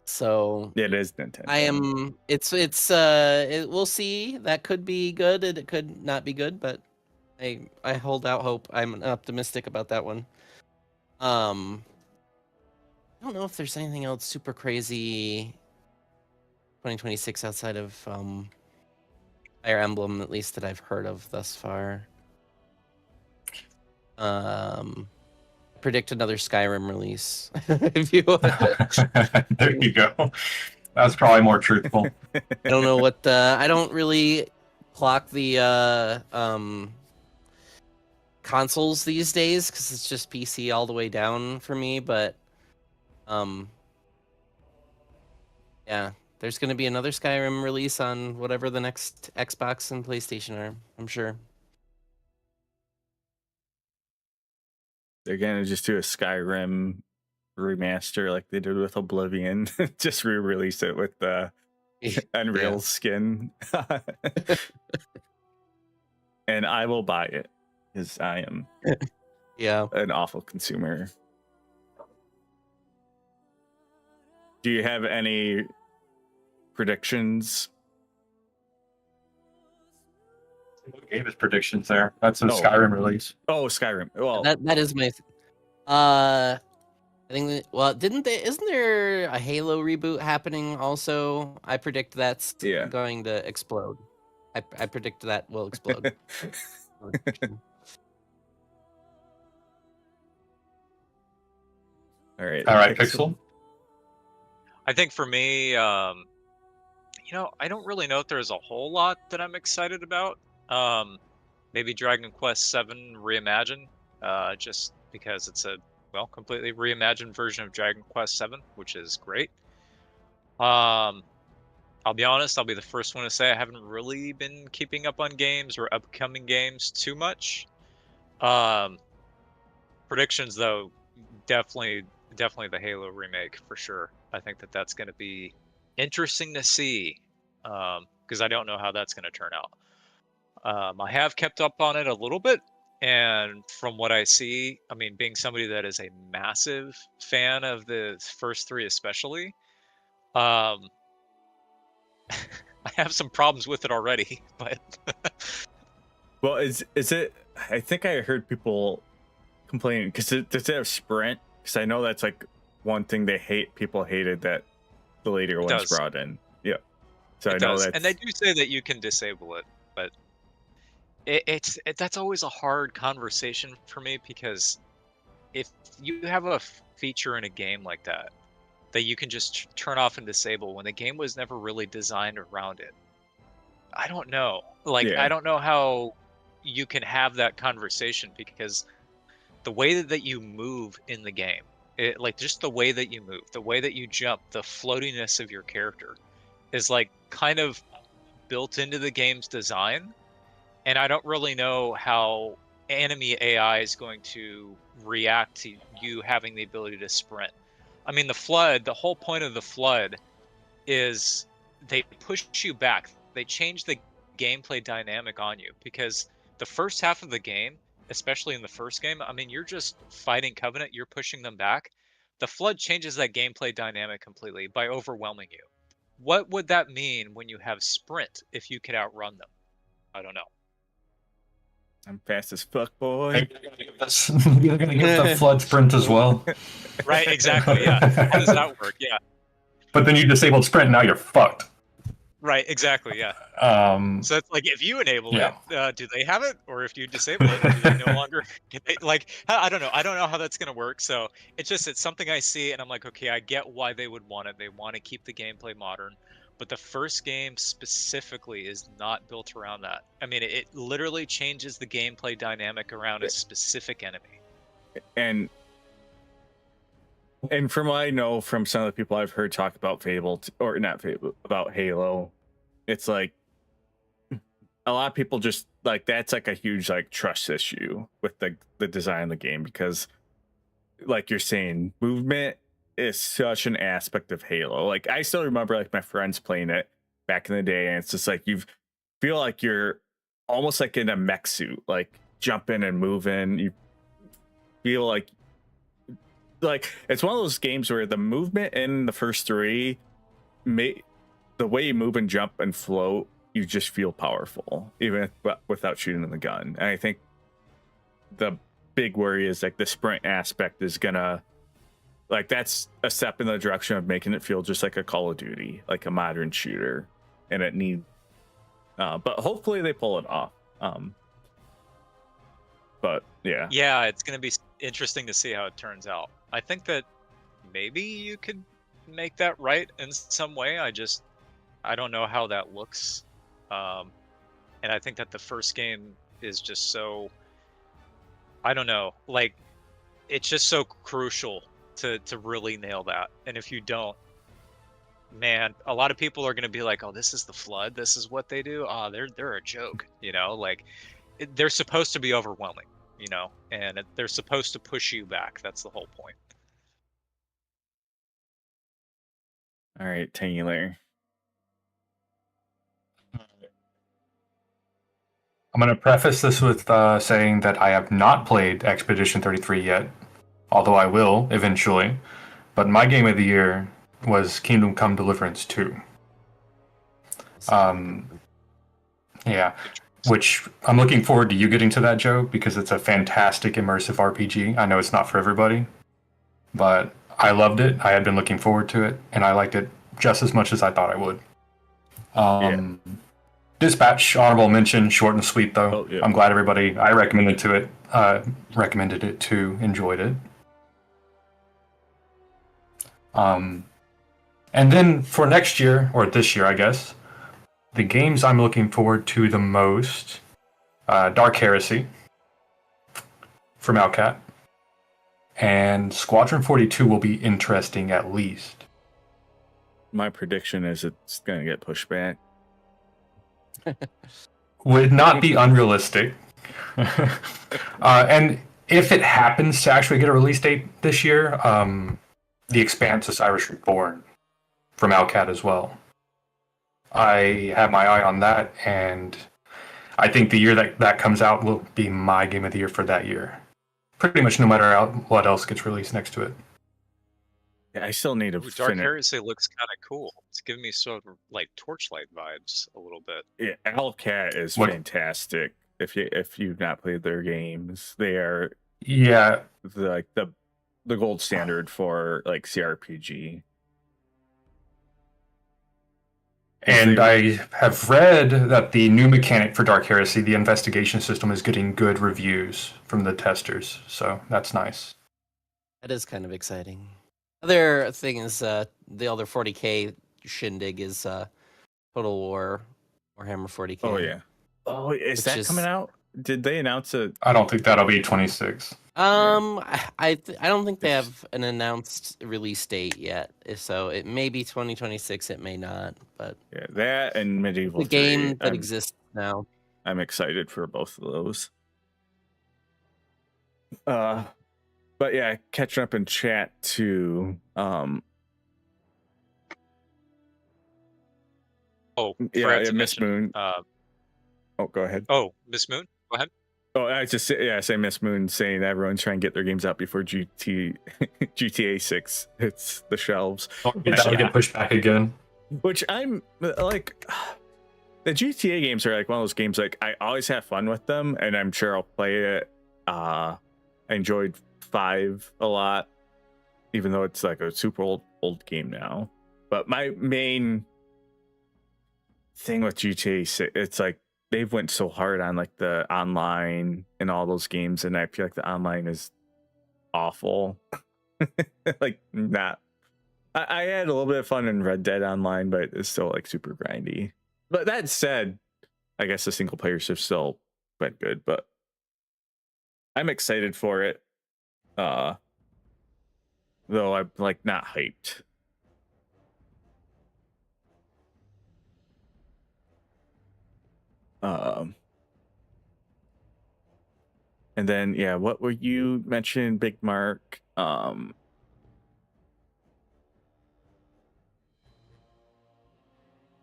So it is Nintendo. we'll see. That could be good and it could not be good, but I hold out hope. I'm optimistic about that one. I don't know if there's anything else super crazy 2026 outside of Fire Emblem, at least that I've heard of thus far. Predict another Skyrim release. If you There you go. That's probably more truthful. I don't know what I don't really clock the consoles these days because it's just PC all the way down for me, but yeah, there's going to be another Skyrim release on whatever the next Xbox and PlayStation are, I'm sure. They're gonna just do a Skyrim remaster like they did with Oblivion. Just re-release it with the Unreal skin. And I will buy it because I am an awful consumer. Do you have any predictions? Who gave his predictions there? That's a Skyrim release. Oh, Skyrim. Well, that is my I think isn't there a Halo reboot happening also? I predict that's going to explode. I predict that will explode. All right, Pixel. I think for me, I don't really know if there's a whole lot that I'm excited about. Maybe Dragon Quest VII Reimagined, just because it's a completely reimagined version of Dragon Quest VII, which is great. I'll be honest, I'll be the first one to say I haven't really been keeping up on games or upcoming games too much. Predictions though, definitely the Halo remake for sure. I think that that's going to be interesting to see, because I don't know how that's going to turn out. I have kept up on it a little bit, and from what I see, I mean, being somebody that is a massive fan of the first three especially, um, I have some problems with it already, but Well, is it? I think I heard people complaining because does it have sprint? Because I know that's like one thing they hate. People hated that the later it ones does. brought in. Yeah, so It I know does, that's and they do say that you can disable it, but that's always a hard conversation for me, because if you have a feature in a game like that you can just turn off and disable when the game was never really designed around it, I don't know. Like, yeah. I don't know how you can have that conversation, because the way that you move in the game, like just the way that you move, the way that you jump, the floatiness of your character is like kind of built into the game's design. And I don't really know how enemy AI is going to react to you having the ability to sprint. I mean, the whole point of the flood is they push you back. They change the gameplay dynamic on you, because the first half of the game, especially in the first game, I mean, you're just fighting Covenant, you're pushing them back. The flood changes that gameplay dynamic completely by overwhelming you. What would that mean when you have sprint if you could outrun them? I don't know. I'm fast as fuck, boy. You're gonna give the flood sprint as well. Right, exactly, yeah. How does that work? Yeah. But then you disabled sprint, now you're fucked. Right, exactly, yeah. So it's like, if you enable Yeah. it, do they have it? Or if you disable it, do they no longer get it? Like, I don't know. I don't know how that's gonna work. So it's something I see, and I'm like, okay, I get why they would want it. They want to keep the gameplay modern, but the first game specifically is not built around that. I mean, it literally changes the gameplay dynamic around a specific enemy. And from what I know from some of the people I've heard talk about Fable, or not Fable, about Halo, it's like a lot of people just like that's like a huge like trust issue with the design of the game, because like you're saying, movement is such an aspect of Halo. Like I still remember like my friends playing it back in the day, and it's just like you feel like you're almost like in a mech suit, like jumping and moving. You feel like it's one of those games where the movement in the first three, the way you move and jump and float, you just feel powerful, even without shooting the gun. And I think the big worry is like the sprint aspect is gonna, like, that's a step in the direction of making it feel just like a Call of Duty, like a modern shooter, and it but hopefully they pull it off. But yeah, it's going to be interesting to see how it turns out. I think that maybe you could make that right in some way. I don't know how that looks. And I think that the first game is just so, I don't know, like, it's just so crucial to really nail that. And if you don't, man, a lot of people are going to be like, oh, this is the flood, this is what they do. Oh, they're a joke, like they're supposed to be overwhelming, and they're supposed to push you back. That's the whole point. All right, Taylor. I'm going to preface this with saying that I have not played Expedition 33 yet, although I will eventually. But my game of the year was Kingdom Come Deliverance 2. Yeah, which I'm looking forward to you getting to that, Joe, because it's a fantastic immersive RPG. I know it's not for everybody, but I loved it. I had been looking forward to it, and I liked it just as much as I thought I would. Dispatch, honorable mention, short and sweet though. Oh, yeah. I'm glad everybody I recommended it to enjoyed it. And then for next year, or this year, I guess, the games I'm looking forward to the most, Dark Heresy from Outcat, and Squadron 42 will be interesting at least. My prediction is it's going to get pushed back. Would not be unrealistic. And if it happens to actually get a release date this year, The Expanse is Irish Reborn from Owlcat as well. I have my eye on that, and I think the year that comes out will be my game of the year for that year. Pretty much no matter what else gets released next to it. Yeah, I still need to Ooh, Dark finish. Heresy looks kind of cool. It's giving me sort of like Torchlight vibes a little bit. Yeah, Owlcat is What- fantastic. If you've not played their games, they are Yeah, the gold standard for like CRPG. and I have read that the new mechanic for Dark Heresy, the investigation system, is getting good reviews from the testers. So that's nice. That is kind of exciting. Other thing is the other 40K shindig is Total War Warhammer 40K. Oh yeah. Oh, is Which that coming out? Did they announce it? I don't think that'll be 26. I don't think they have an announced release date yet. So it may be 2026. It may not. But Yeah, that and Medieval the game 3, that exists now. I'm excited for both of those. But yeah, catching up in chat too. Oh, Yeah, forgot to Miss mention, Moon. Oh, go ahead. Oh, Miss Moon, go ahead. Oh, I say Miss Moon saying that everyone's trying to get their games out before GTA 6 hits the shelves. That'll get pushed back again. Which I'm like, the GTA games are like one of those games like I always have fun with them, and I'm sure I'll play it. I enjoyed 5 a lot, even though it's like a super old game now. But my main thing with GTA 6, it's like they've went so hard on like the online and all those games, and I feel like the online is awful. Like not. I had a little bit of fun in Red Dead Online, but it's still like super grindy. But that said, I guess the single players have still been good, but I'm excited for it. Though I'm like not hyped. And then yeah, what were you mentioning, Big Mark?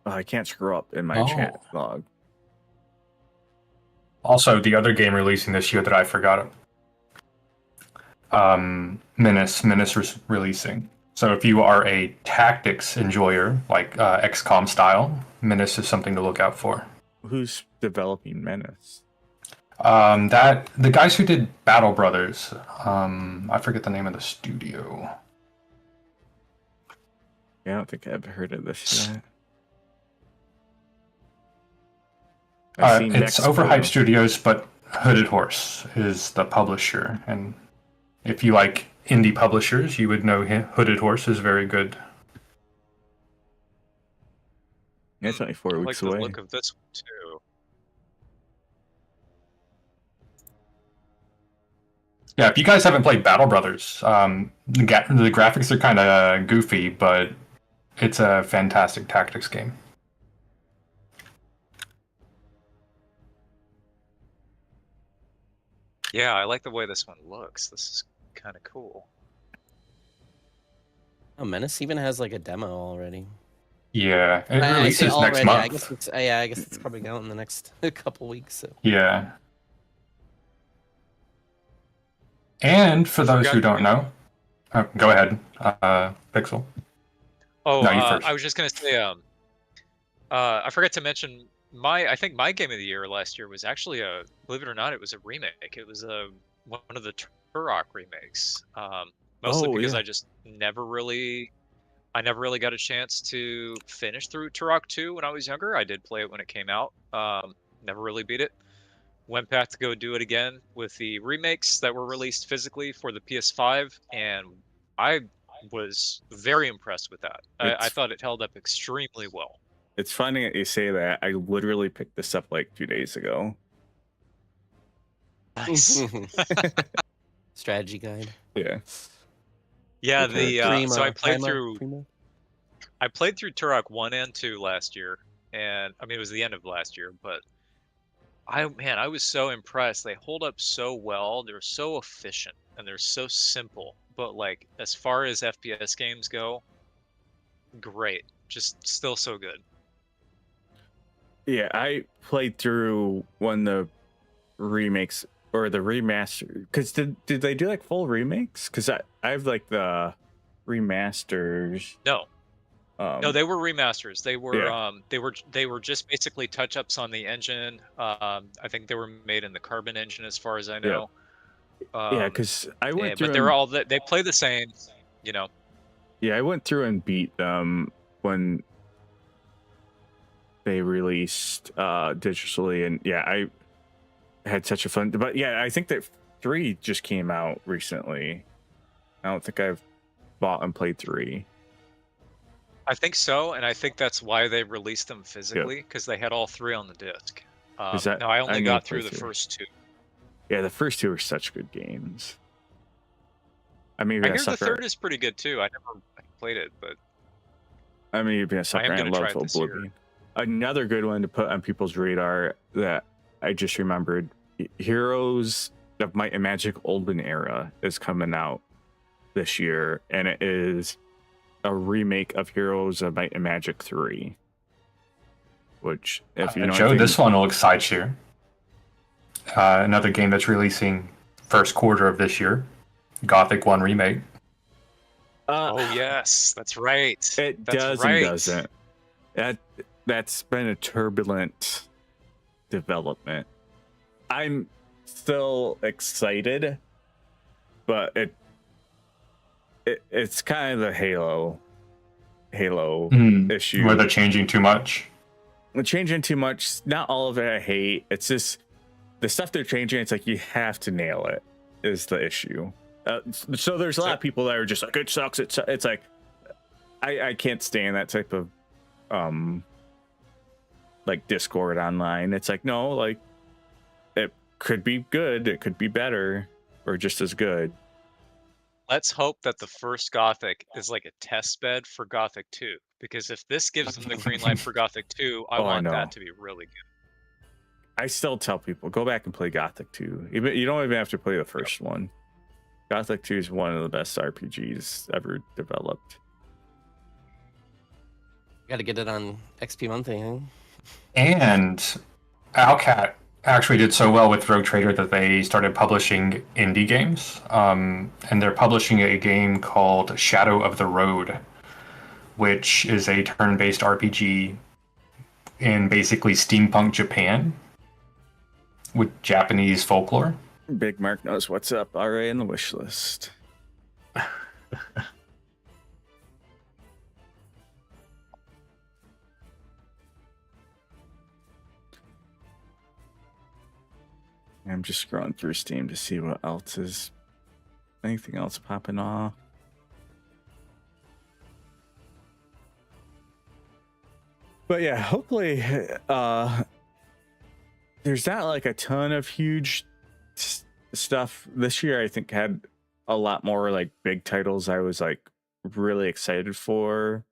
I can't screw up in my chat log. Also, the other game releasing this year that I forgot. Menace is releasing. So if you are a tactics enjoyer, like XCOM style, Menace is something to look out for. Who's developing Menace? That the guys who did Battle Brothers. I forget the name of the studio. Yeah, I don't think I've heard of this yet. It's Overhyped Studios, but Hooded Horse is the publisher. And if you like indie publishers, you would know Hooded Horse is very good. Yeah, it's only 4 weeks I like away. the look of this one too. Yeah, if you guys haven't played Battle Brothers, the graphics are kind of goofy, but it's a fantastic tactics game. Yeah, I like the way this one looks. This is kind of cool. Oh, Menace even has like a demo already. Yeah, it I say releases next already, month. I guess it's probably out in the next couple weeks. So. Yeah. And for those who don't know, go ahead, Pixel. Oh, No, you first. I was just gonna say, I forgot to mention I think my game of the year last year was actually believe it or not, it was a remake. It was one of the Turok remakes. Mostly because yeah. I just never really got a chance to finish through Turok 2 when I was younger. I did play it when it came out. Never really beat it. Went back to go do it again with the remakes that were released physically for the PS5, and I was very impressed with that. I thought it held up extremely well. It's funny that you say that. I literally picked this up like 2 days ago. Nice. Strategy guide. Yeah. Yeah, Okay. so I played through. I played through Turok 1 and 2 last year, and I mean it was the end of last year, but I was so impressed. They hold up so well. They're so efficient and they're so simple. But like as far as FPS games go, great. Just still so good. Yeah, I played through one of the remakes or the remaster. Because did they do like full remakes? Because I have like the remasters. No. No, Um, they were remasters. They were Yeah. they were just basically touch-ups on the engine. I think they were made in the Carbon engine as far as I Yep. know. Yeah, because I Yeah, went through but they're and all they play the same, you know. yeah, I went through and beat them when they released digitally, and yeah, I had such a fun. But yeah, I think that 3 just came out recently. I don't think I've bought and played 3. I think so, and I think that's why they released them Yep. physically, because they had all 3 on the disc. Is that Now I I only need to got play through the 3. first 2. Yeah, the first 2 are such good games. I may I be a hear the sucker. third is pretty good too. I never played it, but I may be a sucker. am I gonna try love it this year. Oblivion. Another good one to put on people's radar that I just remembered: Heroes of Might and Magic Olden Era is coming out this year, and it is a remake of Heroes of Might and Magic 3. Which, if you know Joe, anything, this one will excite you. Another game that's releasing first quarter of this year, Gothic 1 Remake. Oh yes, that's right. It That's does right. and doesn't. That's been a turbulent development. I'm still excited, but it's kind of the Halo issue. Where they're changing too much. They're changing too much. Not all of it I hate. It's just the stuff they're changing. It's like you have to nail it. Is the issue. So there's a lot of people that are just like it sucks. It's like I can't stand that type of like Discord online. It's like no, like it could be good. It could be better or just as good. Let's hope that the first Gothic is like a test bed for Gothic 2, because if this gives them the green light for Gothic 2, I Oh, I want know. that to be really good. I still tell people go back and play Gothic 2. Even you don't even have to play the first one. Gothic 2 is one of the best RPGs ever developed. Got to get it on XP Monthly. Huh? And Owlcat actually did so well with Rogue Trader that they started publishing indie games. And they're publishing a game called Shadow of the Road, which is a turn-based RPG in basically steampunk Japan with Japanese folklore. Big Mark knows what's up already in the wish list. I'm just scrolling through Steam to see what else is. Anything else popping off? But yeah, hopefully, there's not like a ton of huge stuff this year. I think had a lot more like big titles I was like really excited for.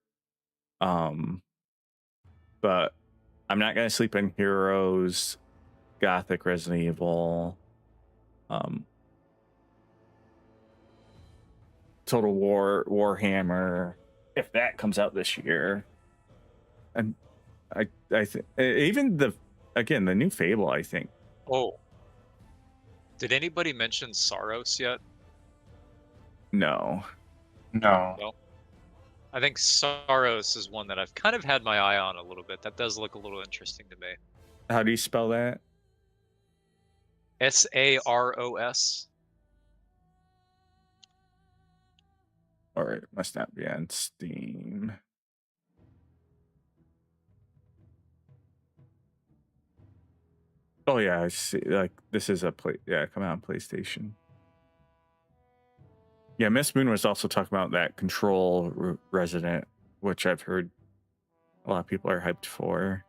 But I'm not gonna sleep on Heroes, Gothic, Resident Evil, Total War, Warhammer, if that comes out this year. And I think even the new Fable, I think. Oh. Did anybody mention Saros yet? No. No. I think Saros is one that I've kind of had my eye on a little bit. That does look a little interesting to me. How do you spell that? Saros. Or it must not be on Steam. Oh yeah, I see. Like this is a play. Yeah, coming out on PlayStation. Yeah, Miss Moon was also talking about that Control Resident, which I've heard a lot of people are hyped for.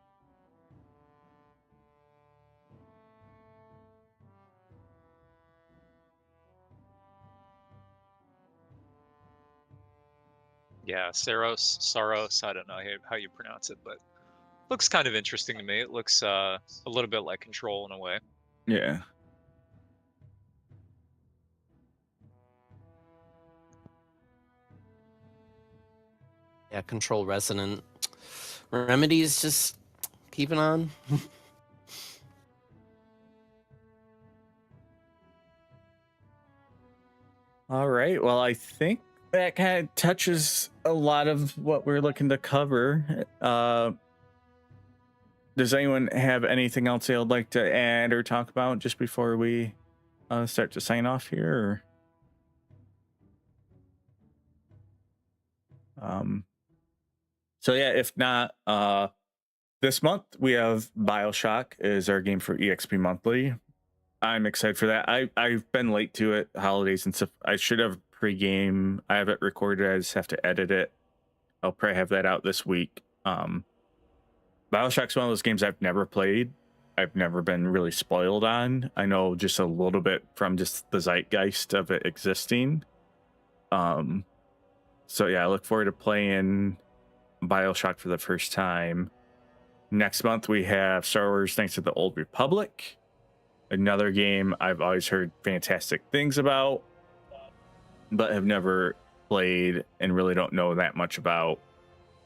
Yeah, Saros. I don't know how you pronounce it, but looks kind of interesting to me. It looks a little bit like Control in a way. Yeah. Yeah, Control Resonant. Remedy's just keeping on. All right. Well, I think that kind of touches a lot of what we're looking to cover. Does anyone have anything else they would like to add or talk about just before we start to sign off here? So yeah, if not, this month we have Bioshock is our game for EXP Monthly. I'm excited for that. I've been late to it, holidays and stuff. I should have pre-game. I have it recorded. I just have to edit it. I'll probably have that out this week. Bioshock's one of those games I've never played. I've never been really spoiled on. I know just a little bit from just the zeitgeist of it existing. So yeah, I look forward to playing Bioshock for the first time. Next month we have Star Wars Knights of the Old Republic, another game I've always heard fantastic things about, but have never played and really don't know that much about.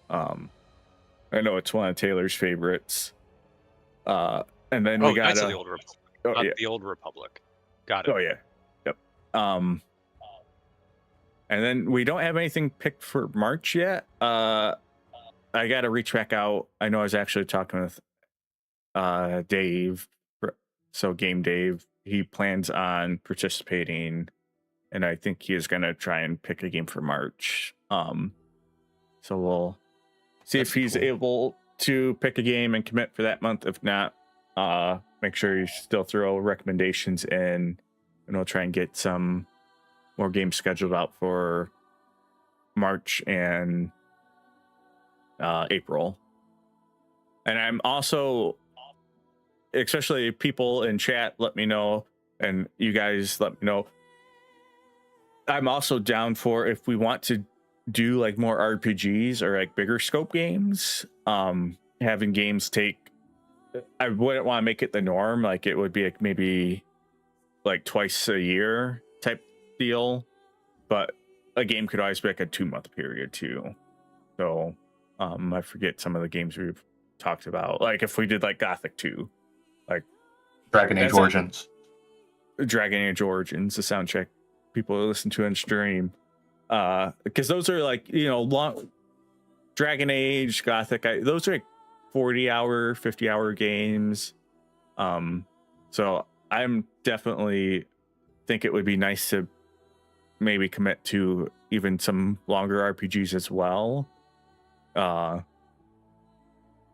I know it's one of Taylor's favorites. And then we got Knights of the Old Republic, not yeah. the Old Republic. Got it. Oh yeah, yep. And then we don't have anything picked for March yet. I got to reach back out. I know I was actually talking with Dave, so Game Dave. He plans on participating, and I think he is going to try and pick a game for March. So we'll see if he's able to pick a game and commit for that month. If not, make sure you still throw recommendations in, and we'll try and get some more games scheduled out for March and April. And I'm also, especially people in chat, let me know, and you guys let me know. I'm also down for if we want to do like more RPGs or like bigger scope games. Having games take, I wouldn't want to make it the norm. Like it would be like maybe like twice a year type deal, but a game could always be like a 2-month period too. So I forget some of the games we've talked about. Like if we did like Gothic 2, like Dragon Age Origins. Dragon Age Origins, the soundtrack people listen to on stream. Because those are like, you know, long Dragon Age, Gothic, those are like 40-hour, 50-hour games. So I'm definitely think it would be nice to maybe commit to even some longer RPGs as well. And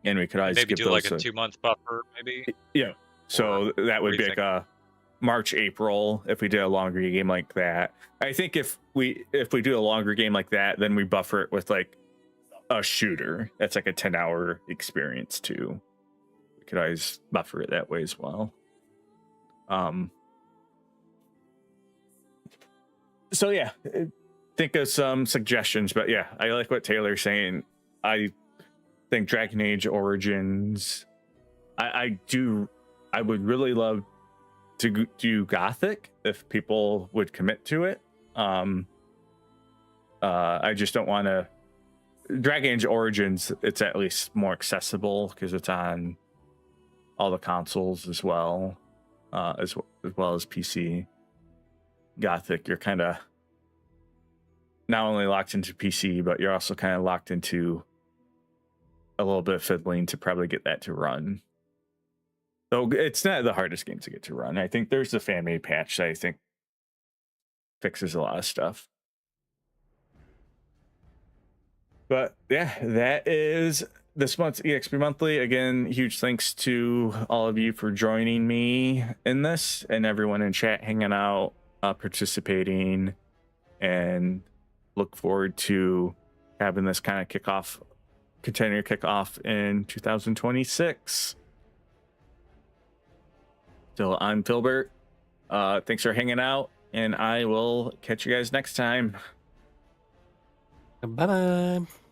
we could always maybe give do those like a 2-month buffer, maybe. Yeah. So that would be like a March, April if we did a longer game like that. I think if we do a longer game like that, then we buffer it with like a shooter that's like a 10-hour experience too. We could always buffer it that way as well. So yeah, think of some suggestions, but yeah, I like what Taylor's saying. I think Dragon Age Origins, I would really love to do Gothic if people would commit to it. I just don't want to. Dragon Age Origins, it's at least more accessible because it's on all the consoles as well, as well as PC. Gothic, you're kind of not only locked into PC, but you're also kind of locked into a little bit of fiddling to probably get that to run. So it's not the hardest game to get to run. I think there's a fan-made patch that I think fixes a lot of stuff. But yeah, that is this month's EXP Monthly. Again, huge thanks to all of you for joining me in this and everyone in chat hanging out, participating, and look forward to having this kind of continue to kick off in 2026. So I'm Filbert. Thanks for hanging out, and I will catch you guys next time. Bye bye.